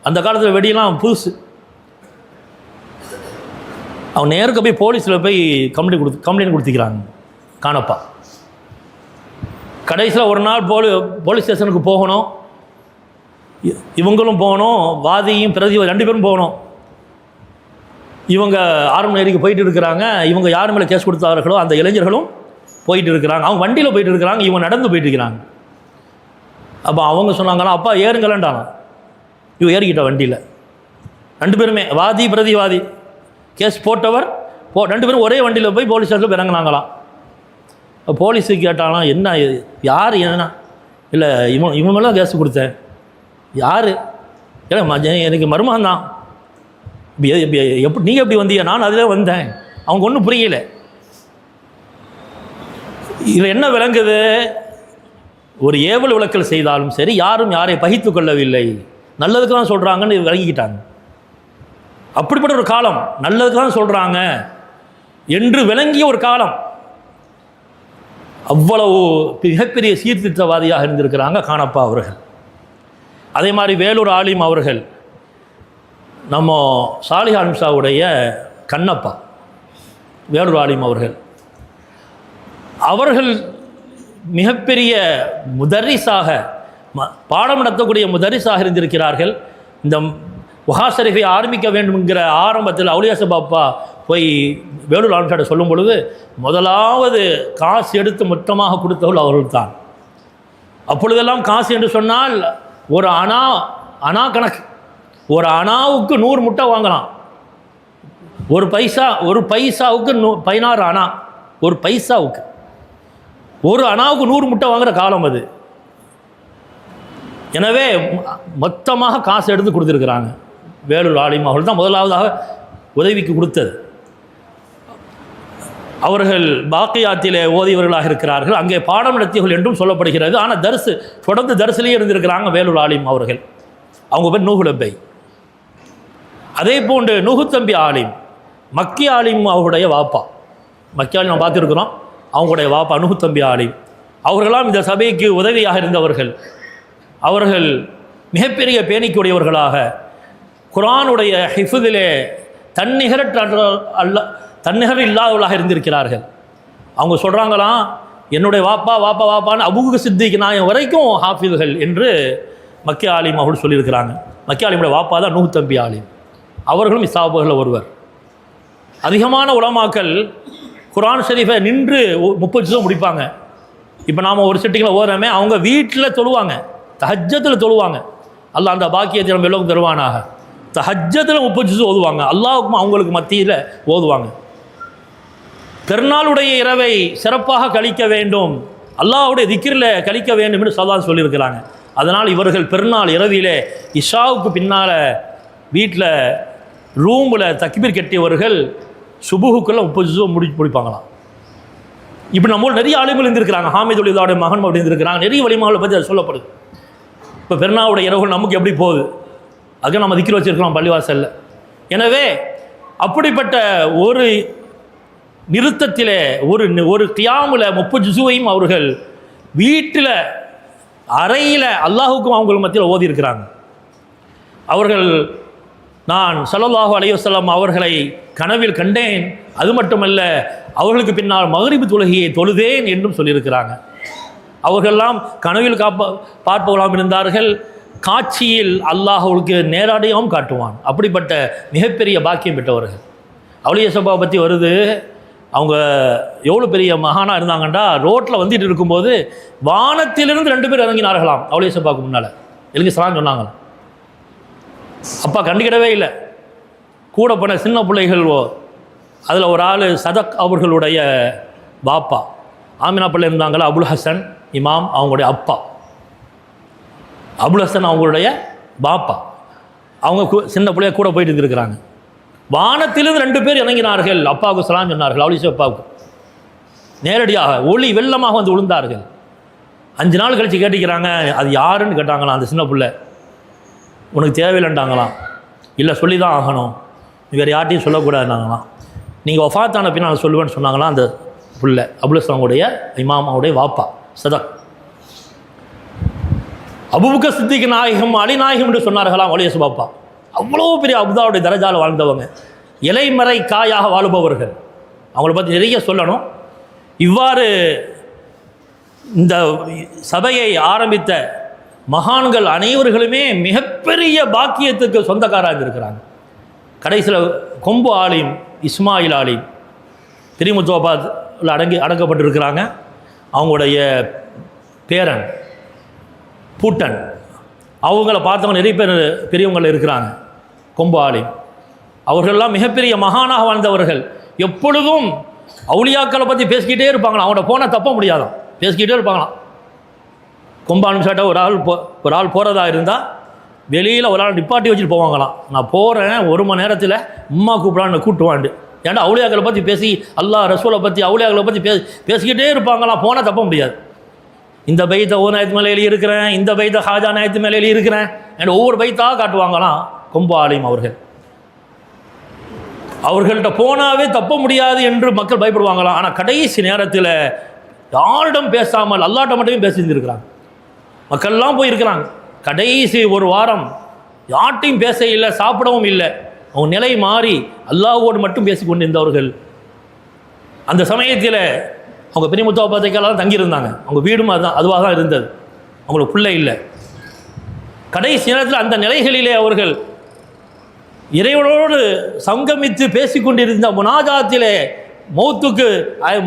A: அந்த காலத்தில் வெடியெல்லாம் புதுசு. அவங்க நேருக்கு போய் போலீஸில் போய் கம்ப்ளைண்ட் கொடுத்துக்கிறாங்க கானப்பா. கடைசியில் ஒரு நாள் போலீஸ் ஸ்டேஷனுக்கு போகணும், இவங்களும் போகணும், வாதியும் பிரதி 2 பேரும் போகணும். இவங்க ஆரம்ப நேரிக்கு போயிட்டு இருக்கிறாங்க. இவங்க யார் மேலே கேஸ் கொடுத்தார்களோ அந்த இளைஞர்களும் போயிட்டு இருக்கிறாங்க. அவங்க வண்டியில் போயிட்டு இருக்கிறாங்க, இவங்க நடந்து போயிட்டு இருக்கிறாங்க. அப்போ அவங்க சொன்னாங்கன்னா, அப்பா ஏறுங்களேன்டானா. இவன் ஏறிக்கிட்ட வண்டியில். 2 பேருமே வாதி பிரதிவாதி, கேஸ் போட்டவர் 2 பேரும் ஒரே வண்டியில் போய் போலீஸ் ஸ்டேஷனில் இறங்கினாங்களாம். போலீஸுக்கு கேட்டாலும், என்ன யார் என்ன? இல்லை இவன் மேலே கேஸ் கொடுத்தேன். யார்? ஏன்னா எனக்கு மருமகன் தான். எப்படி நீங்கள் எப்படி வந்தீங்க? நான் அதில் வந்தேன். அவங்க ஒன்றும் புரியலை. இதில் என்ன விளங்குது? ஒரு ஏவல் விளக்கல் செய்தாலும் சரி, யாரும் யாரை பகித்து கொள்ளவில்லை, நல்லதுக்கு தான் சொல்கிறாங்கன்னு விளங்கிக்கிட்டாங்க. அப்படிப்பட்ட ஒரு காலம், நல்லதுக்கு தான் சொல்கிறாங்க என்று விளங்கிய ஒரு காலம். அவ்வளவு மிகப்பெரிய சீர்திருத்தவாதியாக இருந்திருக்கிறாங்க கானப்பா அவர்கள். அதே மாதிரி வேலூர் ஆலிம் அவர்கள், நம்ம சாலிஹ் அன்சாவுடைய கண்ணப்பா வேலூர் ஆலிம் அவர்கள் மிகப்பெரிய முதரிசாக, பாடம் நடத்தக்கூடிய முதரிசாக இருந்திருக்கிறார்கள். இந்த வஹாசரிஃபை ஆரம்பிக்க வேண்டும்ங்கிற ஆரம்பத்தில் அவுலியா பாப்பா போய் வேலூர் ஆலிம்சாட்ட சொல்லும் பொழுது முதலாவது காசு எடுத்து மொத்தமாக கொடுத்தவர்கள் அவர்கள் தான். அப்பொழுதெல்லாம் காசு என்று சொன்னால் ஒரு அணா கணக்கு. ஒரு அணாவுக்கு 100 முட்டை வாங்கலாம். ஒரு பைசாவுக்கு 16 அணா. ஒரு பைசாவுக்கு, ஒரு அணாவுக்கு 100 முட்டை வாங்குகிற காலம் அது. எனவே மொத்தமாக காசு எடுத்து கொடுத்துருக்குறாங்க. வேலூர் ஆலிம் அவர்கள் தான் முதலாவதாக உதவிக்கு கொடுத்தது. அவர்கள் பாக்கியாத்திலே ஓதியவர்களாக இருக்கிறார்கள். அங்கே பாடம் நடத்தியவர்கள் என்றும் சொல்லப்படுகிறது. ஆனால் தொடர்ந்து தரிசிலேயே இருந்திருக்கிறாங்க வேலூர் ஆலிம் அவர்கள். அவங்க பேர் நூஹு லப்பை. அதே போன்று நூஹு தம்பி ஆலிம், மக்கி ஆலிம் அவருடைய வாப்பா. மக்கி ஆலிம் நம்ம பார்த்துருக்குறோம். அவங்களுடைய வாப்பா நூஹு தம்பி ஆலிம். அவர்களாம் இந்த சபைக்கு உதவியாக இருந்தவர்கள். அவர்கள் மிகப்பெரிய பேணிக்குடையவர்களாக குர்ஆனுடைய ஹிஃபுதிலே தன்னிகர் இல்லாதவர்களாக இருந்திருக்கிறார்கள். அவங்க சொல்கிறாங்களாம், என்னுடைய வாப்பான்னு அபூபக்கர் சித்திக் நாயகம் வரைக்கும் ஹாஃபிதுகள் என்று மக்கி ஆலிம் அவர்கள் சொல்லியிருக்கிறாங்க. மக்கி ஆலிமுடைய வாப்பா தான் நூஹு தம்பி ஆலிம். அவர்களும் இஸ்ஸாபுகளில் ஒருவர். அதிகமான உலமாக்கள் குர்ஆன் ஷரீஃபை நின்று 30 ஜுஸ் முடிப்பாங்க. இப்போ நாம் ஒரு செட்டிங்கில் ஓடுறோமே, அவங்க வீட்டில் தொழுவாங்க, தஹஜ்ஜத்தில் தொழுவாங்க. அல்லாஹ் அந்த பாக்கியத்தை நம்ம எல்லோருக்கும் தருவானாக. தஹஜ்ஜத்தில் 30 ஜுஸ் ஓதுவாங்க. அல்லாஹ்வுக்கும் அவங்களுக்கு மத்தியில் ஓதுவாங்க. பெருநாளுடைய இரவை சிறப்பாக கழிக்க வேண்டும், அல்லாஹ்வுடைய திக்ரில் கழிக்க வேண்டும் என்று ஸல்லல்லாஹு சொல்லியிருக்கிறாங்க. அதனால் இவர்கள் பெருநாள் இரவிலே இஷாவுக்கு பின்னால் வீட்டில் ரூமில் தக்பீர் கட்டியவர்கள் சுபுகுக்குள்ளே 30 ஜுஸ் முடிப்பாங்களாம். இப்போ நம்மளோட நிறைய ஆளுங்கள் இருந்திருக்கிறாங்க. ஹாமிது உலிதாவுடைய மகன் அப்படி இருந்திருக்கிறாங்க. நிறைய வழிமாகளை பற்றி அது சொல்லப்படுது. இப்போ பெருநாளுடைய இரவுகள் நமக்கு எப்படி போகுது, அதுக்கு நம்ம திக்ர் வச்சுருக்கிறோம் பள்ளிவாசலில். எனவே அப்படிப்பட்ட ஒரு நிறுத்தத்திலே ஒரு கியாமில் 30 ஜுஸுவையும் அவர்கள் வீட்டில் அறையில் அல்லாஹுக்கும் அவங்களுக்கு மத்தியில் ஓதி இருக்கிறாங்க. அவர்கள், நான் ஸல்லல்லாஹு அலைஹி வஸல்லம் அவர்களை கனவில் கண்டேன், அது மட்டுமல்ல அவர்களுக்கு பின்னால் மக்ரிப் தொழுகையை தொழுதேன் என்றும் சொல்லியிருக்கிறாங்க. அவர்களெல்லாம் கனவில் பார்ப்பவர்களாம் இருந்தார்கள். காட்சியில் அல்லாஹ் அவர்களுக்கு நேரடியாகவும் காட்டுவான். அப்படிப்பட்ட மிகப்பெரிய பாக்கியம் பெற்றவர்கள். அவுலியா சபா பற்றி வருது, அவங்க எவ்வளோ பெரிய மகானாக இருந்தாங்கண்டா, ரோட்டில் வந்துட்டு இருக்கும்போது வானத்திலிருந்து 2 பேர் இறங்கினார்களாம் அவுலியா சப்பாவுக்கு முன்னால். எழுதி சலாம் சொன்னாங்களாம். அப்பா கண்டுக்கிடவே இல்லை. கூட போன சின்ன பிள்ளைகள், அதில் ஒரு ஆள் சதக் அவர்களுடைய பாப்பா, ஆமினா பிள்ளை இருந்தாங்களா, அபுல் ஹசன் இமாம் அவங்களுடைய அப்பா, அபுல் ஹசன் அவங்களுடைய பாப்பா, அவங்க சின்ன பிள்ளைய கூட போயிட்டு இருந்திருக்கிறாங்க. வானத்திலிருந்து 2 பேர் இறங்கினார்கள், அப்பாவுக்கு சலாம் சொன்னார்கள். அவுலியா அப்பாவுக்கு நேரடியாக ஒளி வெள்ளமாக வந்து விழுந்தார்கள். 5 நாள் கழித்து கேட்டுக்கிறாங்க, அது யாருன்னு கேட்டாங்களாம். அந்த சின்ன பிள்ளை உனக்கு தேவையில்லைண்டாங்களாம். இல்லை சொல்லி தான் ஆகணும், வேறு யார்ட்டையும் சொல்லக்கூடாதுனாங்களாம். நீங்கள் வஃபாத்தான பின் நான் சொல்லுவேன்னு சொன்னாங்களாம். அந்த பிள்ளை அபுல் ஹசனுடைய இமாமாவுடைய வாப்பா சதக். அபூபக்கர் சித்திக் நாயகம், அலி நாயகம் என்று சொன்னார்களாம் அவுலியா பாப்பா. அவ்வளோ பெரிய அபுதாவுடைய தரஜால் வாழ்ந்தவங்க, இலைமறை காயாக வாழுபவர்கள். அவங்கள பற்றி நிறைய சொல்லணும். இவ்வாறு இந்த சபையை ஆரம்பித்த மகான்கள் அனைவர்களுமே மிகப்பெரிய பாக்கியத்துக்கு சொந்தக்காராக இருக்கிறாங்க. கடைசியில் கொம்பு ஆலிம் இஸ்மாயில் ஆலிம் திரிமுத்தோபாத்தில் அடக்கப்பட்டிருக்கிறாங்க. அவங்களுடைய பேரன் பூட்டன், அவங்கள பார்த்தவங்க நிறைய பேர் பெரியவங்கள் இருக்கிறாங்க. கொம்பு ஆலிம் அவர்களெல்லாம் மிகப்பெரிய மகானாக வாழ்ந்தவர்கள். எப்பொழுதும் அவுலியாக்களை பற்றி பேசிக்கிட்டே இருப்பாங்களாம். அவங்கள போனால் தப்ப முடியாதான், பேசிக்கிட்டே இருப்பாங்களாம். கொம்பான்னு சாட்ட ஒரு ஆள் போகிறதா இருந்தால் வெளியில் ஒரு ஆள் நிப்பாட்டி வச்சுட்டு போவாங்களாம். நான் போகிறேன் 1 மணி நேரத்தில் அம்மா கூப்பிடான்னு கூப்பிட்டுவாண்டு. ஏன்னா அவுலியாக்களை பற்றி பேசி, அல்லாஹ் ரசூலை பற்றி அவுலியாக்களை பற்றி பேசிக்கிட்டே இருப்பாங்களாம். போனால் தப்ப முடியாது. இந்த பைத்தை ஓநாயத்து மேலே எழுதியிருக்கிறேன், இந்த பைத்தை ஹாஜா நாயத்து மேலே எழுதியிருக்கிறேன் என்ற ஒவ்வொரு பைத்தாக காட்டுவாங்களாம் கொம்பு ஆலிம் அவர்கள். அவர்கள்ட்ட போனாவே தப்ப முடியாது என்று மக்கள் பயப்படுவாங்களாம். ஆனால் கடைசி நேரத்தில் யாரிடம் பேசாமல் அல்லாட்ட மட்டுமே பேசியிருந்துருக்கிறாங்க. மக்கள்லாம் போயிருக்கிறாங்க. கடைசி 1 வாரம் யார்ட்டையும் பேச இல்லை, சாப்பிடவும் இல்லை. அவங்க நிலை மாறி அல்லாஹ்வோடு மட்டும் பேசி கொண்டிருந்தவர்கள். அந்த சமயத்தில் அவங்க பெரிய முத்தாபாத்தைக்கெல்லாம் தங்கியிருந்தாங்க. அவங்க வீடும் அதுவாக தான் இருந்தது. அவங்களுக்கு பிள்ளை இல்லை. கடைசி நேரத்தில் அந்த நிலைகளிலே அவர்கள் இறைவனோடு சங்கமித்து பேசிக்கொண்டிருந்த முனாஜாத்திலே மௌத்துக்கு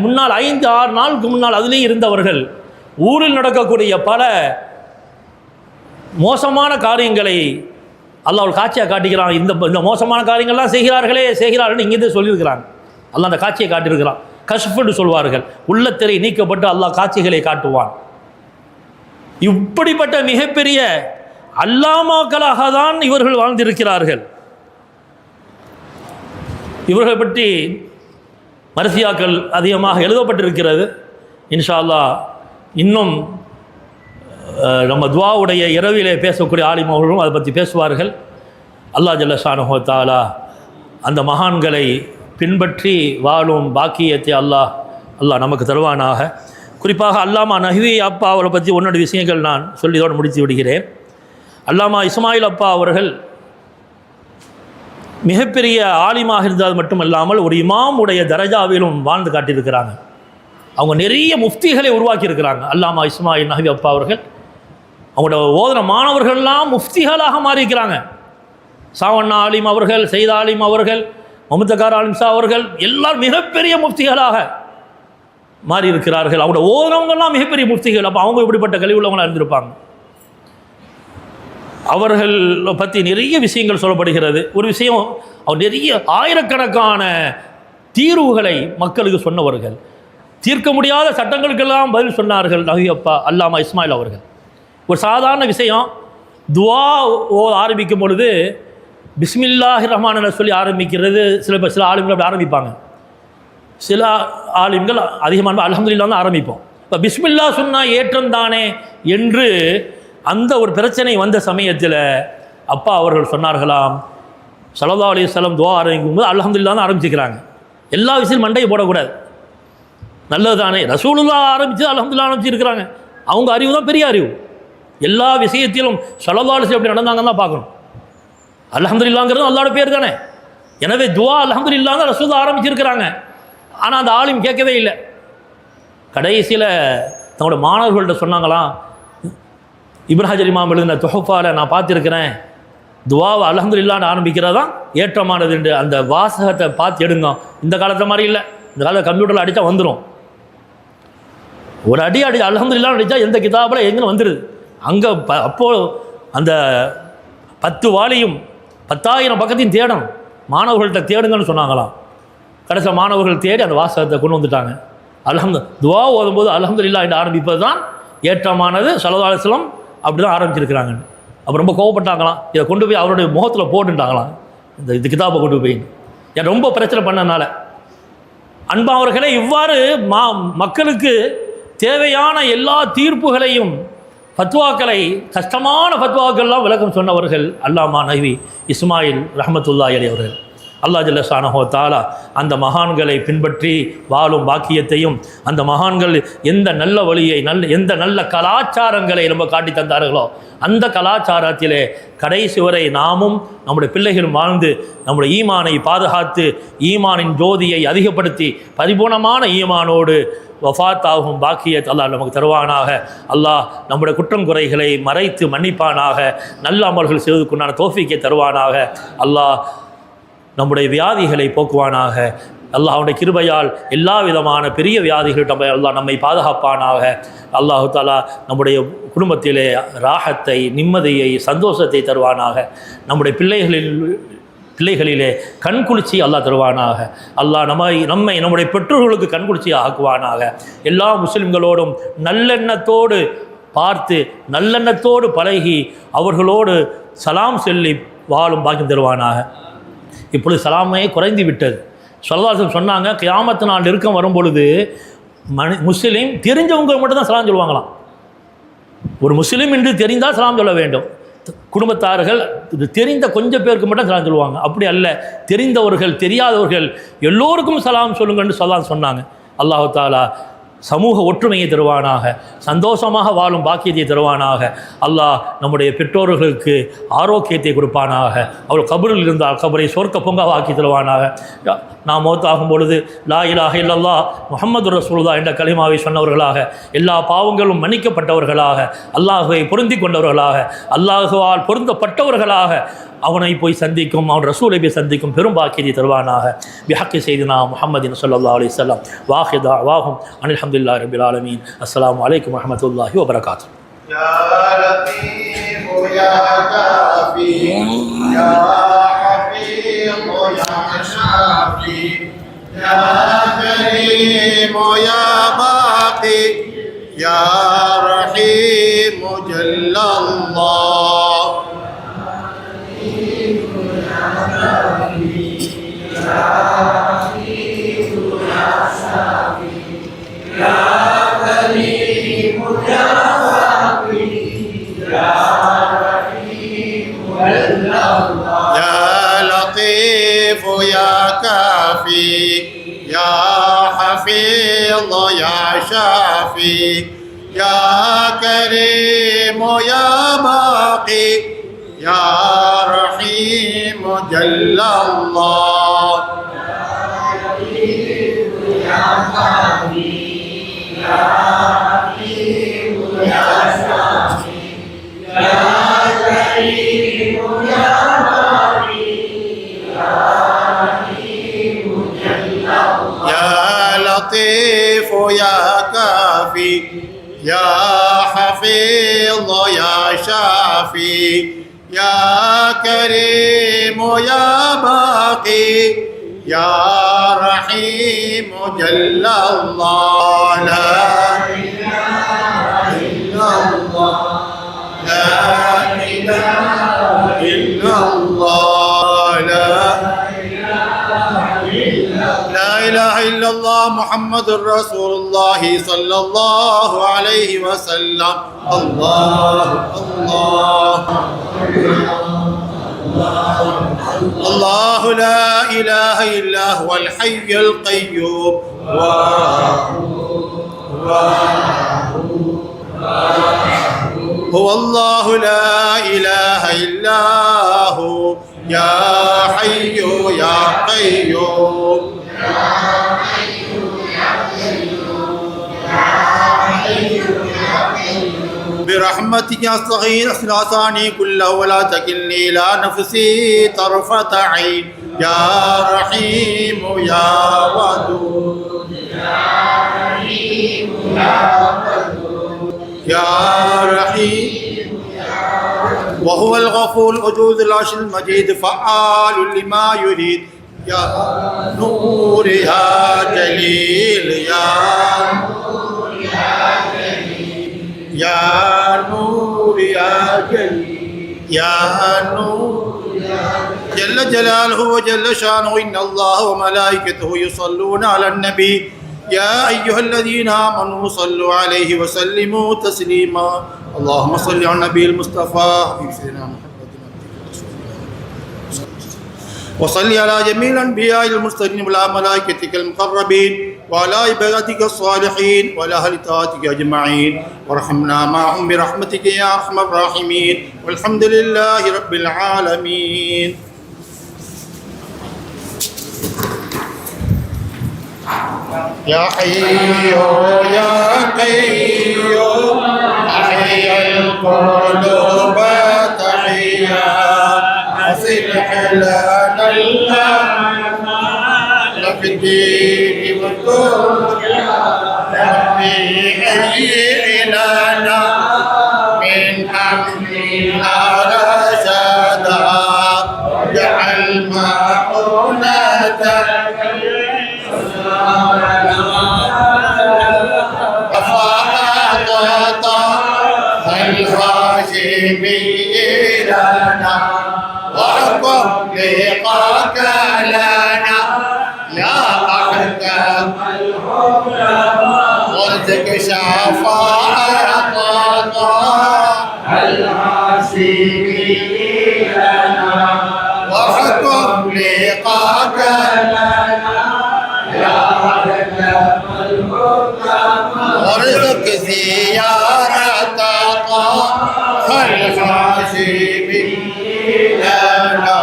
A: முன்னால் 5-6 நாளுக்கு முன்னால் அதிலே இருந்தவர்கள் ஊரில் நடக்கக்கூடிய பல மோசமான காரியங்களை அல்லாஹ் காட்சியாக காட்டுகிறான். இந்த மோசமான காரியங்கள்லாம் செய்கிறார்கள் இங்கேருந்து சொல்லியிருக்கிறாங்க. அல்லாஹ் அந்த காட்சியை காட்டியிருக்கிறான். கஷ்ஃப்னு சொல்வார்கள், உள்ளத்திரை நீக்கப்பட்டு அல்லாஹ் காட்சிகளை காட்டுவான். இப்படிப்பட்ட மிகப்பெரிய அல்லாமாக்களாக தான் இவர்கள் வாழ்ந்திருக்கிறார்கள். இவர்கள் பற்றி மர்சியாக்கள் அதிகமாக எழுதப்பட்டிருக்கிறது. இன்ஷா அல்லாஹ் இன்னும் நம்ம துஆவுடைய இரவிலே பேசக்கூடிய ஆலிம் அவர்களும் அதை பற்றி பேசுவார்கள். அல்லாஹ் ஜல்ல ஷானஹு தஆலா அந்த மகான்களை பின்பற்றி வாழும் பாக்கியத்தை அல்லாஹ் நமக்கு தருவானாக. குறிப்பாக அல்லாமா நஹ்வி அப்பா அவரை பற்றி 1-2 விஷயங்கள் நான் சொல்லிதோடு முடித்து விடுகிறேன். அல்லாமா இஸ்மாயில் அப்பா அவர்கள் மிகப்பெரிய ஆலிமாக இருந்தது மட்டுமல்லாமல் ஒரு இமாமுடைய தரஜாவிலும் வாழ்ந்து காட்டியிருக்கிறாங்க. அவங்க நிறைய முஃப்திகளை உருவாக்கியிருக்கிறாங்க. அல்லாமா இஸ்மாயில் நஹ்வி அப்பா அவர்கள் அவங்களோட ஓதன மாணவர்கள்லாம் முஃப்திகளாக மாறியிருக்கிறாங்க. சாவண்ணா ஆலிம் அவர்கள், சையத் ஆலிம் அவர்கள், முஹம்மத்கார் ஆலிம் ஷா அவர்கள் எல்லாரும் மிகப்பெரிய முஃப்திகளாக மாறியிருக்கிறார்கள். அவங்களோட ஓதனவங்கள்லாம் மிகப்பெரிய முஃப்திகள். அப்போ அவங்க இப்படிப்பட்ட கல்வி உள்ளவங்களாக இருந்திருப்பாங்க. அவர்கள் பற்றி நிறைய விஷயங்கள் சொல்லப்படுகிறது. ஒரு விஷயம், அவர் நிறைய ஆயிரக்கணக்கான தீர்வுகளை மக்களுக்கு சொன்னவர்கள். தீர்க்க முடியாத சட்டங்களுக்கெல்லாம் பதில் சொன்னார்கள் நஹ்வி அப்பா அல்லாமா இஸ்மாயில் அவர்கள். ஒரு சாதாரண விஷயம், துஆ ஆரம்பிக்கும் பொழுது பிஸ்மில்லாஹிர் ரஹ்மானிர் சொல்லி ஆரம்பிக்கிறது. சில ஆலிம்கள் அப்படி ஆரம்பிப்பாங்க. சில ஆலிம்கள் அதிகமான அல்ஹம்துலில்லாஹ் தான் ஆரம்பிப்போம். இப்போ பிஸ்மில்லா சொன்னால் ஏற்றம் தானே என்று அந்த ஒரு பிரச்சனை வந்த சமயத்தில் அப்பா அவர்கள் சொன்னார்களாம், ஸல்லல்லாஹு அலைஹி வஸல்லம் துஆ ஆரம்பிக்கும் போது அல்ஹம்துலில்லாஹ் தான் ஆரம்பிச்சுக்கிறாங்க. எல்லா விஷயம் மண்டையை போடக்கூடாது, நல்லது தானே. ரசூலுல்லாஹ் ஆரம்பித்து அல்ஹம்துலில்லாஹ் ஆரம்பிச்சிருக்கிறாங்க. அவங்க அறிவு தான் பெரிய அறிவு. எல்லா விஷயத்திலும் ஸல்லல்லாஹு அலைஹி வஸல்லம் எப்படி நடந்தாங்கன்னு தான் பார்க்கணும். அல்ஹம்துலில்லாஹ்ங்கிறது அல்லாஹ்வோட பேர் தானே. எனவே துஆ அல்ஹம்துலில்லாஹ் தான் ரசூலுல்லாஹ் ஆரம்பிச்சிருக்கிறாங்க. ஆனால் அந்த ஆலிம் கேட்கவே இல்லை. கடைசியில் தங்களோட மாணவர்கள்ட்ட சொன்னாங்களாம், இப்னு ஹஜர் இமாம் எழுதின துஹஃபாவில் நான் பார்த்துருக்கிறேன், துஆவை அல்ஹம்துலில்லாஹ்னு ஆரம்பிக்கிறதான் ஏற்றமானது என்று அந்த வாசகத்தை பார்த்து எடுங்க. இந்த காலத்தில் மாதிரி இல்லை, இந்த காலத்தில் கம்ப்யூட்டரில் அடித்தா வந்துடும். ஒரு அடி அல்ஹம்துலில்லாஹ் அடித்தா எந்த கிதாபில் எங்கன்னு வந்துடுது. அங்கே அப்போது அந்த 10 வாலியும் 10,000 பக்கத்தையும் தேடணும், மாணவர்கள்ட்ட தேடுங்கன்னு சொன்னாங்களாம். கடைசியில் மாணவர்கள் தேடி அந்த வாசகத்தை கொண்டு வந்துட்டாங்க. துவா ஓதும்போது அல்ஹம்துலில்லாஹ் என்று ஆரம்பிப்பது தான் ஏற்றமானது. ஸல்லல்லாஹு அலைஹி வஸல்லம் அப்படி தான் ஆரம்பிச்சிருக்கிறாங்க. அப்போ ரொம்ப கோவப்பட்டாங்களாம், இதை கொண்டு போய் அவருடைய முகத்தில் போட்டுட்டாங்களாம், இந்த கிதாபை கொண்டு போய். ஏன் ரொம்ப பிரச்சனை பண்ணனால. அன்பானவர்களே, இவ்வாறு மக்களுக்கு தேவையான எல்லா தீர்ப்புகளையும் ஃபத்வாக்களை, கஷ்டமான ஃபத்வாக்கள்லாம் விளக்கம் சொன்னவர்கள் அல்லாமா நஹ்வி இஸ்மாயில் ரஹ்மத்துல்லாஹி அலைஹி அவர்கள். அல்லாஹ் ஜல்ல ஷானஹு வ தஆலா அந்த மகான்களை பின்பற்றி வாழும் பாக்கியத்தையும், அந்த மகான்கள் எந்த நல்ல வழியை எந்த நல்ல கலாச்சாரங்களை நம்ம காட்டி தந்தார்களோ அந்த கலாச்சாரத்திலே கடைசி வரை நாமும் நம்முடைய பிள்ளைகளும் வாழ்ந்து நம்முடைய ஈமானை பாதுகாத்து ஈமானின் ஜோதியை அதிகப்படுத்தி பரிபூர்ணமான ஈமானோடு வஃபாத்தாகும் பாக்கியத் அல்லாஹ் நமக்கு தருவானாக. அல்லாஹ் நம்முடைய குற்றம் குறைகளை மறைத்து மன்னிப்பானாக. நல்ல அமல்கள் செய்வதற்குண்டான தௌஃபீக்கை தருவானாக. அல்லாஹ் நம்முடைய வியாதிகளை போக்குவானாக. அல்லாஹ் அவனுடைய கிருபையால் எல்லா விதமான பெரிய வியாதிகளிடம் அல்லாஹ் நம்மை பாதுகாப்பானாக. அல்லாஹு தாலா நம்முடைய குடும்பத்திலே ராகத்தை, நிம்மதியை, சந்தோஷத்தை தருவானாக. நம்முடைய பிள்ளைகளிலே கண்குளிர்ச்சி அல்லாஹ் தருவானாக. அல்லாஹ் நம்மை நம்முடைய பெற்றோர்களுக்கு கண்குளிர்ச்சி ஆக்குவானாக. எல்லா முஸ்லிம்களோடும் நல்லெண்ணத்தோடு பார்த்து நல்லெண்ணத்தோடு பழகி அவர்களோடு சலாம் சொல்லி வாழும் பாக்கியம் தருவானாக. இப்பொழுது சலாமே குறைந்து விட்டது. ஸல்லல்லாஹு அலைஹி வஸல்லம் சொன்னாங்க, கியாமத்து நாள் நெருக்கம் வரும்பொழுது முஸ்லீம் தெரிஞ்சவங்க மட்டும் தான் சலாம் சொல்லுவாங்களாம். ஒரு முஸ்லீம் என்று தெரிந்தால் சலாம் சொல்ல வேண்டும். குடும்பத்தார்கள் இது தெரிந்த கொஞ்சம் பேருக்கு மட்டும் சலாம் சொல்லுவாங்க. அப்படி அல்ல, தெரிந்தவர்கள் தெரியாதவர்கள் எல்லோருக்கும் சலாம் சொல்லுங்கன்னு சொன்னாங்க. அல்லாஹு தாலா சமூக ஒற்றுமையை தருவானாக. சந்தோஷமாக வாழும் பாக்கியத்தை தருவானாக. அல்லாஹ் நம்முடைய பெற்றோர்களுக்கு ஆரோக்கியத்தை கொடுப்பானாக. அவர் கபரில் இருந்தால் கபரை சொர்க்க பொங்காவாக்கி தருவானாக. நாம் மௌத்தாகும் பொழுது லா இலாஹ இல்லல்லாஹ் முஹம்மது ரசூலுல்லாஹ் என்ற கலிமாவை சொன்னவர்களாக, எல்லா பாவங்களும் மன்னிக்கப்பட்டவர்களாக, அல்லாஹுவை பொருந்தி கொண்டவர்களாக, அல்லாஹுவால் பொருந்தப்பட்டவர்களாக அவனை போய் சந்திக்கும், அவன் ரசூலை போய் சந்திக்கும் பெரும் பாக்கியத்தை தருவானாக. பிஹக்கி செய்தினா முஹம்மதின் ஸல்லல்லாஹு அலைஹி வஸல்லம் வாஹிதா வாஹும் அனில் ஹம்துலில்லாஹி ரப்பில் ஆலமீன். அஸ்ஸலாமு அலைக்கும் வரஹ்மத்துல்லாஹி வபரகாத்துஹு. யா லத்தீஃப் யா காஃபி யா ஹஃபீஸ் யா ஷாஃபி யா கரீம் யா பாகி யா ரஹீம் ஜல்லல்லாஹ். يا حفيظ يا شافي يا كريم يا باقي يا رحيم جل الله. يا حفيظ يا حكيم يا شافي يا كريم يا باقي يا رحيم جل الله. يا لطيف يا كافي يا حفيظ يا شافي يا كريم يا باقي يا رحيم جل الله. لا إله إلا الله لا إله إلا الله لا إله إلا الله محمد رسول الله صلى الله عليه وسلم. الله الله الله لا إله إلا هو الحي القيوم. هو الله لا إله إلا هو يا حي يا قيوم. برحمتك أستغيث أسراساني كله ولا تكلني إلى نفسي طرفة عين. يا رحيم يا ودود
B: يا رحيم وهو الغفور الوجود العرش المجيد فعال لما يريد يا نور يا جليل يا نور يا جليل يا نور يا جليل يا نور جل جلاله وجل شانه إن الله وملائكته يصلون على النبي يا أيها الذين آمنوا صلوا عليه وسلموا تسليما اللهم صل على النبي المصطفى سيدنا محمد وصل على جميع الأنبياء المرسلين وعلى ملائكتك المقربين وعلى عبادك الصالحين وعلى أهل طاعتك أجمعين وارحمنا معهم برحمتك يا أرحم الراحمين والحمد لله رب العالمين. يا حي يا قيوم أحيي القلوب تحيا أصلح لنا الأعمال في الدين والدنيا ربي هيئ لنا من أمرنا رشدا واجعل معونتك لنا واحكم لقاك لنا يا أحكم وارزق شفاعة العاشقين لنا واحكم لقاك لنا يا أحكم وارزق زيارة الحاشمين لنا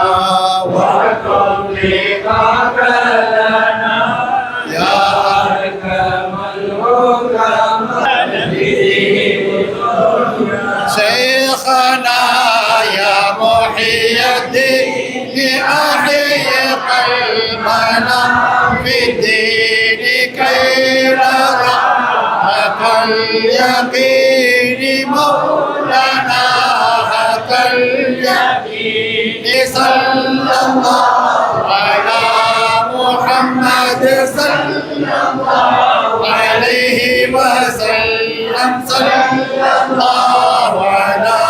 B: واحكم لقاك لنا يا أحكم الحكماء شيخنا يا محي الدين أحيي قلبنا في الدين كي نرى حق اليقين مولانا حق اليقين صلى الله على محمد صلى الله عليه وسلم صلى الله على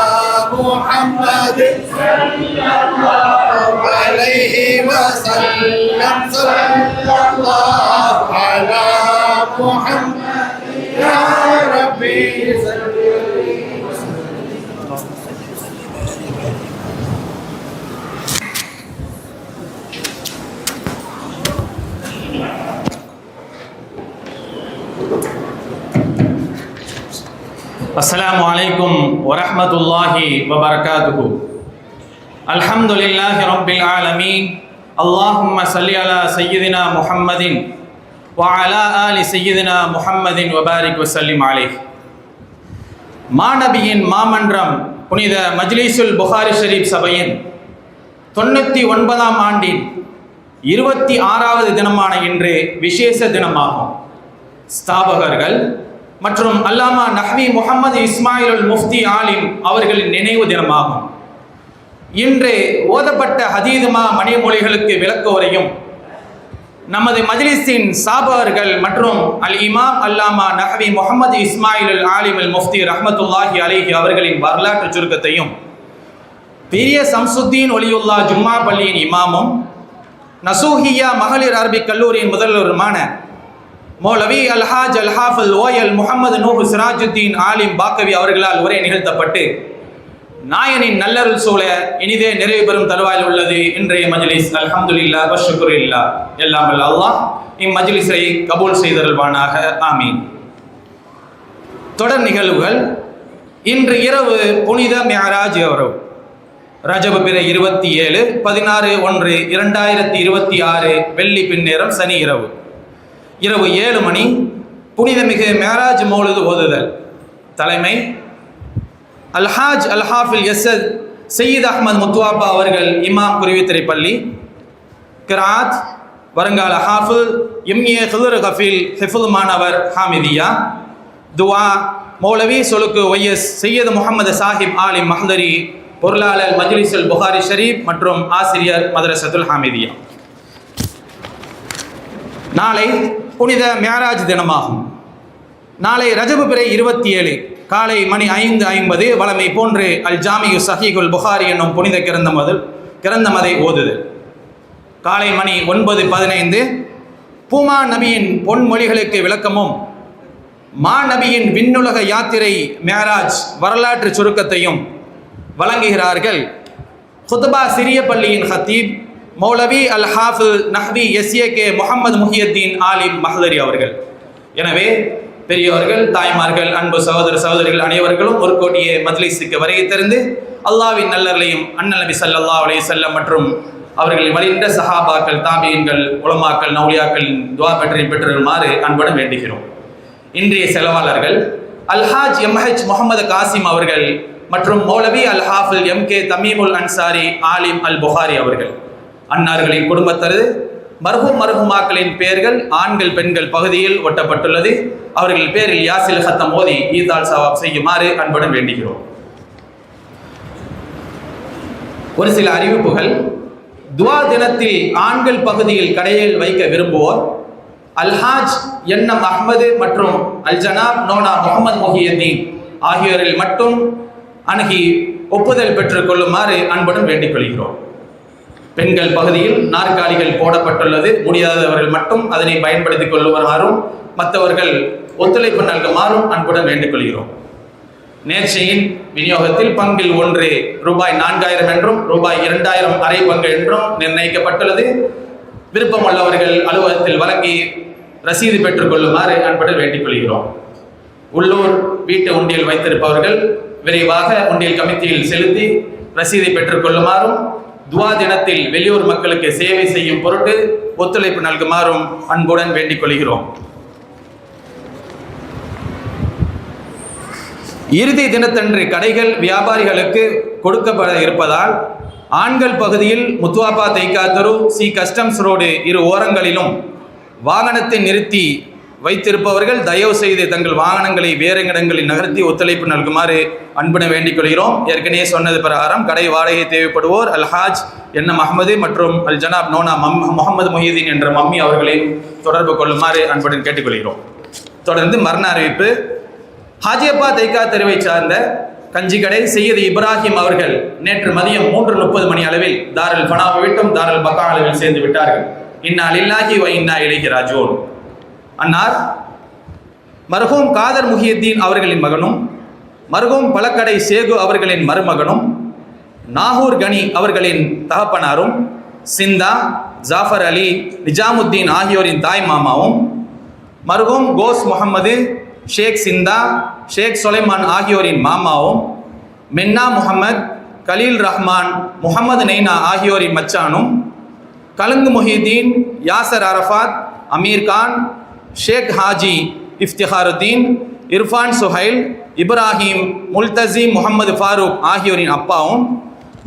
B: محمد صلى الله عليه وسلم صلى الله على محمد يا ربي صل
C: السلام عليكم ورحمة الله وبركاته. الحمد لله رب العالمين. اللهم صل على سيدنا محمد وعلى آل سيدنا محمد وبارك وسلم عليه. மாநபியின் மாமன்றம் புனித மஜ்லிஸுல் புகாரி ஷரீப் சபையின் 99ஆம் ஆண்டின் 26வது தினமான இன்று விசேஷ தினமாகும். ஸ்தாபகர்கள் மற்றும் அல்லாமா நஹ்வி முஹம்மது இஸ்மாயில் முஃப்தி ஆலிம் அவர்களின் நினைவு தினமாகும். இன்று ஓதப்பட்ட ஹதீதுமா மணிமொழிகளுக்கு விளக்க உரையும் நமது மஜ்லிஸின் சாபகர்கள் மற்றும் அல் இமாம் அல்லாமா நஹ்வி முஹம்மது இஸ்மாயில் ஆலிம் முஃப்தி ரஹ்மத்துல்லாஹி அலைஹி அவர்களின் வரலாற்று சுருக்கத்தையும் பெரிய சம்சுத்தீன் ஒலியுல்லா ஜும்மா பள்ளியின் இமாமும் நசூஹியா மகளிர் அரபிக் கல்லூரியின் முதல்வருமான மௌலவி அல்ஹாஜ் அல்ஹாஃபில் ஓயல் முஹம்மது நூஹ் சிராஜுத்தீன் ஆலிம் பாக்கவி அவர்களால் உரை நிகழ்த்தப்பட்டு நாயனின் நல்லருள் சூழ இனிதே நிறைவு பெறும் தருவாயில் உள்ளது இன்றைய மஜ்லிஸ். அல்ஹம்துலில்லாஹ் வ ஷுக்ருலில்லாஹ். எல்லாம் வல்ல அல்லாஹ் இம்மஜ்லிஸை கபூல் செய்தருள்வானாக. ஆமீன். தொடர் நிகழ்வுகள். இன்று இரவு புனித மிஅராஜ் இரவு, ரஜப பிறை 27 16/1/2026 வெள்ளி பின்னேரம் சனி இரவு 7 மணி புனிதமிகு மிஅராஜ் மௌலிது ஓதுதல். தலைமை அல்ஹாஜ் அல்ஹாஃபில் எஸ்ஸத் சையீத் அஹ்மத் முத்துவாப்பா அவர்கள், இமாம் குருவித்துறை பள்ளி. கிராத் வருங்கால ஹாஃபில் எம்ஏ ஹிதர் ஹஃபீல் ஹிஃபுல் மாணவர் ஹாமிதியா. துவா மௌலவி சொலுக்கு ஒய்எஸ் சையது முகமது சாஹிப் ஆலிம் மஹ்தரி, பொருளாளர் மஜ்லிஸுல் புகாரி ஷரீப் மற்றும் ஆசிரியர் மதரசத்துல் ஹாமிதியா. நாளை புனித மியாராஜ் தினமாகும். நாளை ரஜபு பிறை 27 காலை மணி 5:50 வளமை போன்று அல் ஜாமியு சஹீகுல் புகாரி என்னும் புனித கிரந்தமதை ஓதுது. காலை மணி 9:15 பூமா நபியின் பொன்மொழிகளுக்கு விளக்கமும் மா நபியின் விண்ணுலக யாத்திரை மியாராஜ் வரலாற்று சுருக்கத்தையும் வழங்குகிறார்கள் குத்பா சிறிய பள்ளியின் ஹத்தீப் மௌலவி அல் ஹாஃபில் நஹ்வி SAK முஹம்மது முஹியத்தீன் ஆலிம் மஹ்தரி அவர்கள். எனவே பெரியவர்கள், தாய்மார்கள், அன்பு சகோதர சகோதரிகள் அனைவர்களும் ஒரு கோடியே மஜ்லிஸுக்கு வருகை தந்து அல்லாஹ்வின் நல்லர்களையும் அண்ணல் நபி ஸல்லல்லாஹு அலைஹி வஸல்லம் மற்றும் அவர்களின் வழிந்த சஹாபாக்கள், தாபீன்கள், உலமாக்கள், நௌலியாக்களின் துஆ பெற்றுமாறு அன்புடன் வேண்டுகிறோம். இன்றைய செலவாளர்கள் அல்ஹாஜ் MH முகமது காசிம் அவர்கள் மற்றும் மௌலவி அல் ஹாஃபில் MK தமீமுல் அன்சாரி ஆலிம் அல் புகாரி அவர்கள். அன்னார்களின் குடும்பத்தரு மர்ஹூமாக்களின் பெயர்கள் ஆண்கள் பெண்கள் பகுதியில் ஒட்டப்பட்டுள்ளது. அவர்கள் பேரில் யாசில் ஹத்தம் மோதி ஈதால் சவாப் செய்யுமாறு அன்புடன் வேண்டுகிறோம். ஒரு சில அறிவிப்புகள். துவா தினத்தில் ஆண்கள் பகுதியில் கடையில் வைக்க விரும்புவோர் அல்ஹாஜ் என்எம் அஹ்மது மற்றும் அல் ஜனாப் நோனா முகமது முஹியத்தீன் ஆகியோரில் மட்டும் அணுகி ஒப்புதல் பெற்றுக் கொள்ளுமாறு அன்புடன் வேண்டிக் கொள்கிறோம். பெண்கள் பகுதியில் நாற்காலிகள் போடப்பட்டுள்ளது. முடியாதவர்கள் மட்டும் அதனை பயன்படுத்திக் கொள்ளுமாறும் மற்றவர்கள் ஒத்துழைப்பு நல்குமாறும் அன்புடன் வேண்டிக் கொள்கிறோம். நேர்ச்சையின் விநியோகத்தில் பங்கில் 1 ரூபாய் 4000 என்றும் ரூபாய் 2000 அரை பங்கு என்றும் நிர்ணயிக்கப்பட்டுள்ளது. விருப்பமுள்ளவர்கள் அலுவலகத்தில் வழங்கி ரசீது பெற்றுக் கொள்ளுமாறு அன்புடன் வேண்டிக் கொள்கிறோம். உள்ளூர் வீட்டு உண்டியல் வைத்திருப்பவர்கள் விரைவாக உண்டியல் கமிட்டியில் செலுத்தி ரசீதை பெற்றுக் கொள்ளுமாறும் துவா தினத்தில் வெளியூர் மக்களுக்கு சேவை செய்யும் பொருட்டு ஒத்துழைப்பு நல்குமாறும் அன்புடன் வேண்டிக் கொள்கிறோம். இறுதி தினத்தன்று கடைகள் வியாபாரிகளுக்கு கொடுக்கப்பட இருப்பதால் ஆண்கள் பகுதியில் முத்துவாப்பா தைக்காத்தரு சி கஸ்டம்ஸ் ரோடு இரு ஓரங்களிலும் வாகனத்தை நிறுத்தி வைத்திருப்பவர்கள் தயவு செய்து தங்கள் வாகனங்களை வேறு இடங்களில் நகர்த்தி ஒத்துழைப்பு நல்குமாறு அன்புடன் வேண்டிக் கொள்கிறோம். ஏற்கனவே சொன்னது பிரகாரம் கடை வாடகை தேவைப்படுவோர் அல்ஹாஜ் என்எம் அஹ்மது மற்றும் அல் ஜனாப் நோனா முகமது முஹிதீன் என்ற மம்மி அவர்களையும் தொடர்பு கொள்ளுமாறு அன்புடன் கேட்டுக்கொள்கிறோம். தொடர்ந்து மரண அறிவிப்பு. ஹாஜியப்பா தைக்கா தெருவை சார்ந்த கஞ்சிக்கடை சையது இப்ராஹிம் அவர்கள் நேற்று மதியம் 3:30 மணி அளவில் தாருல் ஃபனாவை விட்டும் தாருல் பக்கா அளவில் சேர்ந்து விட்டார்கள். இன்னா லில்லாஹி வ இன்னா இலைஹி ராஜிஊன். அன்னார் மர்ஹூம் காதர் முஹியத்தீன் அவர்களின் மகனும் மர்ஹூம் பழக்கடை சேகு அவர்களின் மருமகனும் நாகூர் கனி அவர்களின் தகப்பனாரும் சிந்தா ஜாஃபர் அலி நிஜாமுத்தீன் ஆகியோரின் தாய் மாமாவும் மர்ஹூம் கோஸ் முகமது ஷேக் சிந்தா ஷேக் சுலைமான் ஆகியோரின் மாமாவும் மின்னா முகமது கலீல் ரஹ்மான் முகமது நெய்னா ஆகியோரின் மச்சானும் கலங்கு முஹிதீன் யாசர் அரஃபாத் அமீர் கான் ஷேக் ஹாஜி இஃப்திஹாருத்தீன் இர்ஃபான் சுஹைல் இப்ராஹிம் முல்தஸீம் முகமது ஃபாரூக் ஆகியோரின் அப்பாவும்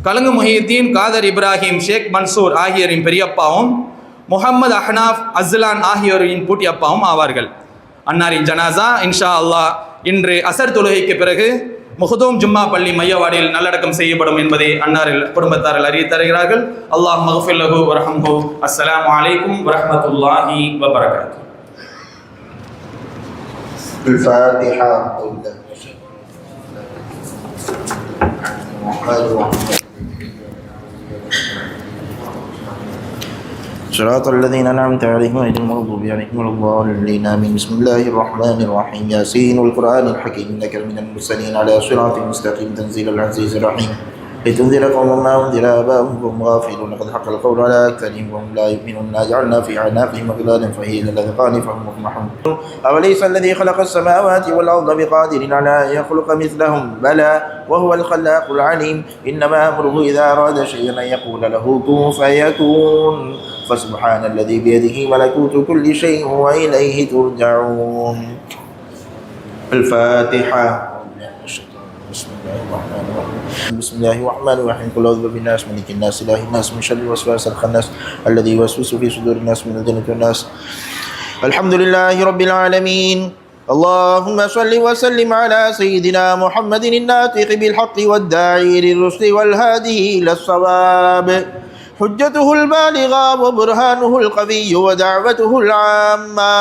C: கலங்கு முஹிதீன் காதர் இப்ராஹிம் ஷேக் மன்சூர் ஆகியோரின் பெரியப்பாவும் முகமது அஹ்னாஃப் அஸ்லான் ஆகியோரின் பூட்டி அப்பாவும் ஆவார்கள். அன்னாரின் ஜனாசா இன்ஷா அல்லாஹ் இன்று அசர் தொழுகைக்கு பிறகு முஹதூம் ஜும்மா பள்ளி மையவாடியில் நல்லடக்கம் செய்யப்படும் என்பதை அன்னாரில் குடும்பத்தாரில் அறிய தருகிறார்கள். அல்லாஹ் மக்ஃபிர் லஹு வர்ஹம்ஹு. அஸ்ஸலாமு அலைக்கும் வரஹ்மத்துல்லாஹி வபரகாத்துஹு.
D: الفاتحة. صراط الذين أنعمت عليهم غير المغضوب عليهم ولا الضالين آمين. بسم الله الرحمن الرحيم. ياسين والقرآن الحكيم إنك من المرسلين على صراط مستقيم تنزيل العزيز الرحيم لتنذر قوما ما أنذر آباؤهم وهم غافلون لقد حق القول على أكثرهم وهم لا يؤمنون جعلنا في أعناقهم أغلالا فهي إلى الأذقان فهم مقمحون. أوليس الذي خلق السماوات والأرض بقادر على أن يخلق مثلهم بلى وهو الخلاق العليم. إنما أمره إذا أراد شيئا أن يقول له كن فيكون. فسبحان الذي بيده ملكوت كل شيء وإليه ترجعون. الفاتحة. بسم الله الرحمن الرحيم قل أعوذ برب الناس ملك الناس إله الناس من شر الوسواس الخناس الذي يوسوس في صدور الناس من الجنة والناس. الحمد لله رب العالمين. اللهم صل وسلم على سيدنا محمد الناطق بالحق والداعي للرشد والهادي إلى الصواب، حجته البالغة وبرهانه القوي ودعوته العامة.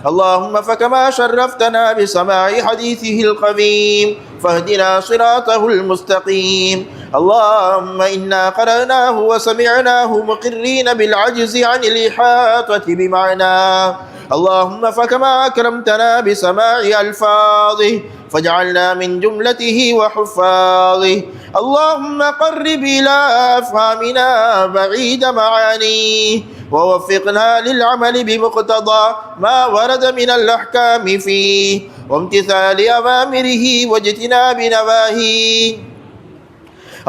D: اللهم فكما شرفتنا بسماع حديثه القويم فاهدنا صراطه المستقيم. اللهم إنا قرأناه وسمعناه مقرين بالعجز عن الإحاطة بمعناه. اللهم فكما أكرمتنا بسماع ألفاظه فاجعلنا من جملته وحفاظه. اللهم قرب إلى أفهامنا بعيد معانيه ووفقنا للعمل بمقتضى ما ورد من الأحكام فيه وامتثال أوامره واجتناب نواهيه.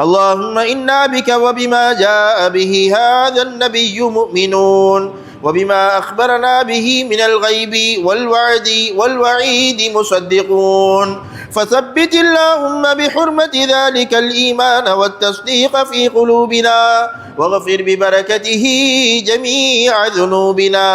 D: اللهم إنا بك وبما جاء به هذا النبي مؤمنون وبما أخبرنا به من الغيب والوعد والوعيد مصدقون، فثبت اللهم بحرمة ذلك الإيمان والتصديق في قلوبنا واغفر ببركته جميع ذنوبنا.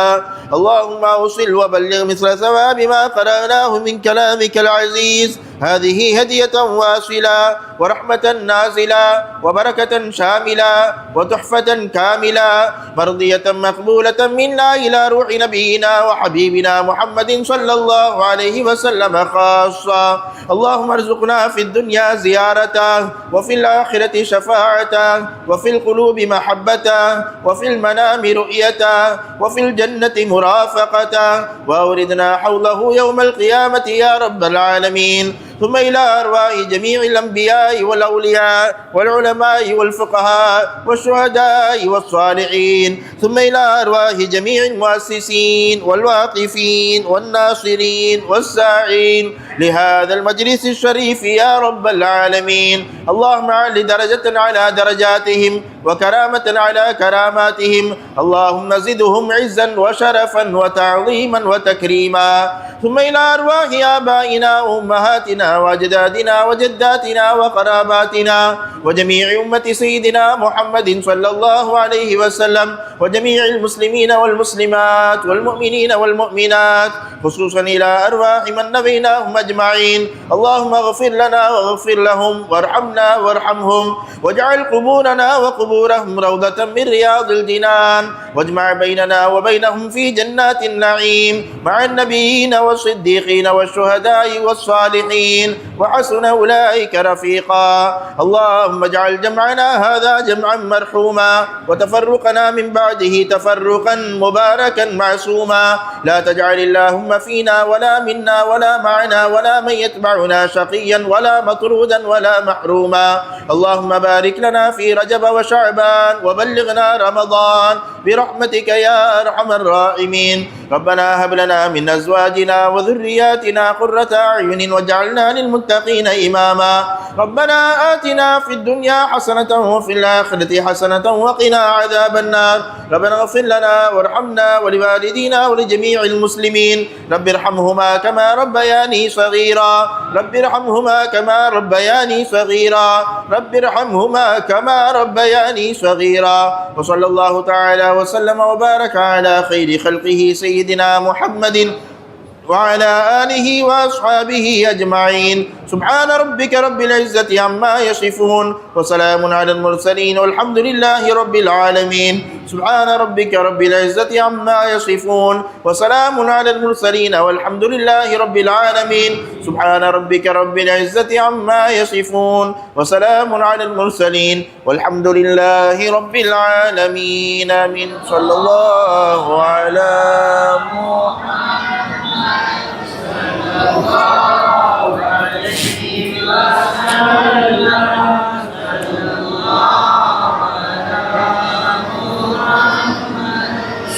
D: اللهم أوصل وبلغ مثل ثواب ما قرأناه من كلامك العزيز هذه هدية واصلة ورحمة نازلة وبركة شاملة وتحفة كاملة مرضية مقبولة منا إلى روح نبينا وحبيبنا محمد صلى الله عليه وسلم خاصة. اللهم ارزقنا في الدنيا زيارته وفي الآخرة شفاعته وفي القلوب محبته وفي المنام رؤيته وفي الجنة مرافقته وأوردنا حوله يوم القيامة يا رب العالمين. ثم إلى أرواح جميع الأنبياء والأولياء والعلماء والفقهاء والشهداء والصالحين، ثم إلى أرواح جميع المؤسسين والواقفين والناصرين والساعين لهذا المجلس الشريف يا رب العالمين. اللهم أعل درجة على درجاتهم وكرامة على كراماتهم. اللهم زدهم عزا وشرفا وتعظيما وتكريما. ثم إلى أرواح آبائنا وأمهاتنا وأجدادنا وجداتنا وقراباتنا وجميع أمة سيدنا محمد صلى الله عليه وسلم وجميع المسلمين والمسلمات والمؤمنين والمؤمنات، خصوصا إلى أرواح من نبيناهم أجمعين. اللهم اغفر لنا واغفر لهم وارحمنا وارحمهم واجعل قبورنا وقبورهم روضة من رياض الجنان واجمع بيننا وبينهم في جنات النعيم مع النبيين والصديقين والشهداء والصالحين وحسن أولئك رفيقا. اللهم اجعل جمعنا هذا جمعا مرحوما وتفرقنا من بعده تفرقا مباركا معصوما. لا تجعل اللهم فينا ولا منا ولا معنا ولا من يتبعنا شقيا ولا مطرودا ولا محروما. اللهم بارك لنا في رجب وشعبان وبلغنا رمضان برحمتك يا أرحم الراحمين. ربنا هب لنا من أزواجنا وذرياتنا قرة أعين واجعلنا للمتقين إماما. ربنا آتنا في الدنيا حسنة وفي الآخرة حسنة وقنا عذاب النار. ربنا اغفر لنا وارحمنا ولوالدينا ولجميع المسلمين. رب ارحمهما كما ربياني صغيرا. رب ارحمهما كما ربياني صغيرا. رب ارحمهما كما ربياني صغيرا. وصلى الله تعالى وسلم وبارك على خير خلقه سيدنا محمد وعلى آله وأصحابه أجمعين. سبحان ربك رب العزة عما يصفون وسلام على المرسلين والحمد لله رب العالمين. سبحان ربك رب العزة عما يصفون وسلام على المرسلين والحمد لله رب العالمين. سبحان ربك رب العزة عما يصفون وسلام على المرسلين والحمد لله رب العالمين. آمين. صلى الله على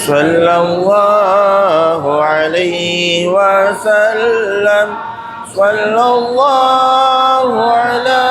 D: صلى الله عليه وسلم. صلى الله على